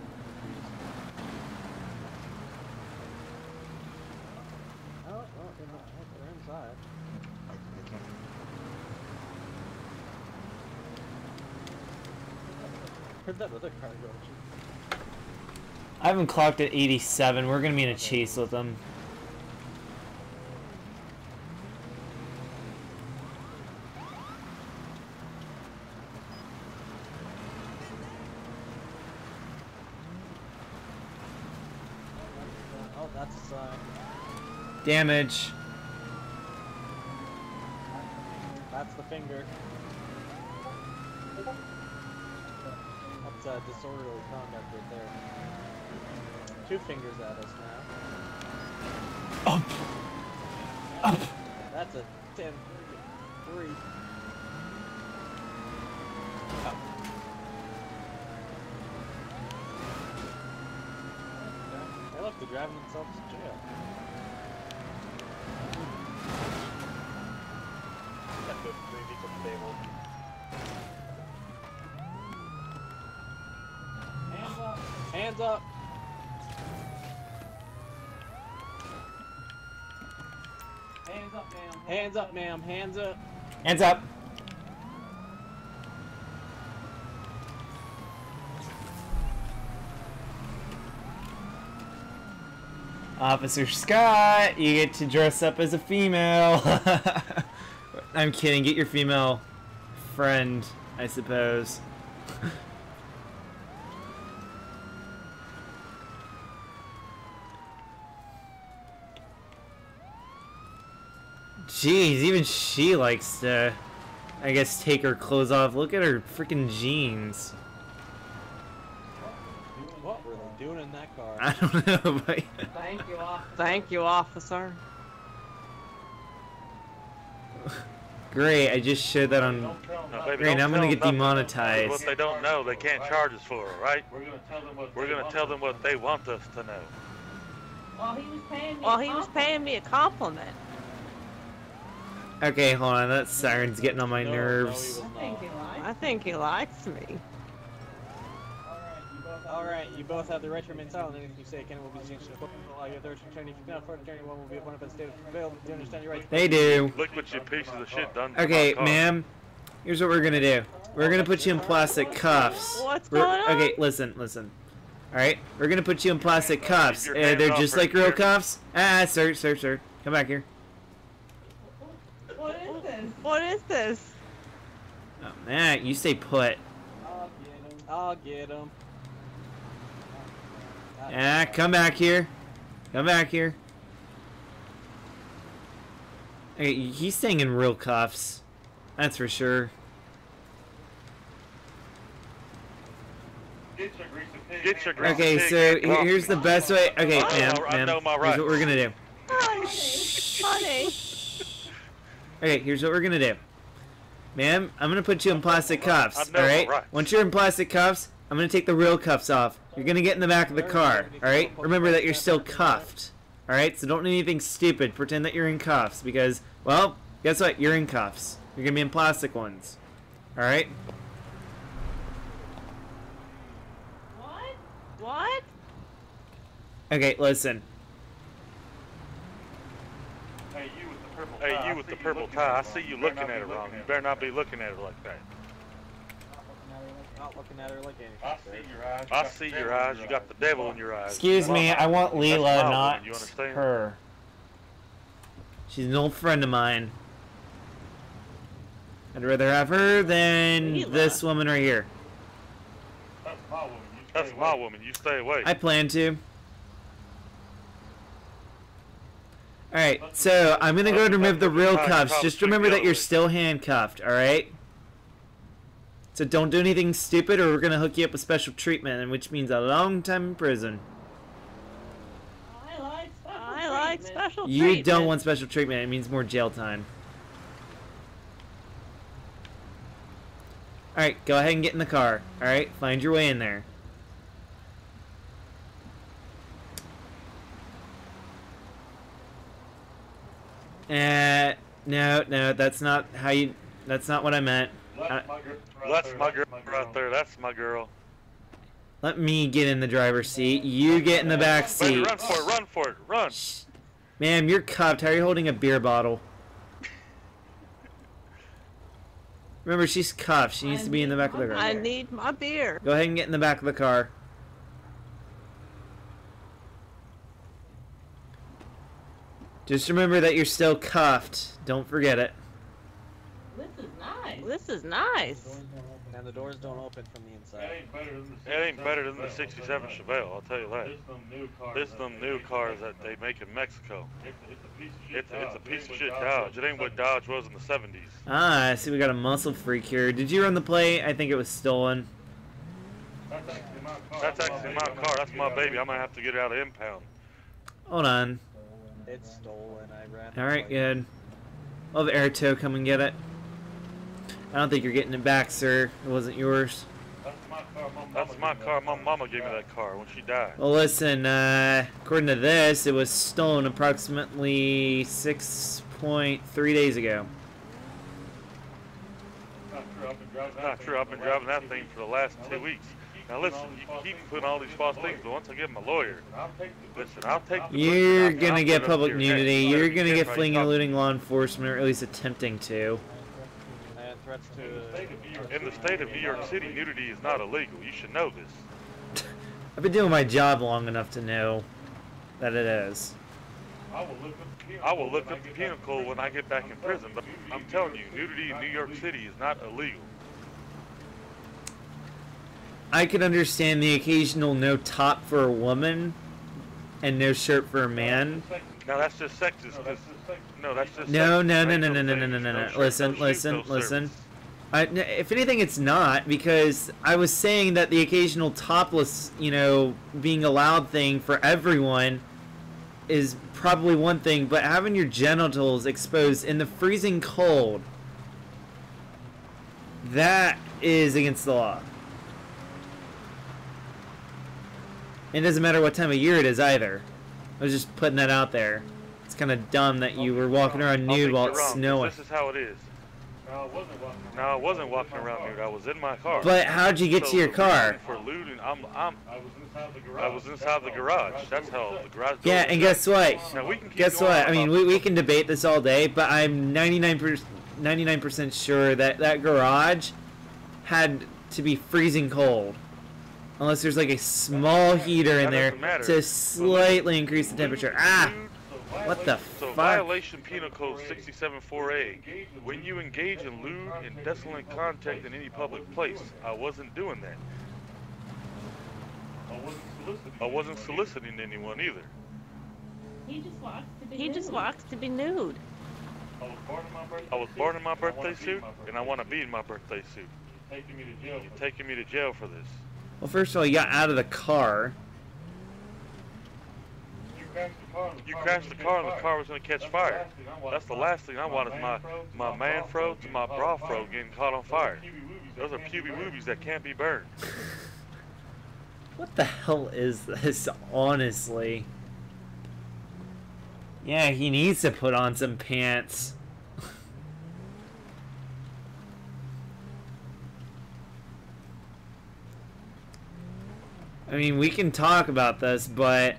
They're inside. Heard that other car go. I haven't clocked at 87. We're gonna be in a chase with them. Oh, that's a sign. Damage. That's the finger. disorderly conduct right there. 2 fingers at us now. Up. Up. That's a 10-3. Up. They left the driving themselves to jail. That's good. 3 vehicles stable. Hands up! Hands up! Hands up, ma'am. Hands up, ma'am. Hands up. Hands up. Officer Scott, you get to dress up as a female. I'm kidding. Get your female friend, I suppose. Jeez, even she likes to, I guess, take her clothes off. Look at her freaking jeans. What were they doing in that car? I don't know, but... Thank you, officer. Great, I just showed that on... No, baby, great, I'm gonna get demonetized. What they don't know, they can't charge us for, right? We're gonna tell them what they want us to know. Well, he was paying me a compliment. Okay, hold on, that siren's getting on my nerves. I think he likes me. Alright, you both have the right to remain silent. Anything you say can will be changed to a book. Allow you the right to return. If you cannot afford to one will be appointed by the state of prevail. Do you understand your right? They do. Look what you pieces of shit done. Okay, ma'am, here's what we're gonna do. We're gonna put you in plastic cuffs. What's going on? Okay, listen. Alright, we're gonna put you in plastic cuffs. They're just like real cuffs. Ah, sir. Come back here. What is this? Oh, man, you stay put. I'll get him. Ah, come back here. Okay, he's staying in real cuffs. That's for sure. Get your Okay, so here's the best way. Okay, ma'am, here's what we're gonna do. Honey. Okay, here's what we're gonna do. Ma'am, I'm gonna put you in plastic cuffs, alright? Once you're in plastic cuffs, I'm gonna take the real cuffs off. You're gonna get in the back of the car, alright? Remember that you're still cuffed, alright? So don't do anything stupid. Pretend that you're in cuffs because, well, guess what? You're in cuffs. You're gonna be in plastic ones, alright? What? Okay, listen. Hey, you with the purple tie, I see you looking at it wrong. You better not be looking at it like that. Not looking at her like anything. I see your eyes. You got the devil in your eyes. Excuse me, I want Leela, not you understand? her. She's an old friend of mine. I'd rather have her than this woman right here. That's my woman. You stay away. I plan to. Alright, so I'm gonna go and remove the real cuffs. Just remember that you're still handcuffed, alright? So don't do anything stupid or we're gonna hook you up with special treatment, which means a long time in prison. I like special treatment. You don't want special treatment, it means more jail time. Alright, go ahead and get in the car. Alright, find your way in there. No, that's not how you, that's not what I meant. That's my girl right there. That's my girl. Let me get in the driver's seat. You get in the back seat. Baby, run for it, run. Shh. Ma'am, you're cuffed. How are you holding a beer bottle? Remember, she's cuffed. She needs to be in the back of the car. I need my beer. Go ahead and get in the back of the car. Just remember that you're still cuffed. Don't forget it. This is nice. And the doors don't open from the inside. It ain't better than the 67 Chevelle, I'll tell you that. It's them new cars that they make in Mexico. It's a piece of shit Dodge. It ain't what Dodge was in the 70s. Ah, I see we got a muscle freak here. Did you run the plate? I think it was stolen. That's actually my car. That's my baby. I'm gonna have to get it out of impound. Hold on. It's stolen. I ran. Alright, good. I'll have Air Tow come and get it. I don't think you're getting it back, sir. It wasn't yours. That's my car. My mama gave me that car when she died. Well, listen, according to this, it was stolen approximately 6.3 days ago. Not true. I've been driving that thing for the last 2 weeks. Now listen, you can keep putting all these false things, but once I get my lawyer, listen, I'll take the You're gonna get public nudity. neck. You're gonna get fleeing and eluding law enforcement, or at least attempting to. And threats to. In the state of New York City, nudity is not illegal. You should know this. I've been doing my job long enough to know that it is. I will look up the penal code when I get back in prison, but I'm telling you, nudity in New York City is not illegal. I could understand the occasional no top for a woman and no shirt for a man. Now that's just sexist. No, that's just No. sexist. Listen. If anything, it's not, because I was saying that the occasional topless, being allowed thing for everyone is probably one thing, but having your genitals exposed in the freezing cold, that is against the law. It doesn't matter what time of year it is either. I was just putting that out there. It's kind of dumb that you were walking around nude while it's snowing. This is how it is. No, I wasn't walking around nude. I was in my car. But how'd you get to your car? For looting, I was inside the garage. That's how the garage. Yeah, and guess what? Now, we can keep Guess going what? I on mean, about we can debate this all day, but I'm 99% sure that that garage had to be freezing cold. Unless there's like a small heater in there to slightly increase the temperature. Ah! What the fuck? Violation Penal Code 67-4A. When you engage in lewd and desolate contact in any public place. I wasn't doing that. I wasn't soliciting anyone either. He just walks to be nude. I was born in my birthday suit, and I want to be in my birthday suit. You're taking me to jail for this. Well, first of all, you got out of the car. You crashed the car and the car was going to catch fire. That's the last thing I want is my man-fro to my bra-fro getting caught on fire. Those are puby-woobies that can't be burned. What the hell is this, honestly? Yeah, he needs to put on some pants. I mean, we can talk about this, but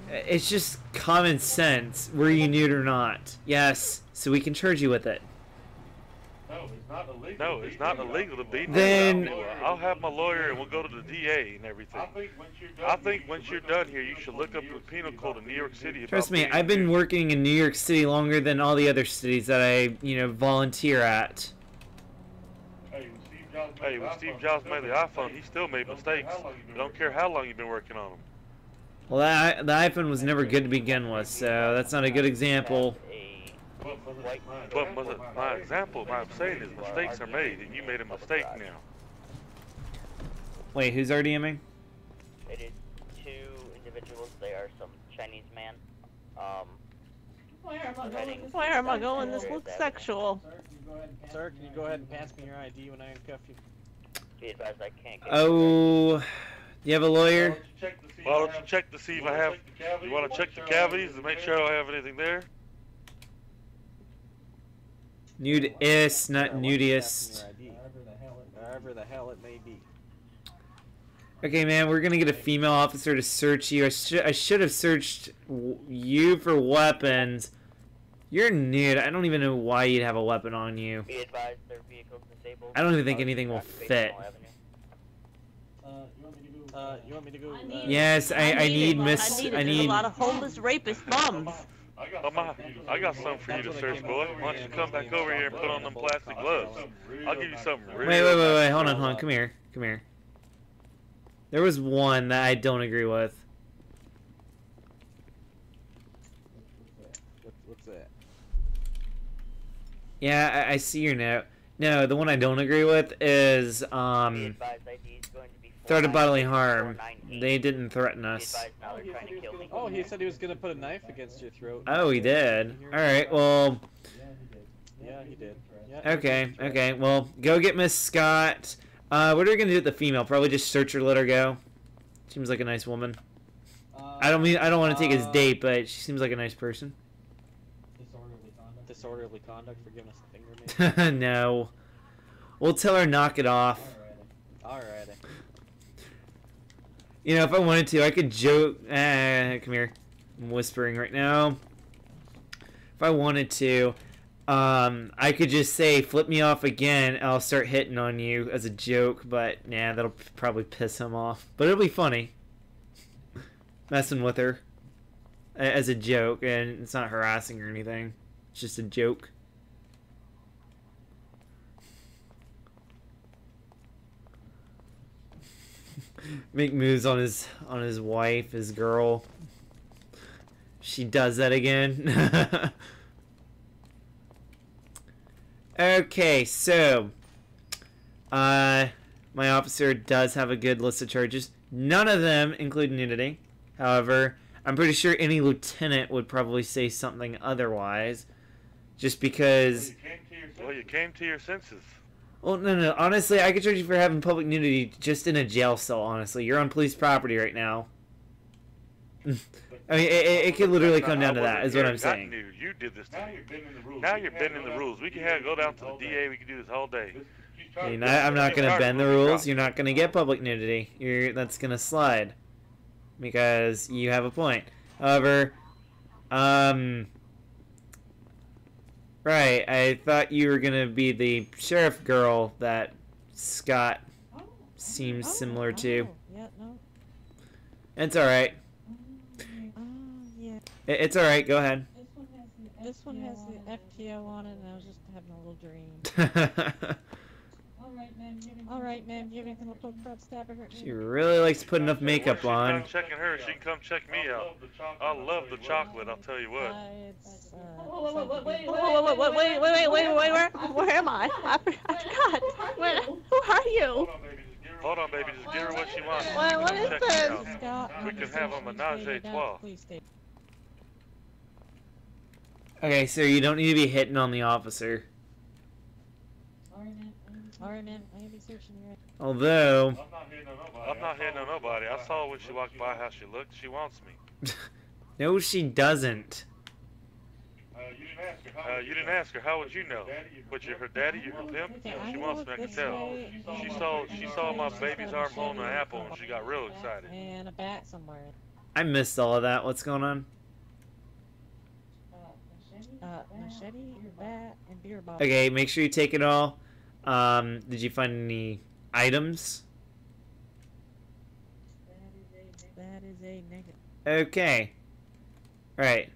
it's just common sense. Were you nude or not? Yes, so we can charge you with it. No, it's not illegal to be nude. Then I'll have my lawyer and we'll go to the DA and everything. I think once you're done here, you should look up the penal code in New York City. Trust me, I've been working in New York City longer than all the other cities that I, volunteer at. Hey, when Steve Jobs made the iPhone, he still made mistakes. I don't care how long you've been working on them. Well, the iPhone was never good to begin with, so that's not a good example. But my example, what I'm saying is mistakes are made, and you made a mistake now. Wait, who's RDMing? It is two individuals. They are some Chinese man. Where am I going? This looks sexual. Sir, can you go ahead and pass me your ID when I handcuff you? Be advised, I can't get Oh, you have a lawyer? Why don't you check to see if I have... You want to check the cavities to make sure I don't have anything there? Nude-ist, not nudist. However the hell it may be. Okay, man, we're gonna get a female officer to search you. I should have searched you for weapons. You're nude. I don't even know why you'd have a weapon on you. Be advised, their vehicle's disabled. I don't even think anything will fit. You want me to go? Yes, I need a lot of homeless rapist bums. I got something for you to search, boy. Why don't you come back over here and put on them plastic gloves? I'll give you something real... Wait, hold on, come here. There was one that I don't agree with. What's that? Yeah, I see your note. No, the one I don't agree with is, Be advised, ID is going to be Threat of bodily harm. They didn't threaten us. Oh, he said he was gonna put a knife against your throat. Oh, he did. All right. Well. Yeah, he did. Yeah, Okay. Okay. Well, go get Miss Scott. What are we gonna do with the female? Probably just search her, let her go. Seems like a nice woman. I don't want to take his date, but she seems like a nice person. Disorderly conduct for giving us a finger, maybe? No. We'll tell her knock it off. Alrighty. You know, if I wanted to, I could joke. Come here. I'm whispering right now. If I wanted to, I could just say, flip me off again, and I'll start hitting on you as a joke, but nah, that'll probably piss him off. But it'll be funny. Messing with her as a joke, and it's not harassing or anything. It's just a joke. Make moves on his wife, his girl. She does that again. Okay, so my officer does have a good list of charges. None of them include nudity. However, I'm pretty sure any lieutenant would probably say something otherwise, just because. Well, you came to your senses. Well, no. Honestly, I could charge you for having public nudity just in a jail cell. Honestly, you're on police property right now. I mean, it could literally come down to that, is what I'm saying. You did this to me. Now you're bending the rules. We can go down to the DA. We can do this all day. I'm not going to bend the rules. You're not going to get public nudity. That's going to slide. Because you have a point. However, right, I thought you were going to be the sheriff girl that Scott seems similar to. Yeah, no. It's alright. Yeah. It's alright, go ahead. This one has the FTO on it, and I was just having a little dream. Alright, ma'am, do you have anything to poke about stabber hurt? She really likes to put enough makeup on. I'm checking her. She can come check me out. I love the chocolate, I'll tell you what. Where am I? I forgot. Who are you? Hold on, baby. Just give her what she wants. What is this? We can have a menage a trois. Okay, sir, you don't need to be hitting on the officer. Alright, ma'am. I'm gonna be searching you. Although... I'm not hitting on nobody. I saw when she walked by how she looked. She wants me. No, she doesn't. You didn't ask her. How would you know? But you're her daddy, you're her pimp? She wants me, I can tell. She saw my baby's arm holding an apple and she got real excited. And a bat somewhere. I missed all of that. What's going on? Machete, bat, and beer bottle. Okay, make sure you take it all. Did you find any items? That is a negative. Okay. Alright.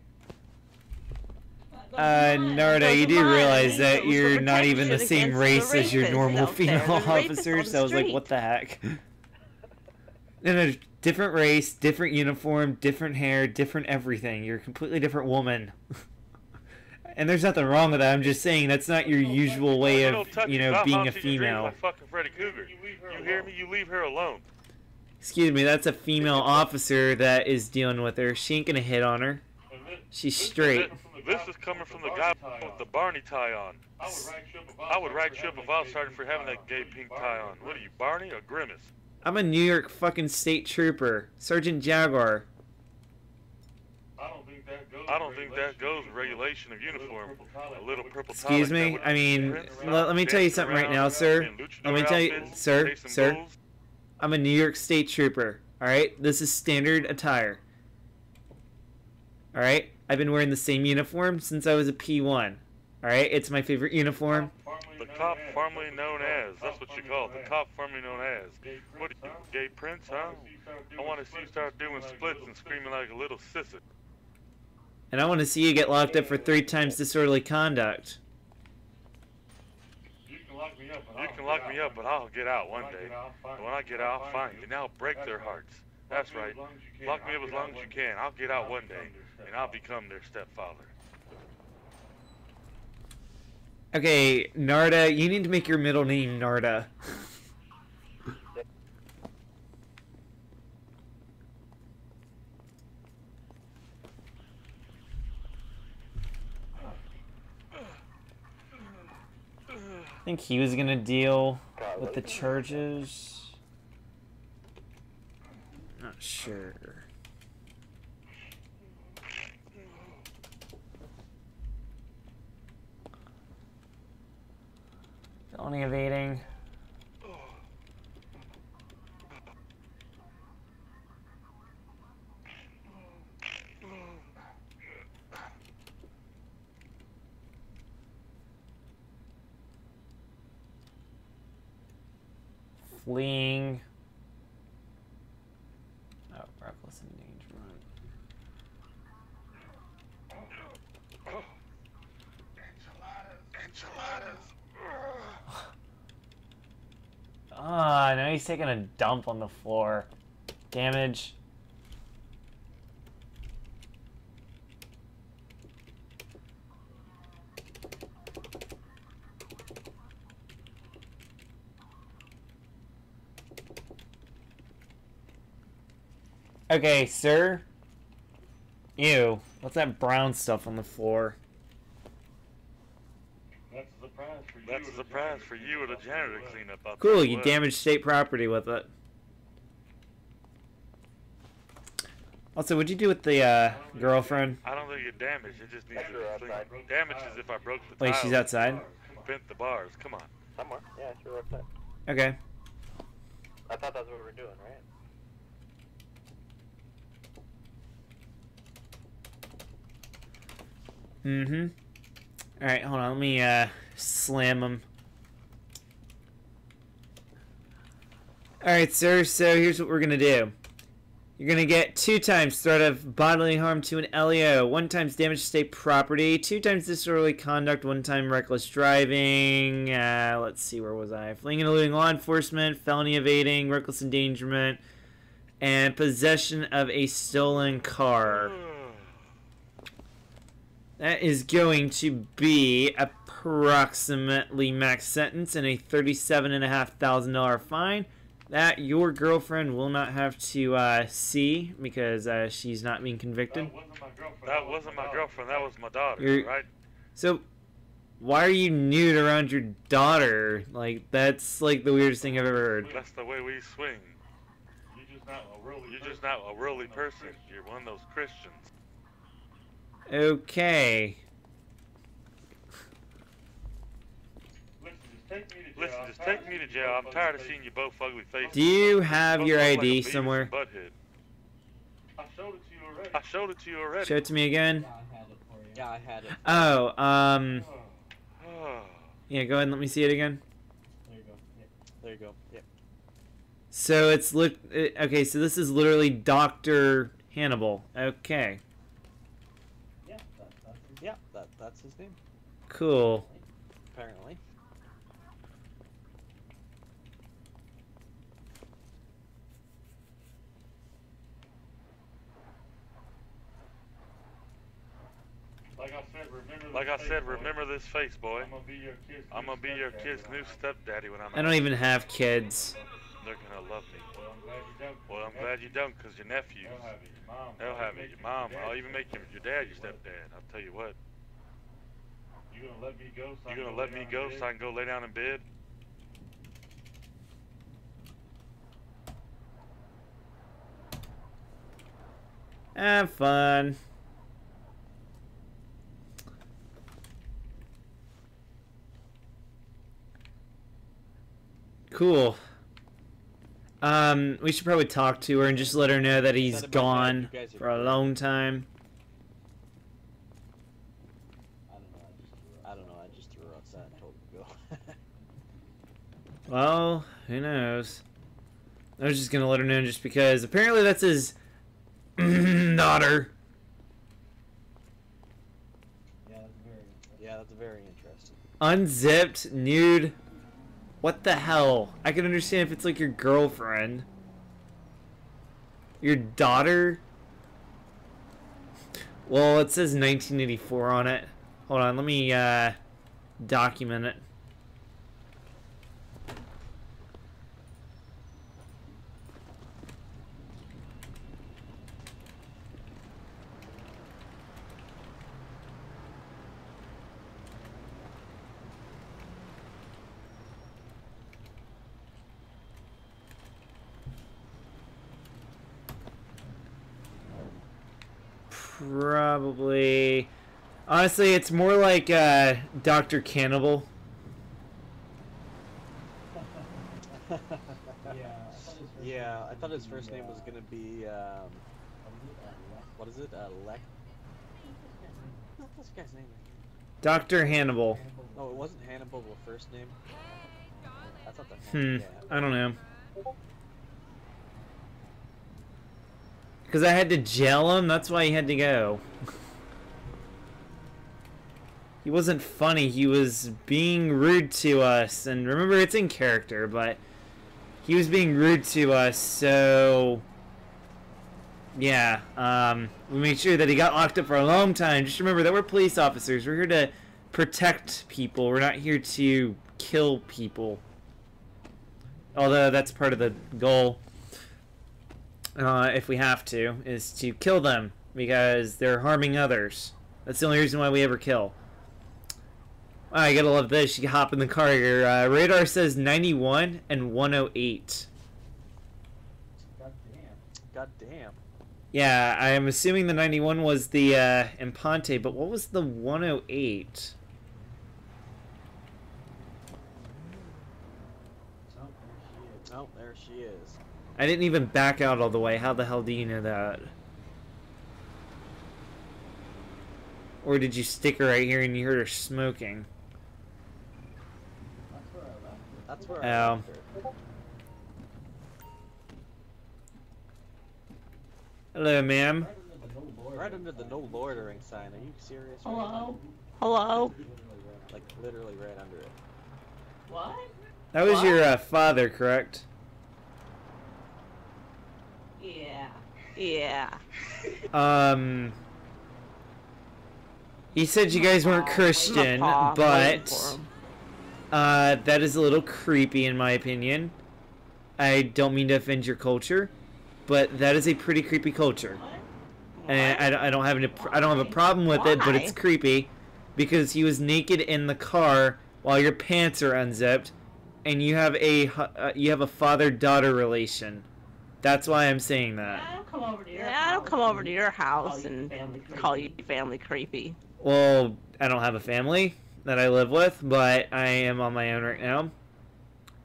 Narda, you do realize that you're not even the same race as your normal female officers, so I was like, what the heck? No, different race, different uniform, different hair, different everything. You're a completely different woman. And there's nothing wrong with that. I'm just saying that's not your usual way of, you know, being a female. Like fucking Freddy Cougar. You hear me? You leave her alone. Excuse me, that's a female officer that is dealing with her. She ain't gonna hit on her. She's straight. This is coming from the guy with the Barney tie on. I would write you up if I was starting for having that gay pink tie on. What are you, Barney or Grimace? I'm a New York fucking state trooper. Sergeant Jaguar. I don't think that goes with regulation of uniform. A little purple tie. Excuse me? I mean, let me tell you something right now, sir. Let me tell you, sir. I'm a New York state trooper. Alright? This is standard attire. Alright? I've been wearing the same uniform since I was a P1. Alright? It's my favorite uniform. The cop formerly known as. That's what you call it. The cop formerly known as. What are you, gay prince, huh? I want to see you start doing splits and screaming like a little sissy. And I want to see you get locked up for 3 times disorderly conduct. You can lock me up, but I'll get out one day. And when I get out, I'll find you. And I'll break their hearts. That's right. Lock me up as long as you can. I'll get out one day, and I'll become their stepfather. Okay, Narda, you need to make your middle name Narda. think he was gonna deal with the charges. Not sure. Felony evading. Fleeing. Oh, reckless endangerment. Ah, now he's taking a dump on the floor. Damage. Okay, sir. Ew. What's that brown stuff on the floor? That's a surprise for you or the janitor to clean up. Cool, you damaged state property with it. Also, what'd you do with the girlfriend? I don't think it damaged. It just needs to be cleaned. Damage is if I broke the Wait, tiles. she's outside? Bent the bars. Come on. Somewhere. Yeah, sure outside. Okay. I thought that's what we were doing, right? Mm-hmm. Alright, hold on. Let me slam him. Alright, sir. So here's what we're going to do. You're going to get 2 times threat of bodily harm to an LEO, 1 times damage to state property, 2 times disorderly conduct, 1 time reckless driving. Let's see, where was I? Fleeing and eluding law enforcement, felony evading, reckless endangerment, and possession of a stolen car. That is going to be approximately max sentence and a $37,500 fine that your girlfriend will not have to see because she's not being convicted. That wasn't my girlfriend. That was my daughter, right? So, why are you nude around your daughter? Like, that's like the weirdest thing I've ever heard. That's the way we swing. You're just not a worldly person. You're one of those Christians. Okay. Listen, just take me to jail. I'm tired of seeing you both ugly faces. Do you have your ID somewhere? I showed it to you already. Show it to me again. Yeah, I had it. Oh, yeah, go ahead and let me see it again. There you go. Yeah. There you go. Yep. So it's okay, so this is literally Dr. Hannibal. Okay. Yeah, that's his name. Cool. Apparently. Like I said, remember this face, boy. I'm gonna be your kid's new stepdaddy when I'm I don't even have kids. They're gonna love me. Well, I'm glad you don't, because your nephews, they'll have it. Your mom, I'll even make your dad your stepdad. I'll tell you what. You gonna let me go so I can go lay down in bed? Have fun. Cool. We should probably talk to her and just let her know that he's gone for a long time. I don't know, I just threw her outside and told her to go. Well, who knows? I was just gonna let her know just because apparently that's his daughter. Yeah, that's very interesting. Unzipped, nude. What the hell? I can understand if it's like your girlfriend. Your daughter? Well, it says 1984 on it. Hold on, let me document it. probably... Honestly, it's more like Dr. Cannibal. Yeah, I thought his first name was gonna be, what is it? What's the guy's name? Dr. Hannibal. No, it wasn't Hannibal the first name. I thought that. Yeah. I don't know. Because I had to jail him, that's why he had to go. He wasn't funny, he was being rude to us. And remember, it's in character, but he was being rude to us, so... Yeah, we made sure that he got locked up for a long time. Just remember that we're police officers. We're here to protect people. We're not here to kill people. Although that's part of the goal, if we have to, is to kill them because they're harming others. That's the only reason why we ever kill. I gotta love this. You can hop in the car here. Radar says 91 and 108. God damn. Yeah, I'm assuming the 91 was the Impante, but what was the 108? Oh, there she is. I didn't even back out all the way. How the hell do you know that? Or did you stick her right here and you heard her smoking? That's where I left her. Hello, ma'am. Right under the no loitering sign. Are you serious? Hello? Hello? Like literally right under it. What? That was your father, correct? Yeah. Yeah. He said you guys weren't Christian, but that is a little creepy in my opinion. I don't mean to offend your culture, but that is a pretty creepy culture. And I don't have a problem with it, but it's creepy because he was naked in the car while your pants are unzipped, and you have a father-daughter relation. That's why I'm saying that. I don't come over to your house and call you family creepy. Well, I don't have a family that I live with, but I am on my own right now.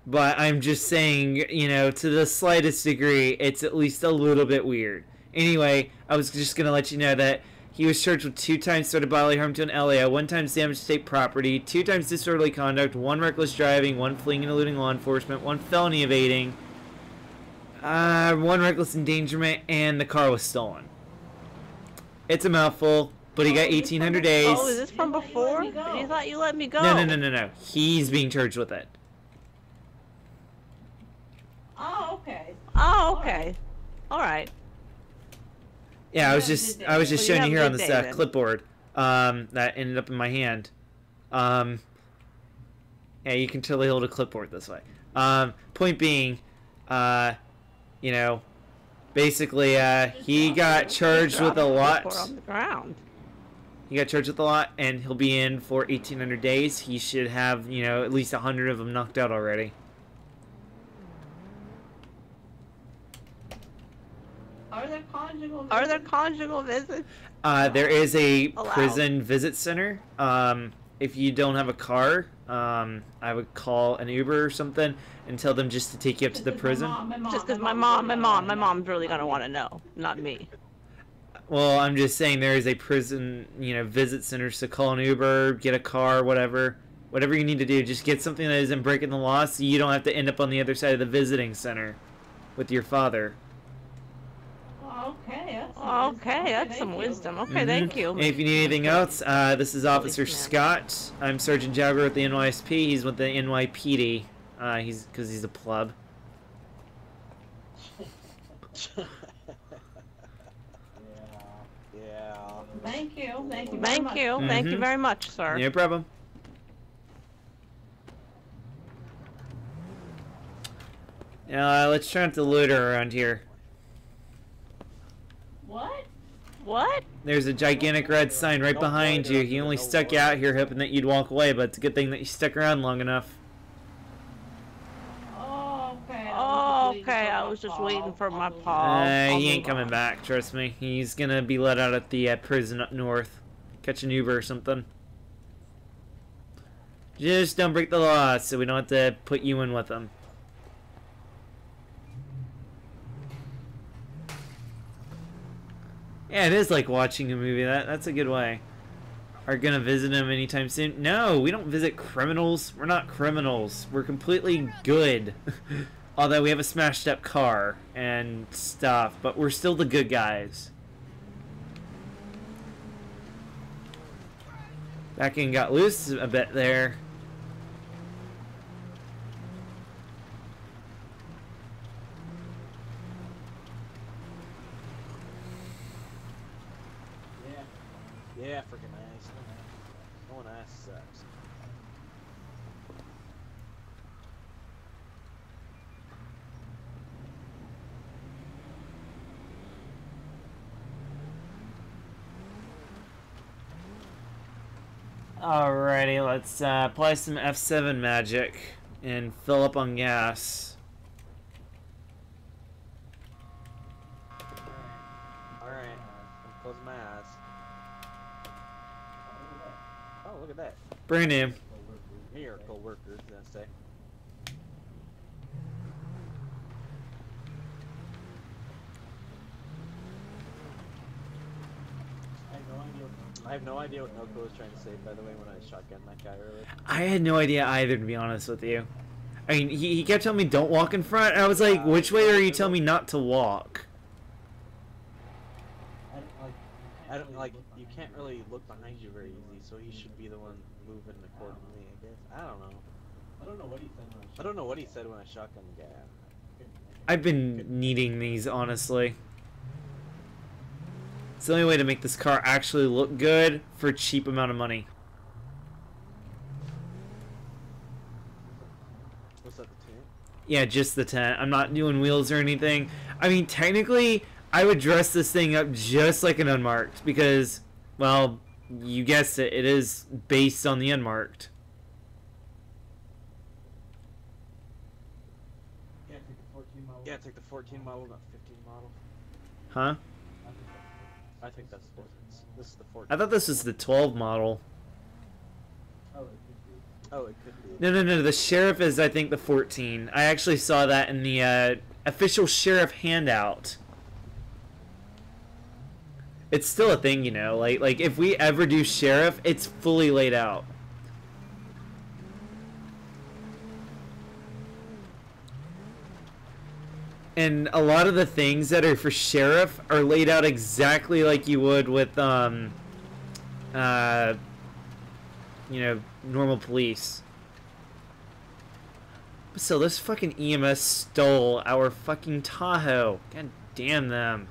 But I'm just saying, you know, to the slightest degree, it's at least a little bit weird. Anyway, I was just going to let you know that he was charged with 2 times threat of bodily harm to an LAO, 1 time damage to state property, 2 times disorderly conduct, 1 reckless driving, 1 fleeing and eluding law enforcement, 1 felony evading, 1 reckless endangerment, and the car was stolen. It's a mouthful, but he got 1,800 days. Oh, is this from before? You thought you let me go? No. He's being charged with it. Oh, okay. Oh, okay. All right. Yeah, I was just showing you here on this clipboard that ended up in my hand. Yeah, you can totally hold a clipboard this way. Point being, you know, basically, he got charged with a lot. On the ground. He got charged with a lot, and he'll be in for 1,800 days. He should have, you know, at least 100 of them knocked out already. Are there conjugal visits? There is a prison visit center. If you don't have a car, I would call an Uber or something and tell them just to take you up to the prison. Just because my mom's really gonna want to know, not me. Well, I'm just saying there is a prison, you know, visit center. So call an Uber, get a car, whatever you need to do. Just get something that isn't breaking the law, so you don't have to end up on the other side of the visiting center with your father. Okay, that's some wisdom. Okay, thank you. And if you need anything else, this is Officer Scott. I'm Sergeant Jaguar with the NYSP. He's with the NYPD. Because he's a pleb. Yeah. Thank you. Thank you. Thank you very much, sir. No problem. Now, let's try not to loiter around here. What? There's a gigantic red sign right behind you. He only stuck you out here hoping that you'd walk away, but it's a good thing that you stuck around long enough. Oh, okay. okay. I was just waiting for my paw. He ain't coming back, trust me. He's gonna be let out at the prison up north. Catch an Uber or something. Just don't break the law so we don't have to put you in with them. Yeah, it is like watching a movie. That's a good way. Are gonna visit him anytime soon? No, we don't visit criminals. We're not criminals. We're completely good. Although we have a smashed up car and stuff, but we're still the good guys. Back in got loose a bit there. Yeah, freaking nice. Oh, nice sucks. Alrighty, let's apply some F7 magic and fill up on gas. Alright, I'm closing my eyes. Oh, look at that. Brand new. Miracle workers, I say. I have no idea what Noko was trying to say, by the way, when I shotgunned that guy earlier. I had no idea either, to be honest with you. I mean, he kept telling me don't walk in front, and I was like, which way are you telling me not to walk? I don't like. You can't really look behind you very easy, so he should be the one moving accordingly, I guess. I don't know. I don't know what he said when I shotgunned the guy. I've been needing these, honestly. It's the only way to make this car actually look good for a cheap amount of money. What's that, the tent? Yeah, just the tent. I'm not doing wheels or anything. I mean, technically, I would dress this thing up just like an unmarked because, well, you guessed it, it is based on the unmarked. Yeah, take the 14 model, not 15 model. Huh? I think that's the difference. This is the 14. I thought this was the 12 model. Oh, it could be. No. The sheriff is, I think, the 14. I actually saw that in the official sheriff handout. It's still a thing, you know. Like if we ever do sheriff, it's fully laid out. And a lot of the things that are for sheriff are laid out exactly like you would with you know, normal police. But still, this fucking EMS stole our fucking Tahoe. God damn them.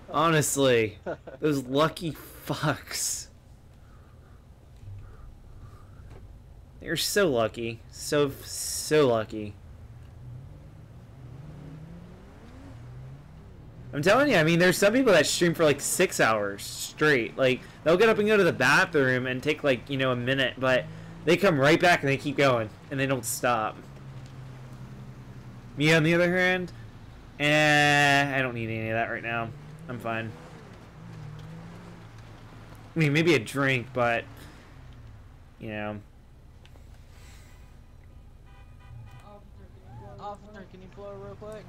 Honestly, those lucky fucks. They're so lucky. So lucky. I'm telling you, I mean, there's some people that stream for like 6 hours straight. Like, they'll get up and go to the bathroom and take like, you know, a minute, but they come right back and they keep going and they don't stop. Me, on the other hand, I don't need any of that right now. I'm fine. I mean, maybe a drink, but, you know. Officer, can you blow real quick?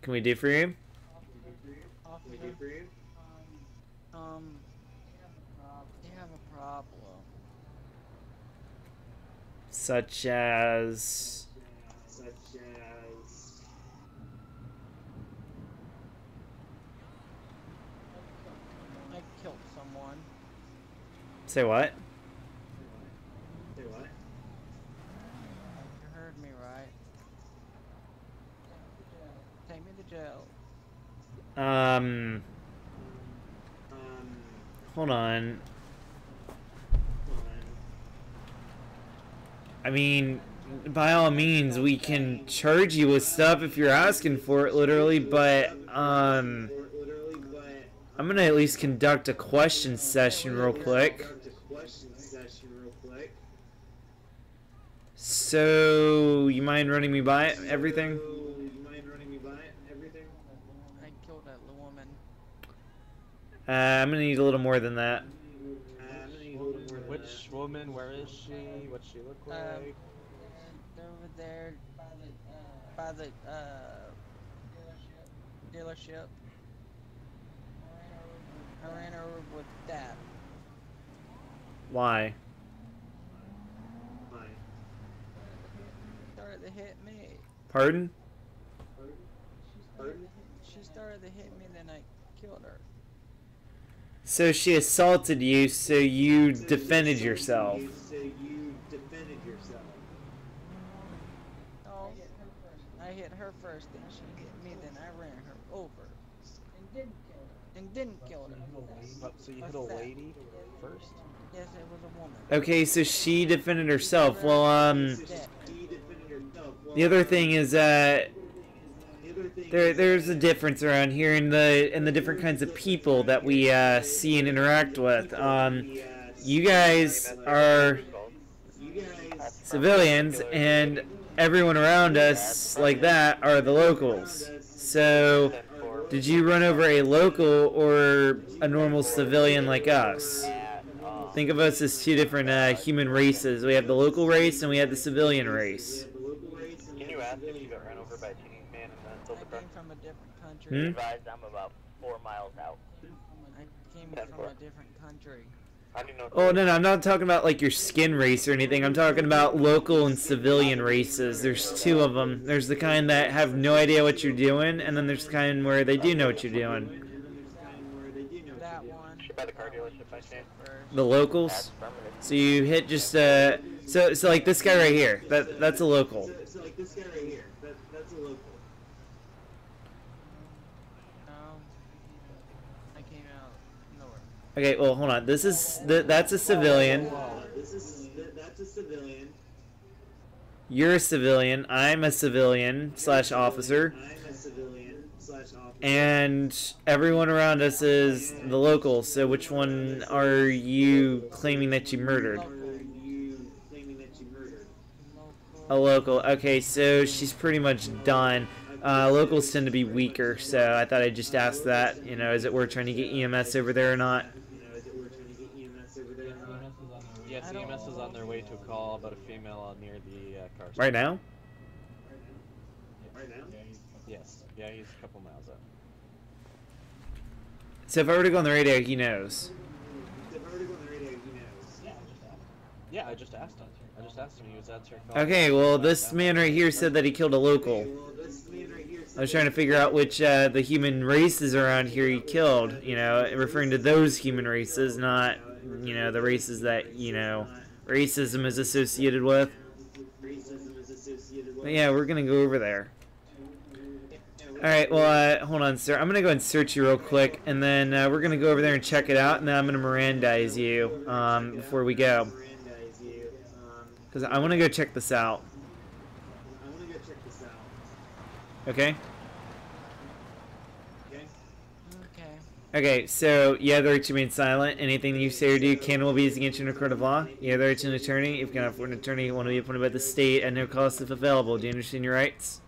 Can we do for you? They have a problem. Such as... I killed someone. Say what? You heard me right. Take me to jail. Hold on. I mean, by all means, we can charge you with stuff if you're asking for it, literally, but I'm gonna at least conduct a question session real quick. So, you mind running me by everything? I killed that little woman. I'm gonna need a little more than that. Which woman? Where is she? What's she look like? They're over there by the dealership. I ran her over with that. Why? She started to hit me. Pardon? She started to hit me, then I killed her. So she assaulted you, so you defended yourself. No, I hit her first, then she hit me, then I ran her over. And didn't kill her. So you hit a lady first? Yes, it was a woman. Okay, so she defended herself. Well, the other thing is there's a difference around here in the different kinds of people that we see and interact with. You guys are civilians, and everyone around us like that are the locals. So, did you run over a local or a normal civilian like us? Think of us as two different human races. We have the local race and we have the civilian race. Can you ask if you got run over by a Chinese man in the silver car? I came from a different country. Advised I'm about 4 miles out. I came from a different country. Oh, no, I'm not talking about like your skin race or anything. I'm talking about local and civilian races. There's two of them. There's the kind that have no idea what you're doing, and then there's the kind where they do know what you're doing. That one. By the car dealership by chance? The locals. So you hit just so like this guy right here. That's a local. So like this guy right here. That's a local. No. I came out nowhere. Okay, well hold on. That's a civilian. That's a civilian. You're a civilian. I'm a civilian / officer. And everyone around us is the locals. So which one are you claiming that you murdered? A local. Okay, so she's pretty much done. Locals tend to be weaker, so I thought I'd just ask that. You know, is it worth trying to get EMS over there or not? Yes, EMS is on their way to a call about a female near the car. Right now? Right now? Yes. Yeah, he's a couple miles out. So if I were to go on the radio, he knows. Yeah, I just asked him. He was answering calls. Okay, well this man right here said that he killed a local. I was trying to figure out which the human races around here he killed. You know, referring to those human races, not, you know, the races that, you know, racism is associated with. But yeah, we're gonna go over there. Alright, well, hold on, sir. I'm gonna go and search you real quick, and then we're gonna go over there and check it out, and then I'm gonna Mirandize you before we go. Because I want to go check this out. Okay? Okay, so you have the right to remain silent. Anything you say or do can will be used against you in a court of law. You have the right to an attorney. If you cannot afford an attorney, you want to be appointed by the state at no cost if available. Do you understand your rights?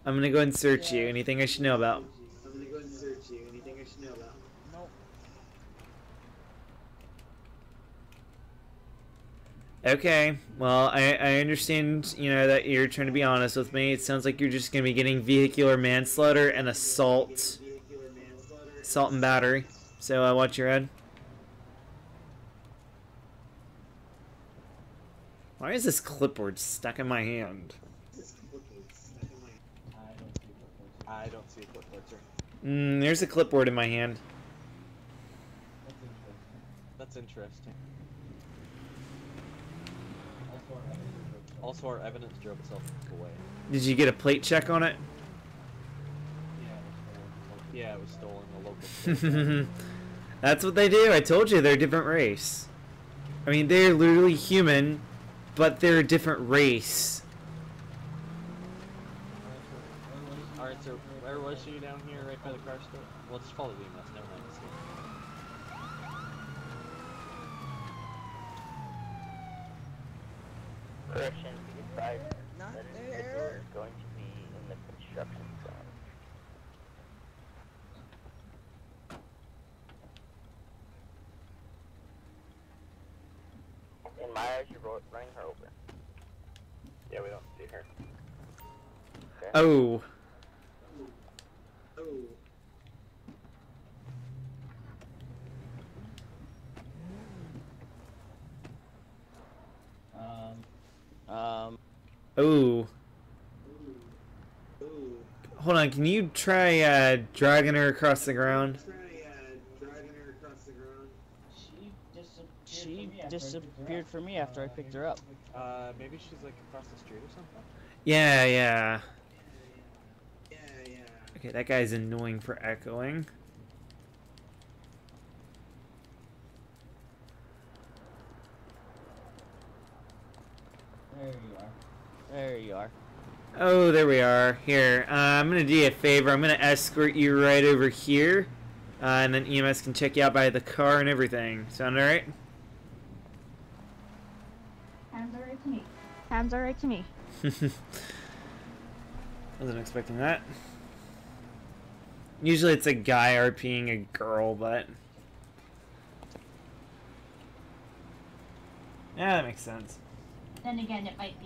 I'm going to go ahead and search you. Anything I should know about? Okay, well, I understand, you know, that you're trying to be honest with me. It sounds like you're just going to be getting vehicular manslaughter and assault and battery. So, watch your head. Why is this clipboard stuck in my hand? I don't see a clipboard, sir. There's a clipboard in my hand. That's interesting. Also, our evidence drove itself away. Did you get a plate check on it? Yeah, it was stolen. A local. That's what they do. I told you they're a different race. I mean, they're literally human, but they're a different race. Where was she down here, right by the car store? Well, it's follow the EMS. Never mind. Correction, be advised that an individual is going to be in the construction zone. In my eyes, you're running her over. Yeah, we don't see her. Okay. Oh. Oh. Hold on, can you try dragging her across the ground? She disappeared for me after I picked her up. Maybe she's like across the street or something? Yeah, yeah. Okay, that guy's annoying for echoing. There you are. There you are. Oh, there we are. Here, I'm going to do you a favor. I'm going to escort you right over here. And then EMS can check you out by the car and everything. Sound alright? Sounds alright to me. Sounds alright to me. Wasn't expecting that. Usually it's a guy RPing a girl, but... yeah, that makes sense. Then again, it might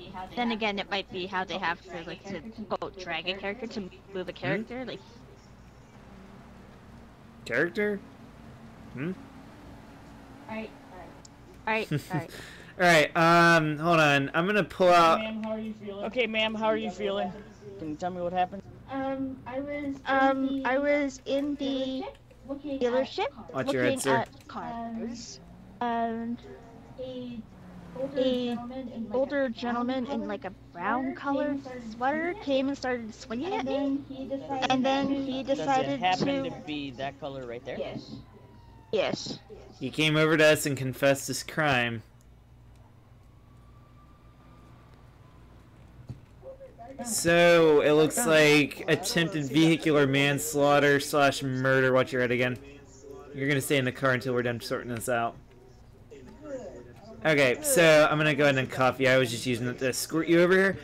be how they have to like to quote drag a character to move a character, like. Character? Alright. Alright. Alright, hold on. I'm gonna pull out... Ma'am, how are you feeling? Okay, ma'am, how are you feeling? Can you tell me what happened? I was in the dealership Watch your head, looking sir. at cars. A older gentleman in like a brown colored sweater came and started swinging at me, and then he decided Does it happen to be that color right there? Yes. He came over to us and confessed his crime. So, it looks like attempted vehicular manslaughter / murder. Watch your head again. You're gonna stay in the car until we're done sorting this out. Okay, so I'm gonna go ahead and cuff you. I was just using it to escort you over here.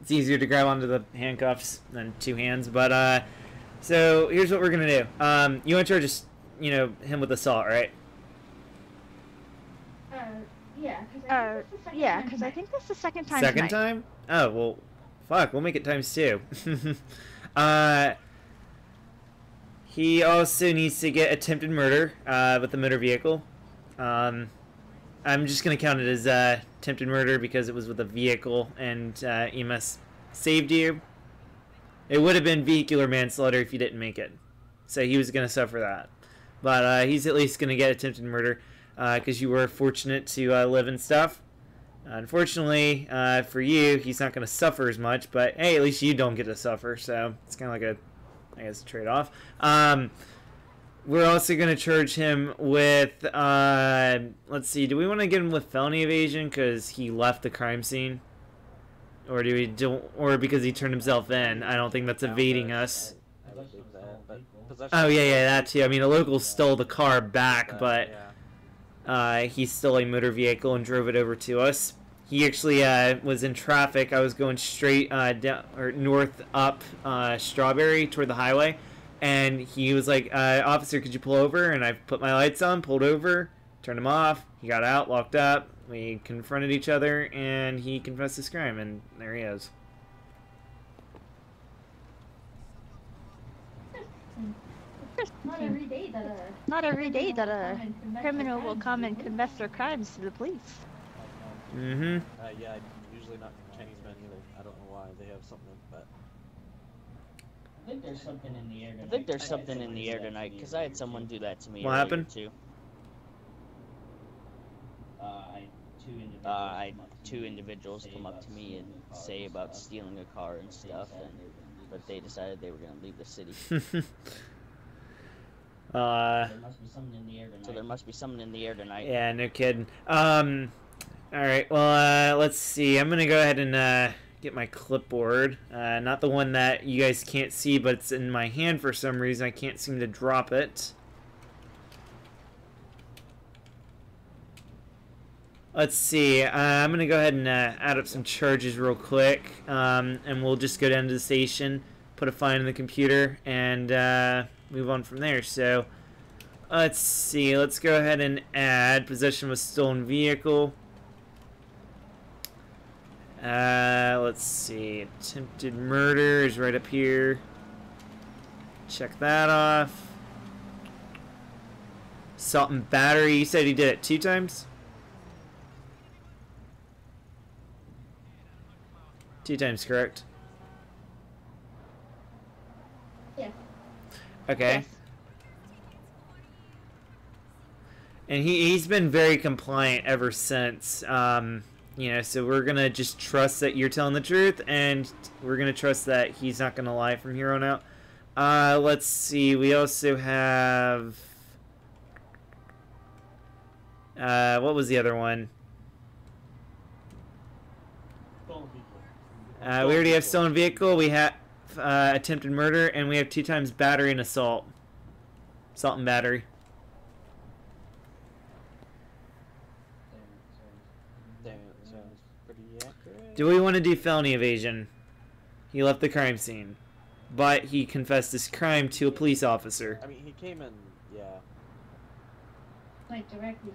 It's easier to grab onto the handcuffs than two hands, but so here's what we're gonna do. You want to charge us, him with assault, right? Yeah, because I think that's the second time. Second time? Oh well, fuck. We'll make it ×2. He also needs to get attempted murder with the motor vehicle. I'm just gonna count it as attempted murder because it was with a vehicle and EMS saved you. It would have been vehicular manslaughter if you didn't make it, so he was gonna suffer that. But he's at least gonna get attempted murder because you were fortunate to live and stuff. Unfortunately for you, he's not gonna suffer as much. But hey, at least you don't get to suffer, so it's kind of like a trade-off. We're also going to charge him with, let's see, do we want to get him with felony evasion because he left the crime scene? Or or because he turned himself in? I don't think that's evading us. Oh, yeah, that too. I mean, a local stole the car back, but he stole a motor vehicle and drove it over to us. He actually was in traffic. I was going straight down, or north up Strawberry toward the highway. And he was like, officer, could you pull over? And I put my lights on, pulled over, turned them off. He got out, locked up. We confronted each other, and he confessed his crime, and there he is. Not every day that a criminal will come and confess their crimes to the police. Yeah, usually not Chinese men either. I don't know why. They have something, but... I think there's something in the air tonight. I think there's something in the air tonight, because I had someone do that to me. What happened? Too. I had two individuals come up to me and say about stealing a car and stuff, but they decided they were going to leave the city. There must be something in the air tonight. So there must be something in the air tonight. Yeah, no kidding. Alright, well, let's see. I'm going to go ahead and get my clipboard. Not the one that you guys can't see, but it's in my hand for some reason. I can't seem to drop it. Let's see. I'm going to go ahead and add up some charges real quick. And we'll just go down to the station, put a fine in the computer, and move on from there. So, let's see. Let's go ahead and add possession of a stolen vehicle. Let's see. Attempted murder is right up here. Check that off. Assault and battery. You said he did it 2 times? 2 times, correct? Yeah. Okay. Yes. And he's been very compliant ever since. You know, so we're gonna just trust that you're telling the truth, and we're gonna trust that he's not gonna lie from here on out. Let's see. We also have. What was the other one? We already have stolen vehicle. We have attempted murder, and we have 2 times battery and assault. Assault and battery. Sounds pretty accurate. Do we want to do felony evasion? He left the crime scene, but he confessed his crime to a police officer. I mean, he came in, yeah. Went directly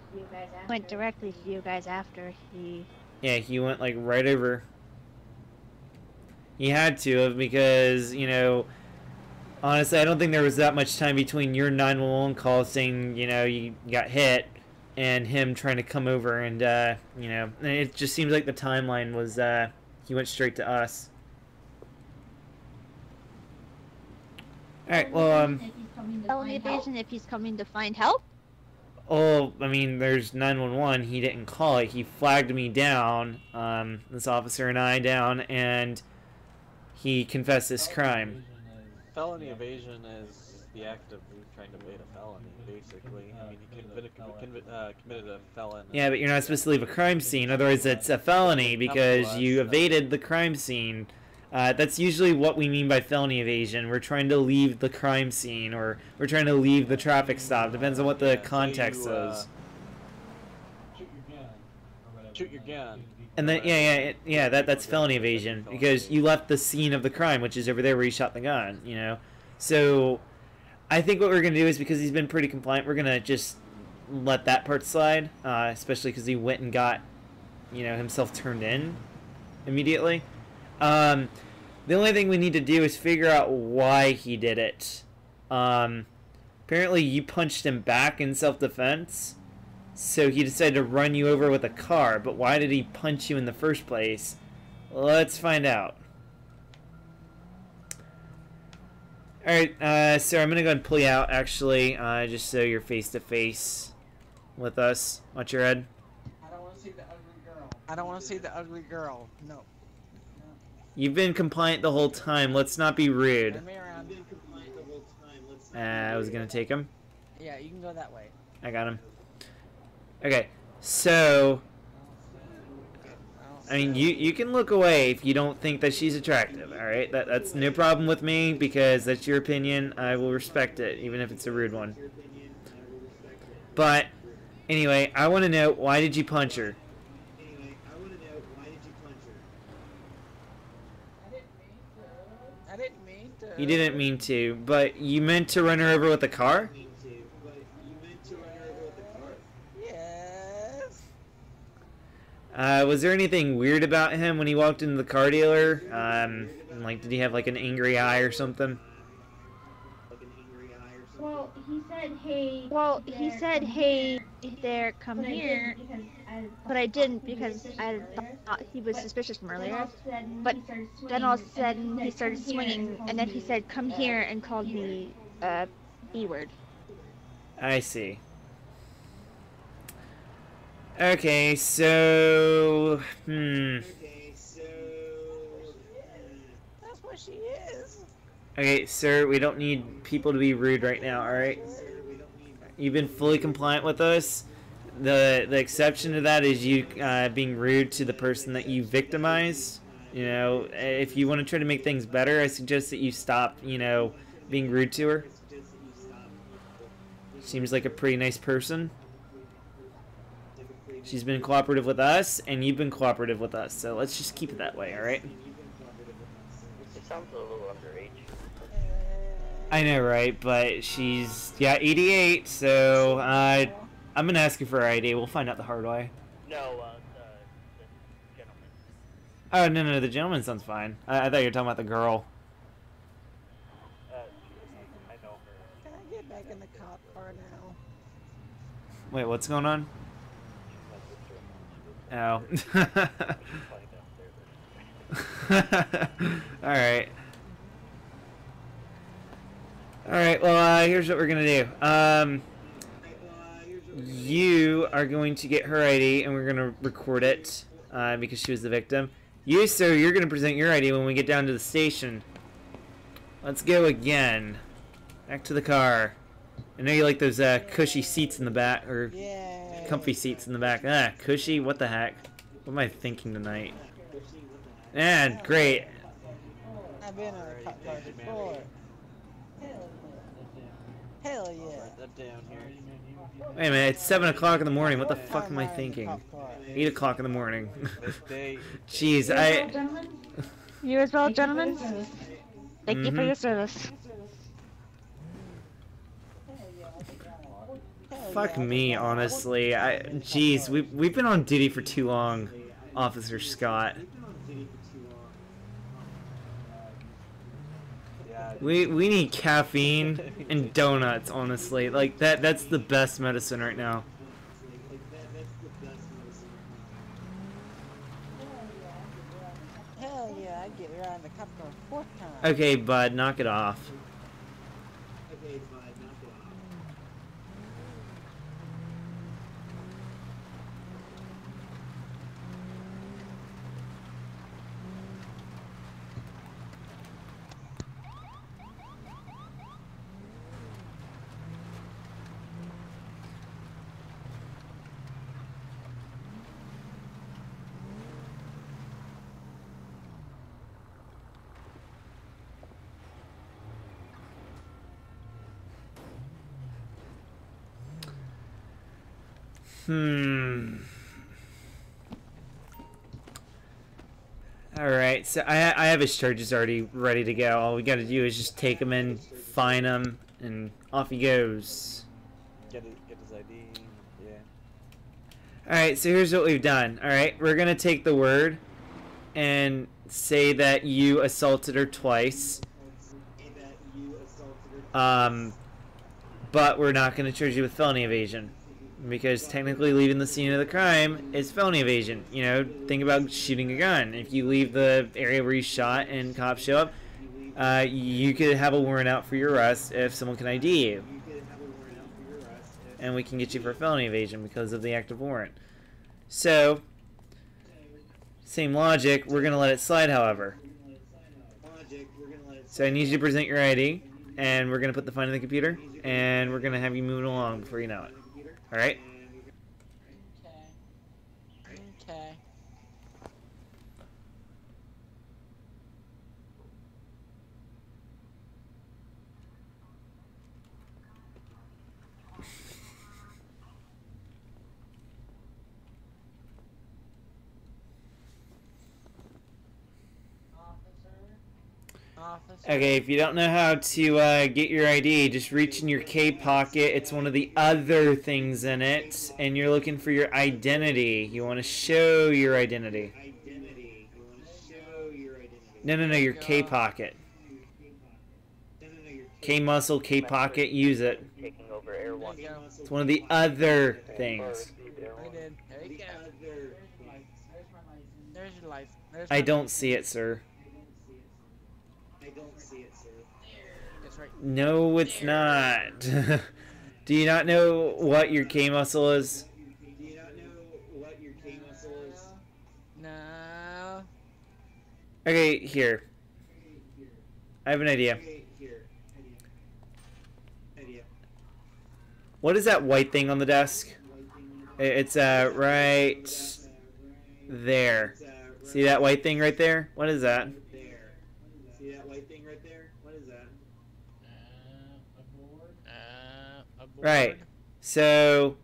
to you guys after he. Yeah, he went like right over. He had to have, because, you know, honestly, I don't think there was that much time between your 911 call saying, you know, you got hit, and him trying to come over, and, you know, it just seems like the timeline was, he went straight to us. Alright, well, felony evasion if he's coming to find help? Oh, I mean, there's 911, he didn't call it, he flagged me down, this officer and I down, and he confessed his crime. Felony evasion is the act of trying to evade a felony, basically. I mean, he committed a felon. Yeah, but you're not supposed to leave a crime scene, otherwise it's a felony because you evaded the crime scene. That's usually what we mean by felony evasion. We're trying to leave the crime scene, or we're trying to leave the traffic stop. Depends on what the context is. Shoot your gun. And then, that's felony evasion, because you left the scene of the crime, which is over there where you shot the gun, you know? So, I think what we're going to do is, because he's been pretty compliant, we're going to just let that part slide, especially because he went and got, you know, himself turned in immediately. The only thing we need to do is figure out why he did it. Apparently you punched him back in self-defense, so he decided to run you over with a car, but why did he punch you in the first place? Let's find out. Alright, so I'm going to go ahead and pull you out, actually, just so you're face-to-face with us. Watch your head. I don't want to see the ugly girl. I don't want to see the ugly girl. No. You've been compliant the whole time. Let's not be rude. I was going to take him. Yeah, you can go that way. I got him. Okay, so... I mean, you can look away if you don't think that she's attractive, alright? That's no problem with me, because that's your opinion. I will respect it, even if it's a rude one. But, anyway, I want to know, why did you punch her? I didn't mean to. You didn't mean to, but you meant to run her over with a car? Yes. Was there anything weird about him when he walked into the car dealer? Like, did he have like an angry eye or something? Well, he said, hey, there, come here. But I didn't, because I thought he was suspicious from earlier. But then all of a sudden he started swinging, and then he said, come here, and called me B-word. I see. Okay, so... That's what she is. Okay, sir, we don't need people to be rude right now, alright? You've been fully compliant with us. The exception to that is you being rude to the person that you victimized. You know, if you want to try to make things better, I suggest that you stop, you know, being rude to her. Seems like a pretty nice person. She's been cooperative with us, and you've been cooperative with us, so let's just keep it that way, alright? It sounds a little underage. I know, right? But she's, yeah, 88, so, I'm gonna ask her for her ID. We'll find out the hard way. No, the gentleman. Oh, no, the gentleman sounds fine. I thought you were talking about the girl. I know her. Can I get back in the cop car now? Wait, what's going on? Oh. Alright. Alright, well, here's what we're gonna do. You are going to get her ID, and we're gonna record it, because she was the victim. You, sir, you're gonna present your ID when we get down to the station. Let's go again. Back to the car. I know you like those, cushy seats in the back, or comfy seats in the back. Ah, cushy? What the heck? What am I thinking tonight? And great. I've been on a cop car before. Hell yeah. I'm down here. Wait a minute, it's 7 o'clock in the morning. What the fuck am I thinking? 8 o'clock in the morning. Jeez, You as well, gentlemen. Thank you for your service. Fuck me, honestly. Jeez, we've been on duty for too long, Officer Scott. We need caffeine and donuts, honestly. Like that's the best medicine right now. Hell yeah, I'd get around the cop car 4 times. Okay, bud, knock it off. Alright, so I have his charges already ready to go. All we gotta do is just take him in, fine him, and off he goes. Get his ID, yeah. Alright, so here's what we've done. Alright, we're gonna take the word and say that you assaulted her twice. But we're not gonna charge you with felony evasion. Because technically leaving the scene of the crime is felony evasion. You know, think about shooting a gun. If you leave the area where you shot and cops show up, you could have a warrant out for your arrest if someone can ID you. And we can get you for felony evasion because of the active warrant. So, same logic, we're going to let it slide, however. So I need you to present your ID, and we're going to put the fine in the computer, and we're going to have you moving along before you know it. Alright? Okay. Okay, if you don't know how to get your ID, just reach in your K pocket. It's one of the other things in it, and you're looking for your identity. You want to show your identity. No, your K pocket. K muscle, K pocket, use it. It's one of the other things. There's your life. I don't see it, sir. No, it's not. Do you not know what your K muscle is? No. Okay, here. I have an idea. What is that white thing on the desk? It's right there. See that white thing right there? What is that? See that white thing right there? What is that? A board. Right. So,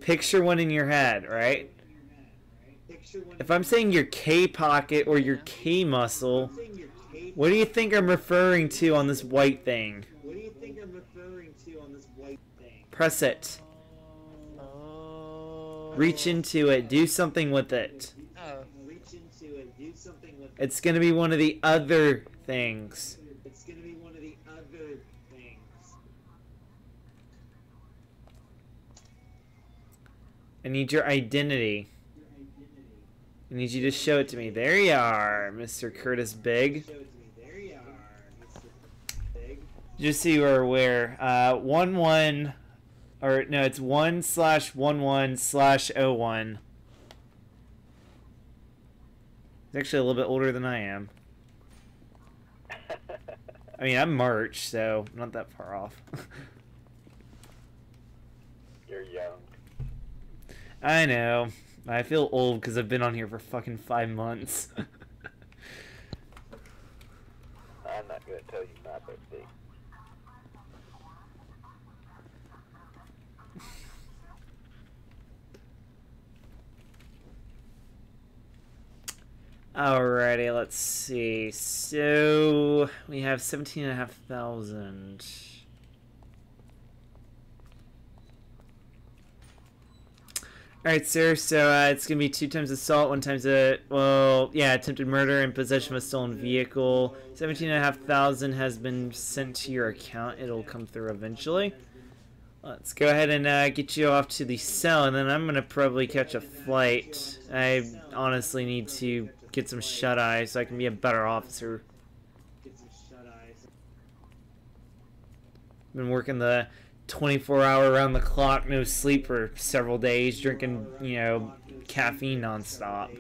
picture one in your head, right? If I'm saying your K pocket or your K muscle, what do you think I'm referring to on this white thing? What do you think I'm referring to on this white thing? Press it. Reach into it. Do something with it. Reach into it. Do something with it. It's going to be one of the other things. It's going to be one of the other things. I need your identity. I need you to show it to me. There you are, Mr. Curtis Big. There you are, Mr. Big. Just so you are aware, 11, or no, it's 1/11/01. He's actually a little bit older than I am. I mean, I'm March, so I'm not that far off. You're young. I know. I feel old because I've been on here for fucking 5 months. I'm not gonna tell you my birthday. Alrighty, let's see. So we have 17,500. Alright, sir, so it's going to be 2 times assault, 1 times attempted murder and possession of a stolen vehicle. 17,500 has been sent to your account. It'll come through eventually. Let's go ahead and get you off to the cell, and then I'm going to probably catch a flight. I honestly need to get some shut-eye so I can be a better officer. Been working the 24-hour around-the-clock, no sleep for several days, drinking, you know, caffeine nonstop.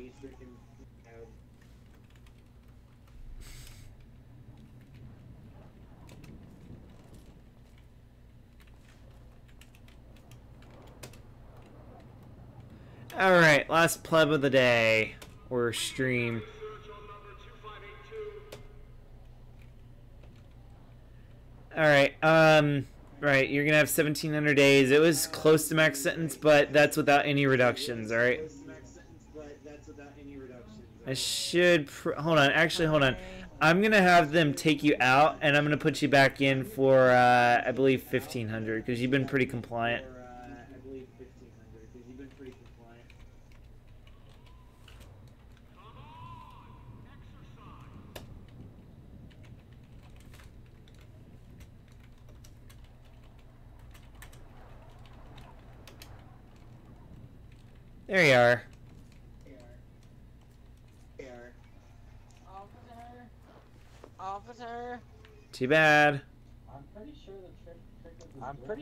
Alright, last pleb of the day, or stream. Alright, right, you're gonna have 1,700 days. It was close to max sentence, but that's without any reductions, alright? I should, hold on, actually, hold on. I'm gonna have them take you out, and I'm gonna put you back in for, I believe, 1,500, because you've been pretty compliant. There you are. Officer. Too bad. I'm pretty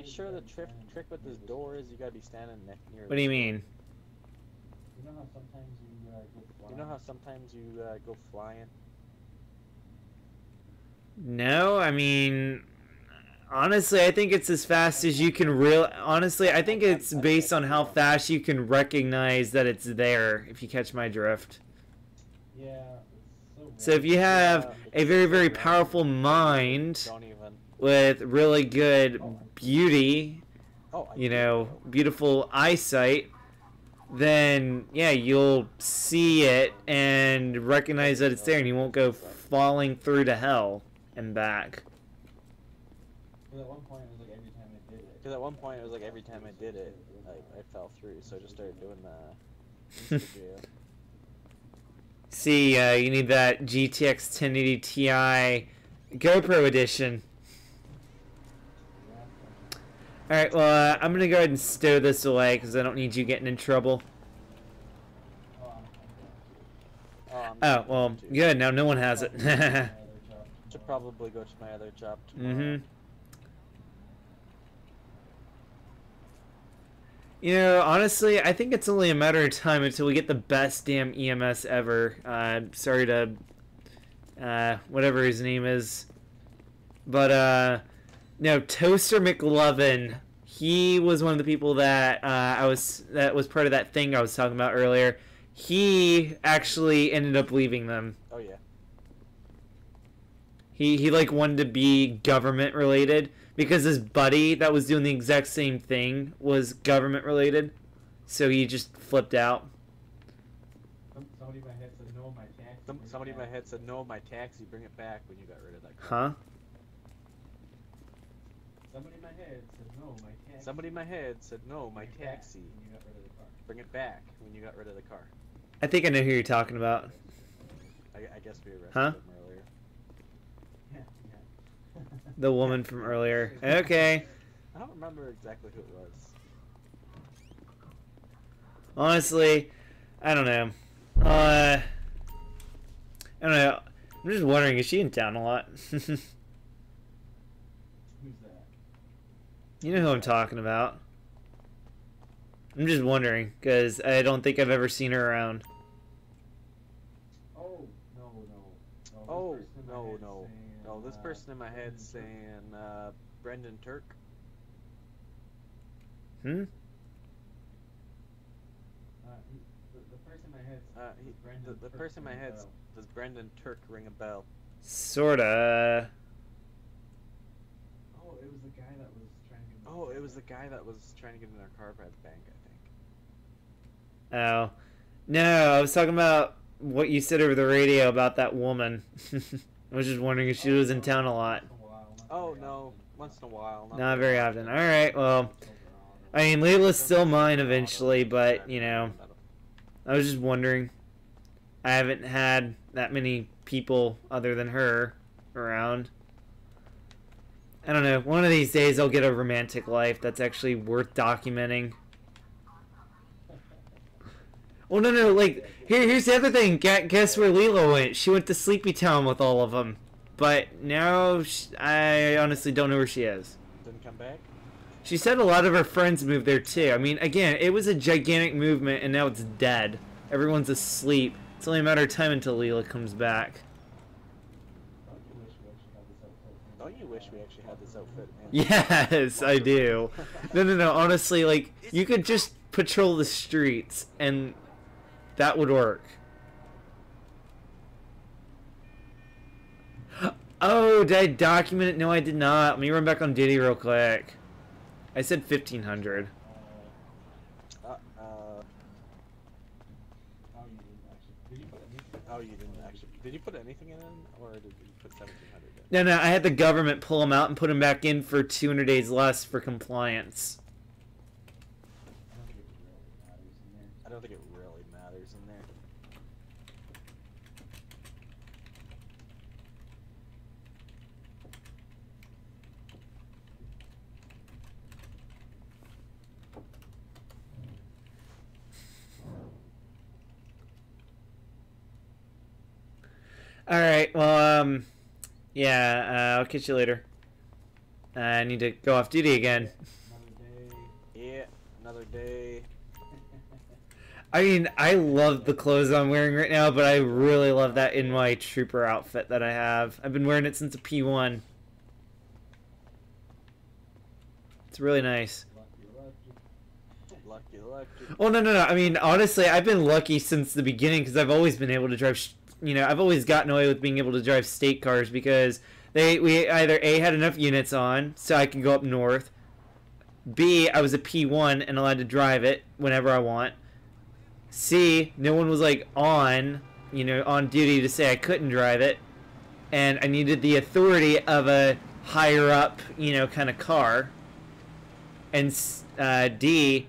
sure the trick with this door is you gotta be standing near. What do you mean? You know how sometimes you go flying? No, I mean, honestly, I think it's as fast as you can honestly, I think it's based on how fast you can recognize that it's there, if you catch my drift. Yeah. So if you have a very, very powerful mind with really good beauty, you know, beautiful eyesight, then, yeah, you'll see it and recognize that it's there, and you won't go falling through to hell and back. Because at one point it was like every time I did it, I fell through, so I just started doing the See, you need that GTX 1080 Ti GoPro edition. Alright, well, I'm gonna go ahead and stow this away, because I don't need you getting in trouble. Oh, well, good, now no one has it. Should probably go to my other job tomorrow. Mm-hmm. You know, honestly, I think it's only a matter of time until we get the best damn EMS ever. Sorry to, whatever his name is. But, no, Toaster McLovin, he was one of the people that, that was part of that thing I was talking about earlier. he actually ended up leaving them. Oh yeah. He like wanted to be government related because his buddy that was doing the exact same thing was government related, so he just flipped out. Somebody in my head said no, my taxi. Somebody in my head said no, my taxi. Bring it back when you got rid of that car. Huh? Somebody in my head said no, my taxi. Somebody in my head said no, my taxi. When you got rid of the car. Bring it back when you got rid of the car. I think I know who you're talking about. I guess we arrested Huh? him earlier. Yeah. The woman from earlier. Okay. I don't remember exactly who it was. Honestly, I don't know. I don't know. I'm just wondering, is she in town a lot? Who's that? You know who I'm talking about. I'm just wondering, because I don't think I've ever seen her around. Oh, no. Oh, no. This person in my head saying, Brendan Turk. Hmm? The person in my head. The person in my head, does Brendan Turk ring a bell? Sorta. Oh, it was the guy that was trying to get. Oh, it was the guy that was trying to get in our car by the bank, I think. Oh. No, I was talking about what you said over the radio about that woman. I was just wondering if she was in town a lot. Oh, no. Once in a while. Not very often. Alright, well. I mean, Layla's still mine eventually, but, you know. I was just wondering. I haven't had that many people other than her around. I don't know. One of these days I'll get a romantic life that's actually worth documenting. Well, no, like, here's the other thing. Guess where Leela went? She went to Sleepy Town with all of them. But now, I honestly don't know where she is. Didn't come back? She said a lot of her friends moved there, too. I mean, again, it was a gigantic movement, and now it's dead. Everyone's asleep. It's only a matter of time until Leela comes back. Don't you wish we actually had this outfit, man? Yes, I do. No, honestly, like, you could just patrol the streets, and that would work. Oh, did I document it? No, I did not. Let me run back on duty real quick. I said 1,500. Oh, you didn't actually. Did you put anything in, or did you put 1,700 in? No, I had the government pull them out and put them back in for 200 days less for compliance. I don't think it really matters in there. Alright, well, yeah, I'll catch you later. I need to go off duty again. Yeah, another day. I mean, I love the clothes I'm wearing right now, but I really love that NY Trooper outfit that I have. I've been wearing it since a P1. It's really nice. Lucky. Oh, no. I mean, honestly, I've been lucky since the beginning because I've always been able to drive, I've always gotten away with being able to drive state cars because we either A, had enough units on so I can go up north, B, I was a P1 and allowed to drive it whenever I want, C, no one was like on duty to say I couldn't drive it, and I needed the authority of a higher up, kind of car, and D,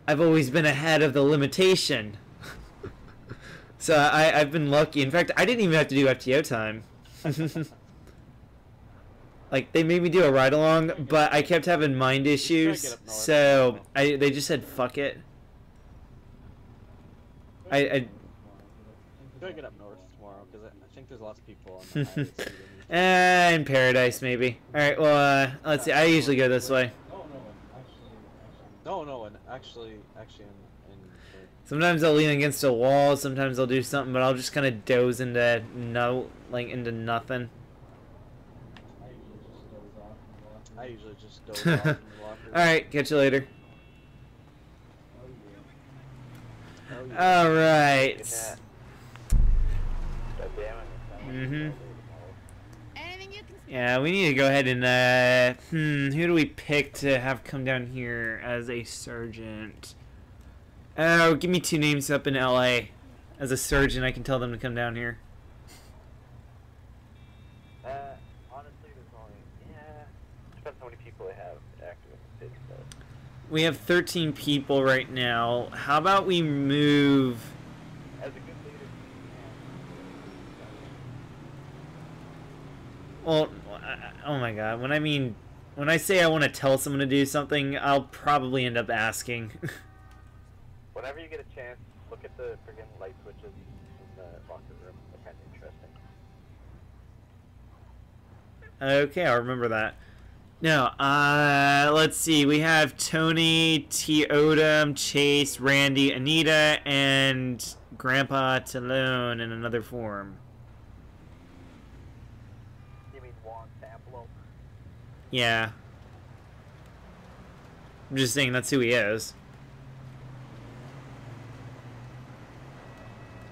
I've always been ahead of the limitation. So I've been lucky. In fact, I didn't even have to do FTO time. Like, they made me do a ride-along, but I kept having mind issues, so they just said, fuck it. I gotta get up north tomorrow, because I think there's lots of people on the highway. in Paradise, maybe. Alright, well, let's see. I usually go this way. No, and actually in sometimes I'll lean against a wall, sometimes I'll do something, but I'll just kind of doze into into nothing. I usually just doze off in the locker. Alright, catch you later. Oh All right. Mm-hmm. Yeah, we need to go ahead and, who do we pick to have come down here as a sergeant? Oh, give me 2 names up in LA. As a sergeant, I can tell them to come down here. Honestly, there's only, depends how many people they have active in the city, but. We have 13 people right now. How about we move... As a good leader, Well, oh my god, when I say I want to tell someone to do something, I'll probably end up asking. whenever you get a chance, look at the friggin' light switches in the locker room. They're kind of interesting. Okay, I'll remember that. Now, let's see. We have Tony, T. Odom, Chase, Randy, Anita, and Grandpa Talone in another form. You mean Juan Tamplo? Yeah. I'm just saying that's who he is.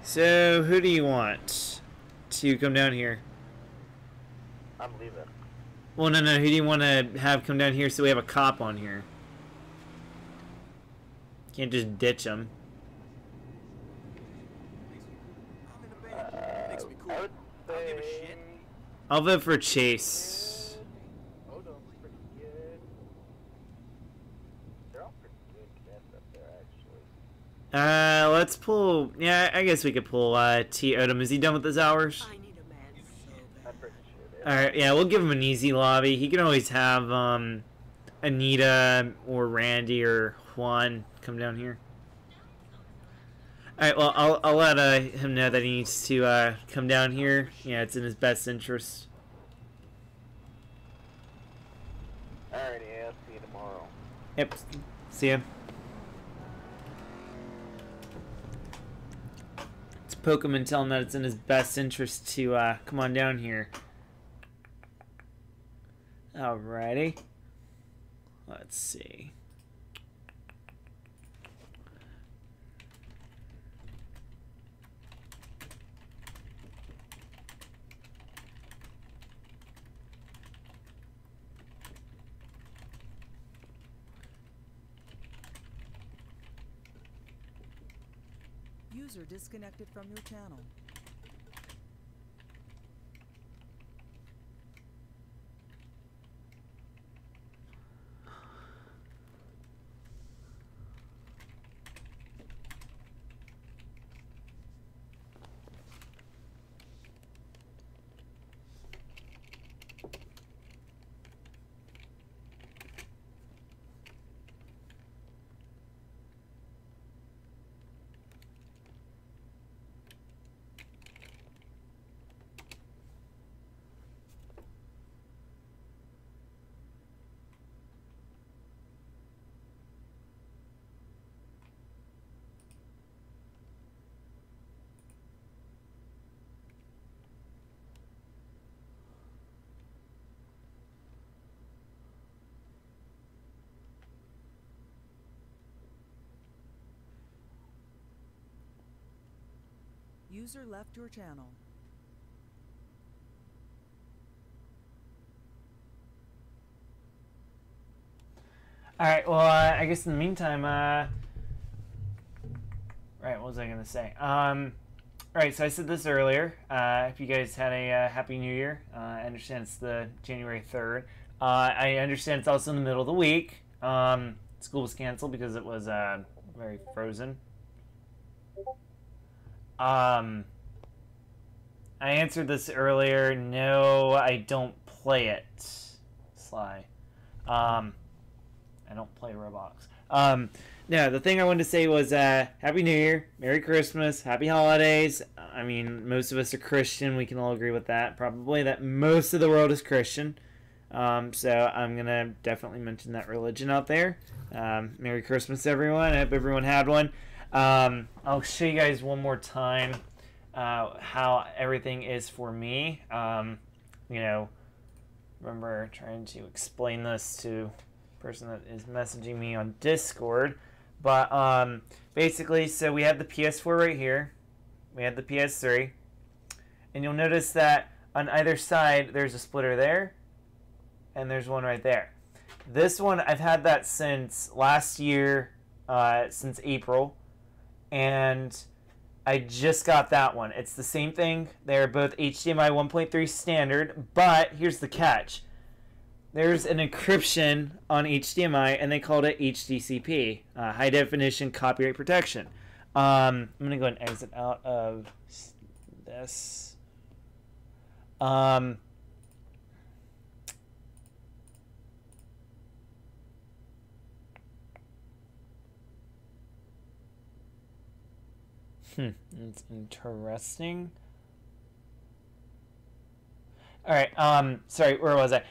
So, who do you want to come down here? I'm leaving. Well, no, who do you want to have come down here so we have a cop on here? Can't just ditch him. I'll vote for Chase. Let's pull... Yeah, I guess we could pull T. Odom. Is he done with his hours? Alright, yeah, we'll give him an easy lobby. He can always have Anita or Randy or Juan come down here. Alright, well, I'll let him know that he needs to come down here. Yeah, it's in his best interest. Alrighty, yeah, see you tomorrow. Yep, see ya. Let's poke him and tell him that it's in his best interest to come on down here. Alrighty. Let's see. User disconnected from your channel. User left your channel. Alright, well, I guess in the meantime, right, what was I going to say? Alright, so I said this earlier. If you guys had a Happy New Year, I understand it's the January 3rd. I understand it's also in the middle of the week. School was canceled because it was very frozen. I answered this earlier. No, I don't play it. Sly. I don't play Roblox. No, the thing I wanted to say was Happy New Year, Merry Christmas, Happy Holidays. I mean, most of us are Christian. We can all agree with that. Probably that most of the world is Christian. So I'm going to definitely mention that religion out there. Merry Christmas, everyone. I hope everyone had one. I'll show you guys one more time how everything is for me. You know, remember trying to explain this to the person that is messaging me on Discord, But basically, so we have the PS4 right here. We have the PS3. And you'll notice that on either side, there's a splitter there. And there's one right there. This one, I've had that since last year, since April. And I just got that one. It's the same thing. They're both HDMI 1.3 standard. But here's the catch. There's an encryption on HDMI, and they called it HDCP, High Definition Copyright Protection. I'm going to go and exit out of this. That's interesting. Alright, sorry, where was I?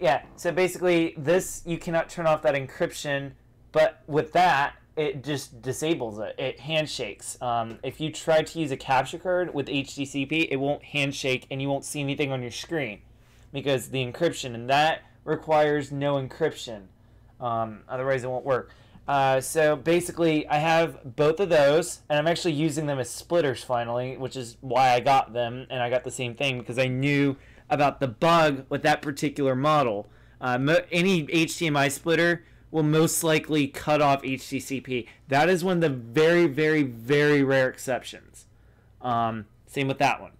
Yeah, so basically, this, you cannot turn off that encryption, but with that, it just disables it. It handshakes. If you try to use a capture card with HDCP, it won't handshake, and you won't see anything on your screen, because the encryption, and that requires no encryption. Otherwise, it won't work. So basically, I have both of those, and I'm actually using them as splitters finally, which is why I got them, and I got the same thing, because I knew about the bug with that particular model. Any HDMI splitter will most likely cut off HDCP. That is one of the very, very, very rare exceptions. Same with that one.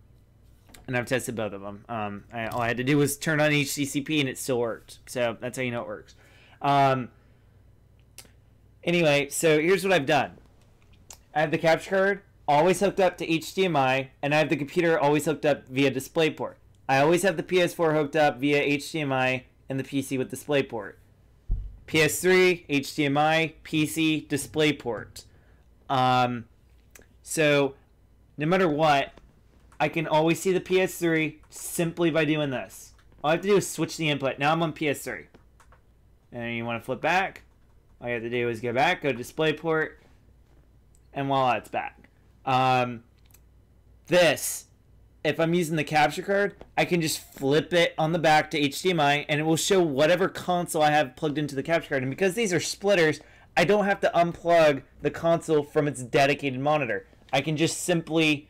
And I've tested both of them. All I had to do was turn on HDCP and it still worked. So that's how you know it works. Anyway, so here's what I've done. I have the capture card always hooked up to HDMI, and I have the computer always hooked up via DisplayPort. I always have the PS4 hooked up via HDMI and the PC with DisplayPort. PS3, HDMI, PC, DisplayPort. So, no matter what, I can always see the PS3 simply by doing this. All I have to do is switch the input. Now I'm on PS3. And you want to flip back. All you have to do is go back, go to DisplayPort, and voila, it's back. This, if I'm using the capture card, I can just flip it on the back to HDMI, and it will show whatever console I have plugged into the capture card. And because these are splitters, I don't have to unplug the console from its dedicated monitor. I can just simply,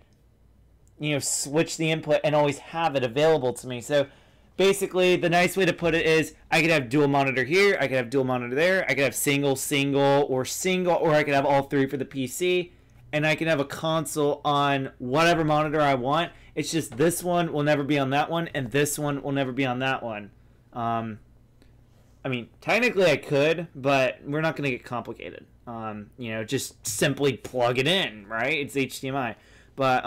switch the input and always have it available to me. So basically, the nice way to put it is I could have dual monitor here, I could have dual monitor there, I could have single, or I could have all three for the PC, and I can have a console on whatever monitor I want. It's just this one will never be on that one, and this one will never be on that one. I mean, technically I could, but we're not going to get complicated. Just simply plug it in, right? It's HDMI. But,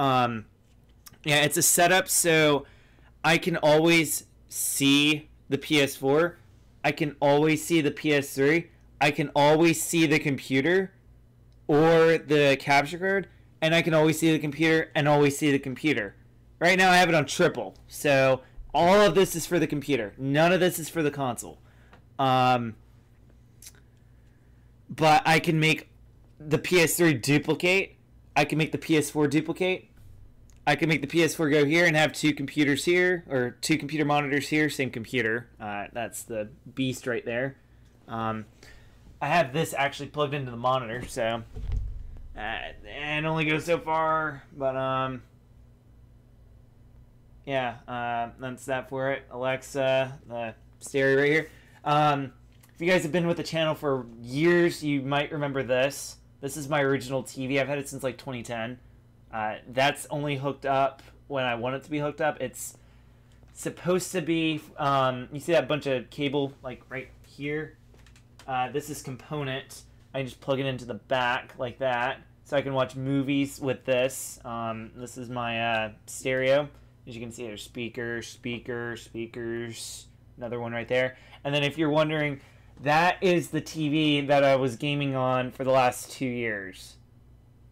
yeah, it's a setup so I can always see the PS4. I can always see the PS3. I can always see the computer or the capture card, and I can always see the computer and always see the computer. Right now I have it on triple, so all of this is for the computer. None of this is for the console. But I can make the PS3 duplicate. I can make the PS4 duplicate. I can make the PS4 go here and have two computers here, or two computer monitors here, same computer. That's the beast right there. I have this actually plugged into the monitor, so it only goes so far, but yeah, that's that for it. Alexa, the stereo right here. If you guys have been with the channel for years, you might remember this. This is my original TV. I've had it since like 2010. That's only hooked up when I want it to be hooked up. It's supposed to be, you see that bunch of cable like right here? This is component. I can just plug it into the back like that. So I can watch movies with this. This is my stereo. As you can see, there's speakers, another one right there. And then if you're wondering, that is the TV that I was gaming on for the last 2 years.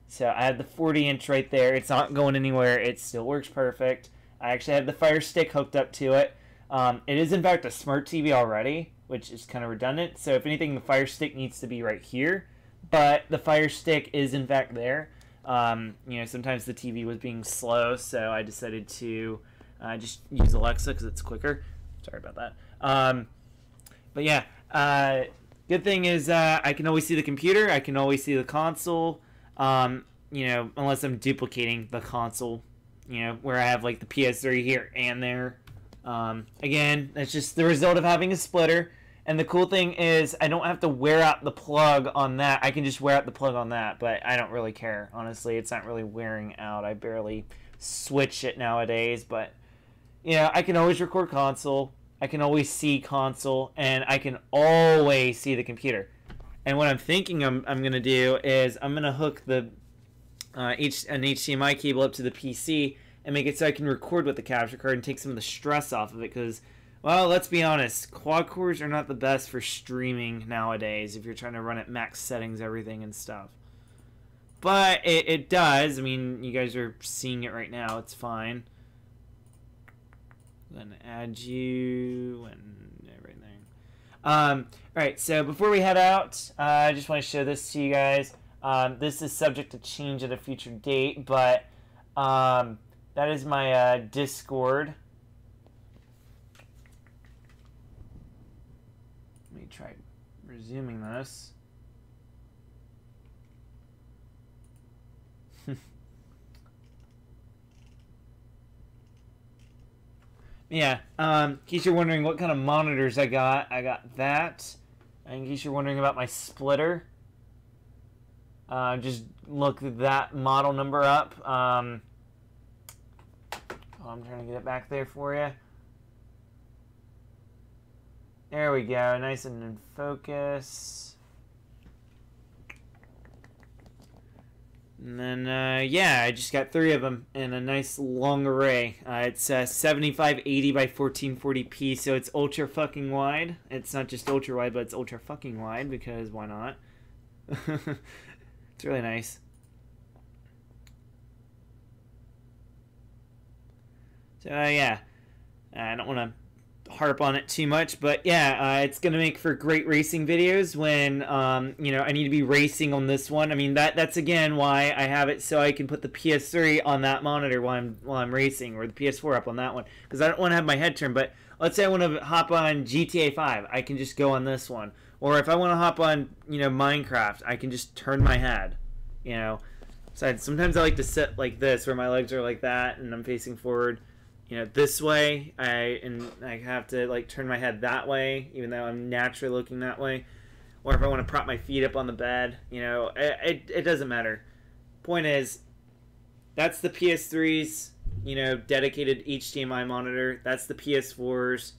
So I have the 40-inch right there. It's not going anywhere. It still works perfect. I actually have the Fire Stick hooked up to it. It is, in fact, a smart TV already, which is kind of redundant. So if anything, the Fire Stick needs to be right here. But the Fire Stick is, in fact, there. Sometimes the TV was being slow, so I decided to just use Alexa because it's quicker. Sorry about that. But yeah, Good thing is I can always see the computer. I can always see the console. You know, unless I'm duplicating the console. You know, where I have like the PS3 here and there. Again, that's just the result of having a splitter. And the cool thing is I don't have to wear out the plug on that. I can just wear out the plug on that, but I don't really care. Honestly, it's not really wearing out. I barely switch it nowadays, but you know, I can always record console. I can always see console, and I can always see the computer. And what I'm thinking I'm going to do is I'm going to hook the an HDMI cable up to the PC and make it so I can record with the capture card and take some of the stress off of it, because, well, let's be honest, quad cores are not the best for streaming nowadays if you're trying to run at max settings, everything and stuff. But it does. I mean, you guys are seeing it right now. It's fine. Then add you and everything. Alright, so before we head out, I just want to show this to you guys. This is subject to change at a future date, but that is my Discord. Let me try resuming this. Yeah, in case you're wondering what kind of monitors I got that. And in case you're wondering about my splitter, just look that model number up. I'm trying to get it back there for you. There we go, nice and in focus. And then, yeah, I just got 3 of them in a nice long array. It's 7580 by 1440p, so it's ultra fucking wide. It's not just ultra wide, but it's ultra fucking wide, because why not? It's really nice. So, yeah, I don't want to harp on it too much, but yeah, it's gonna make for great racing videos when you know, I need to be racing on this one. I mean, that's again why I have it, so I can put the PS3 on that monitor while I'm racing, or the PS4 up on that one, because I don't want to have my head turned. But let's say I want to hop on GTA5, I can just go on this one. Or if I want to hop on, you know, Minecraft, I can just turn my head, you know. So sometimes I like to sit like this, where my legs are like that and I'm facing forward, you know, this way. I have to like turn my head that way, even though I'm naturally looking that way. Or if I want to prop my feet up on the bed, you know, it doesn't matter. Point is, that's the PS3's, you know, dedicated HDMI monitor. That's the PS4's.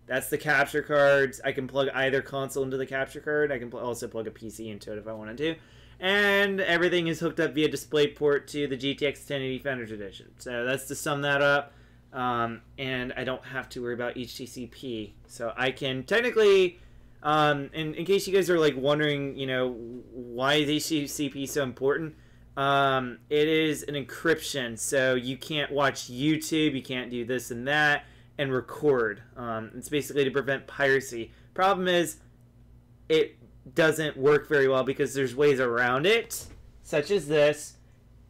That's the capture cards. I can plug either console into the capture card. I can also plug a PC into it if I wanted to. And everything is hooked up via DisplayPort to the GTX 1080 Founders Edition. So that's to sum that up. And I don't have to worry about HTCP. So I can technically, and in case you guys are like wondering, you know, why is HTCP so important? It is an encryption. So you can't watch YouTube, you can't do this and that, and record. It's basically to prevent piracy. Problem is, it doesn't work very well because there's ways around it, such as this,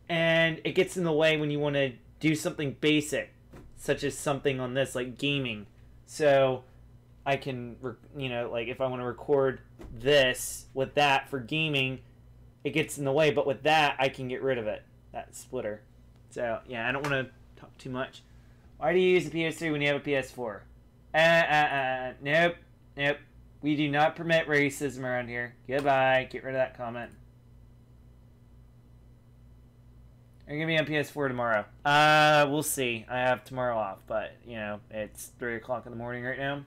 and it gets in the way when you want to do something basic, such as something on this, like gaming. So I can, you know, like if I want to record this with that for gaming, it gets in the way, but with that, I can get rid of it, that splitter. So, yeah, I don't want to talk too much. Why do you use a PS3 when you have a PS4? Nope. Nope. We do not permit racism around here. Goodbye. Get rid of that comment. I'm going to be on PS4 tomorrow. We'll see. I have tomorrow off, but, you know, it's 3 o'clock in the morning right now.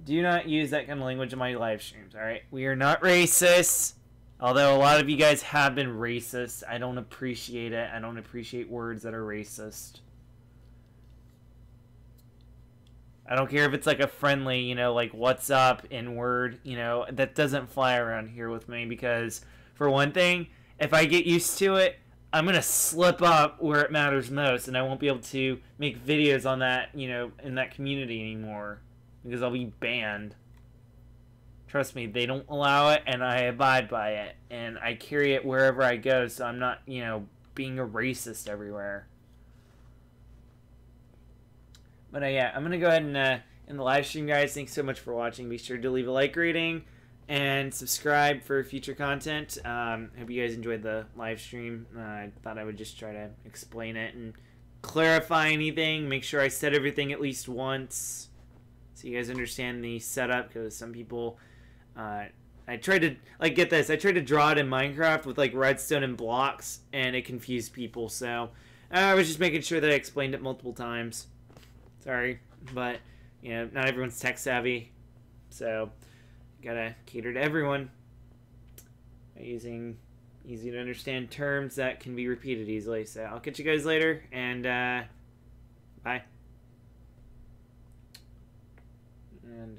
Do not use that kind of language in my live streams, alright? We are not racist. Although a lot of you guys have been racist. I don't appreciate it. I don't appreciate words that are racist. I don't care if it's like a friendly, you know, like what's up in word, you know, that doesn't fly around here with me because, for one thing, if I get used to it, I'm going to slip up where it matters most and I won't be able to make videos on that, you know, in that community anymore because I'll be banned. Trust me, they don't allow it and I abide by it and I carry it wherever I go so I'm not, you know, being a racist everywhere. But yeah, I'm going to go ahead and in the live stream, guys. Thanks so much for watching. Be sure to leave a like rating and subscribe for future content. Hope you guys enjoyed the live stream. I thought I would just try to explain it and clarify anything. Make sure I said everything at least once so you guys understand the setup, because some people... I tried to, like, get this. I tried to draw it in Minecraft with, like, redstone and blocks, and it confused people. So I was just making sure that I explained it multiple times. Sorry, but, you know, not everyone's tech savvy. So gotta cater to everyone by using easy to understand terms that can be repeated easily. So I'll catch you guys later, and bye. And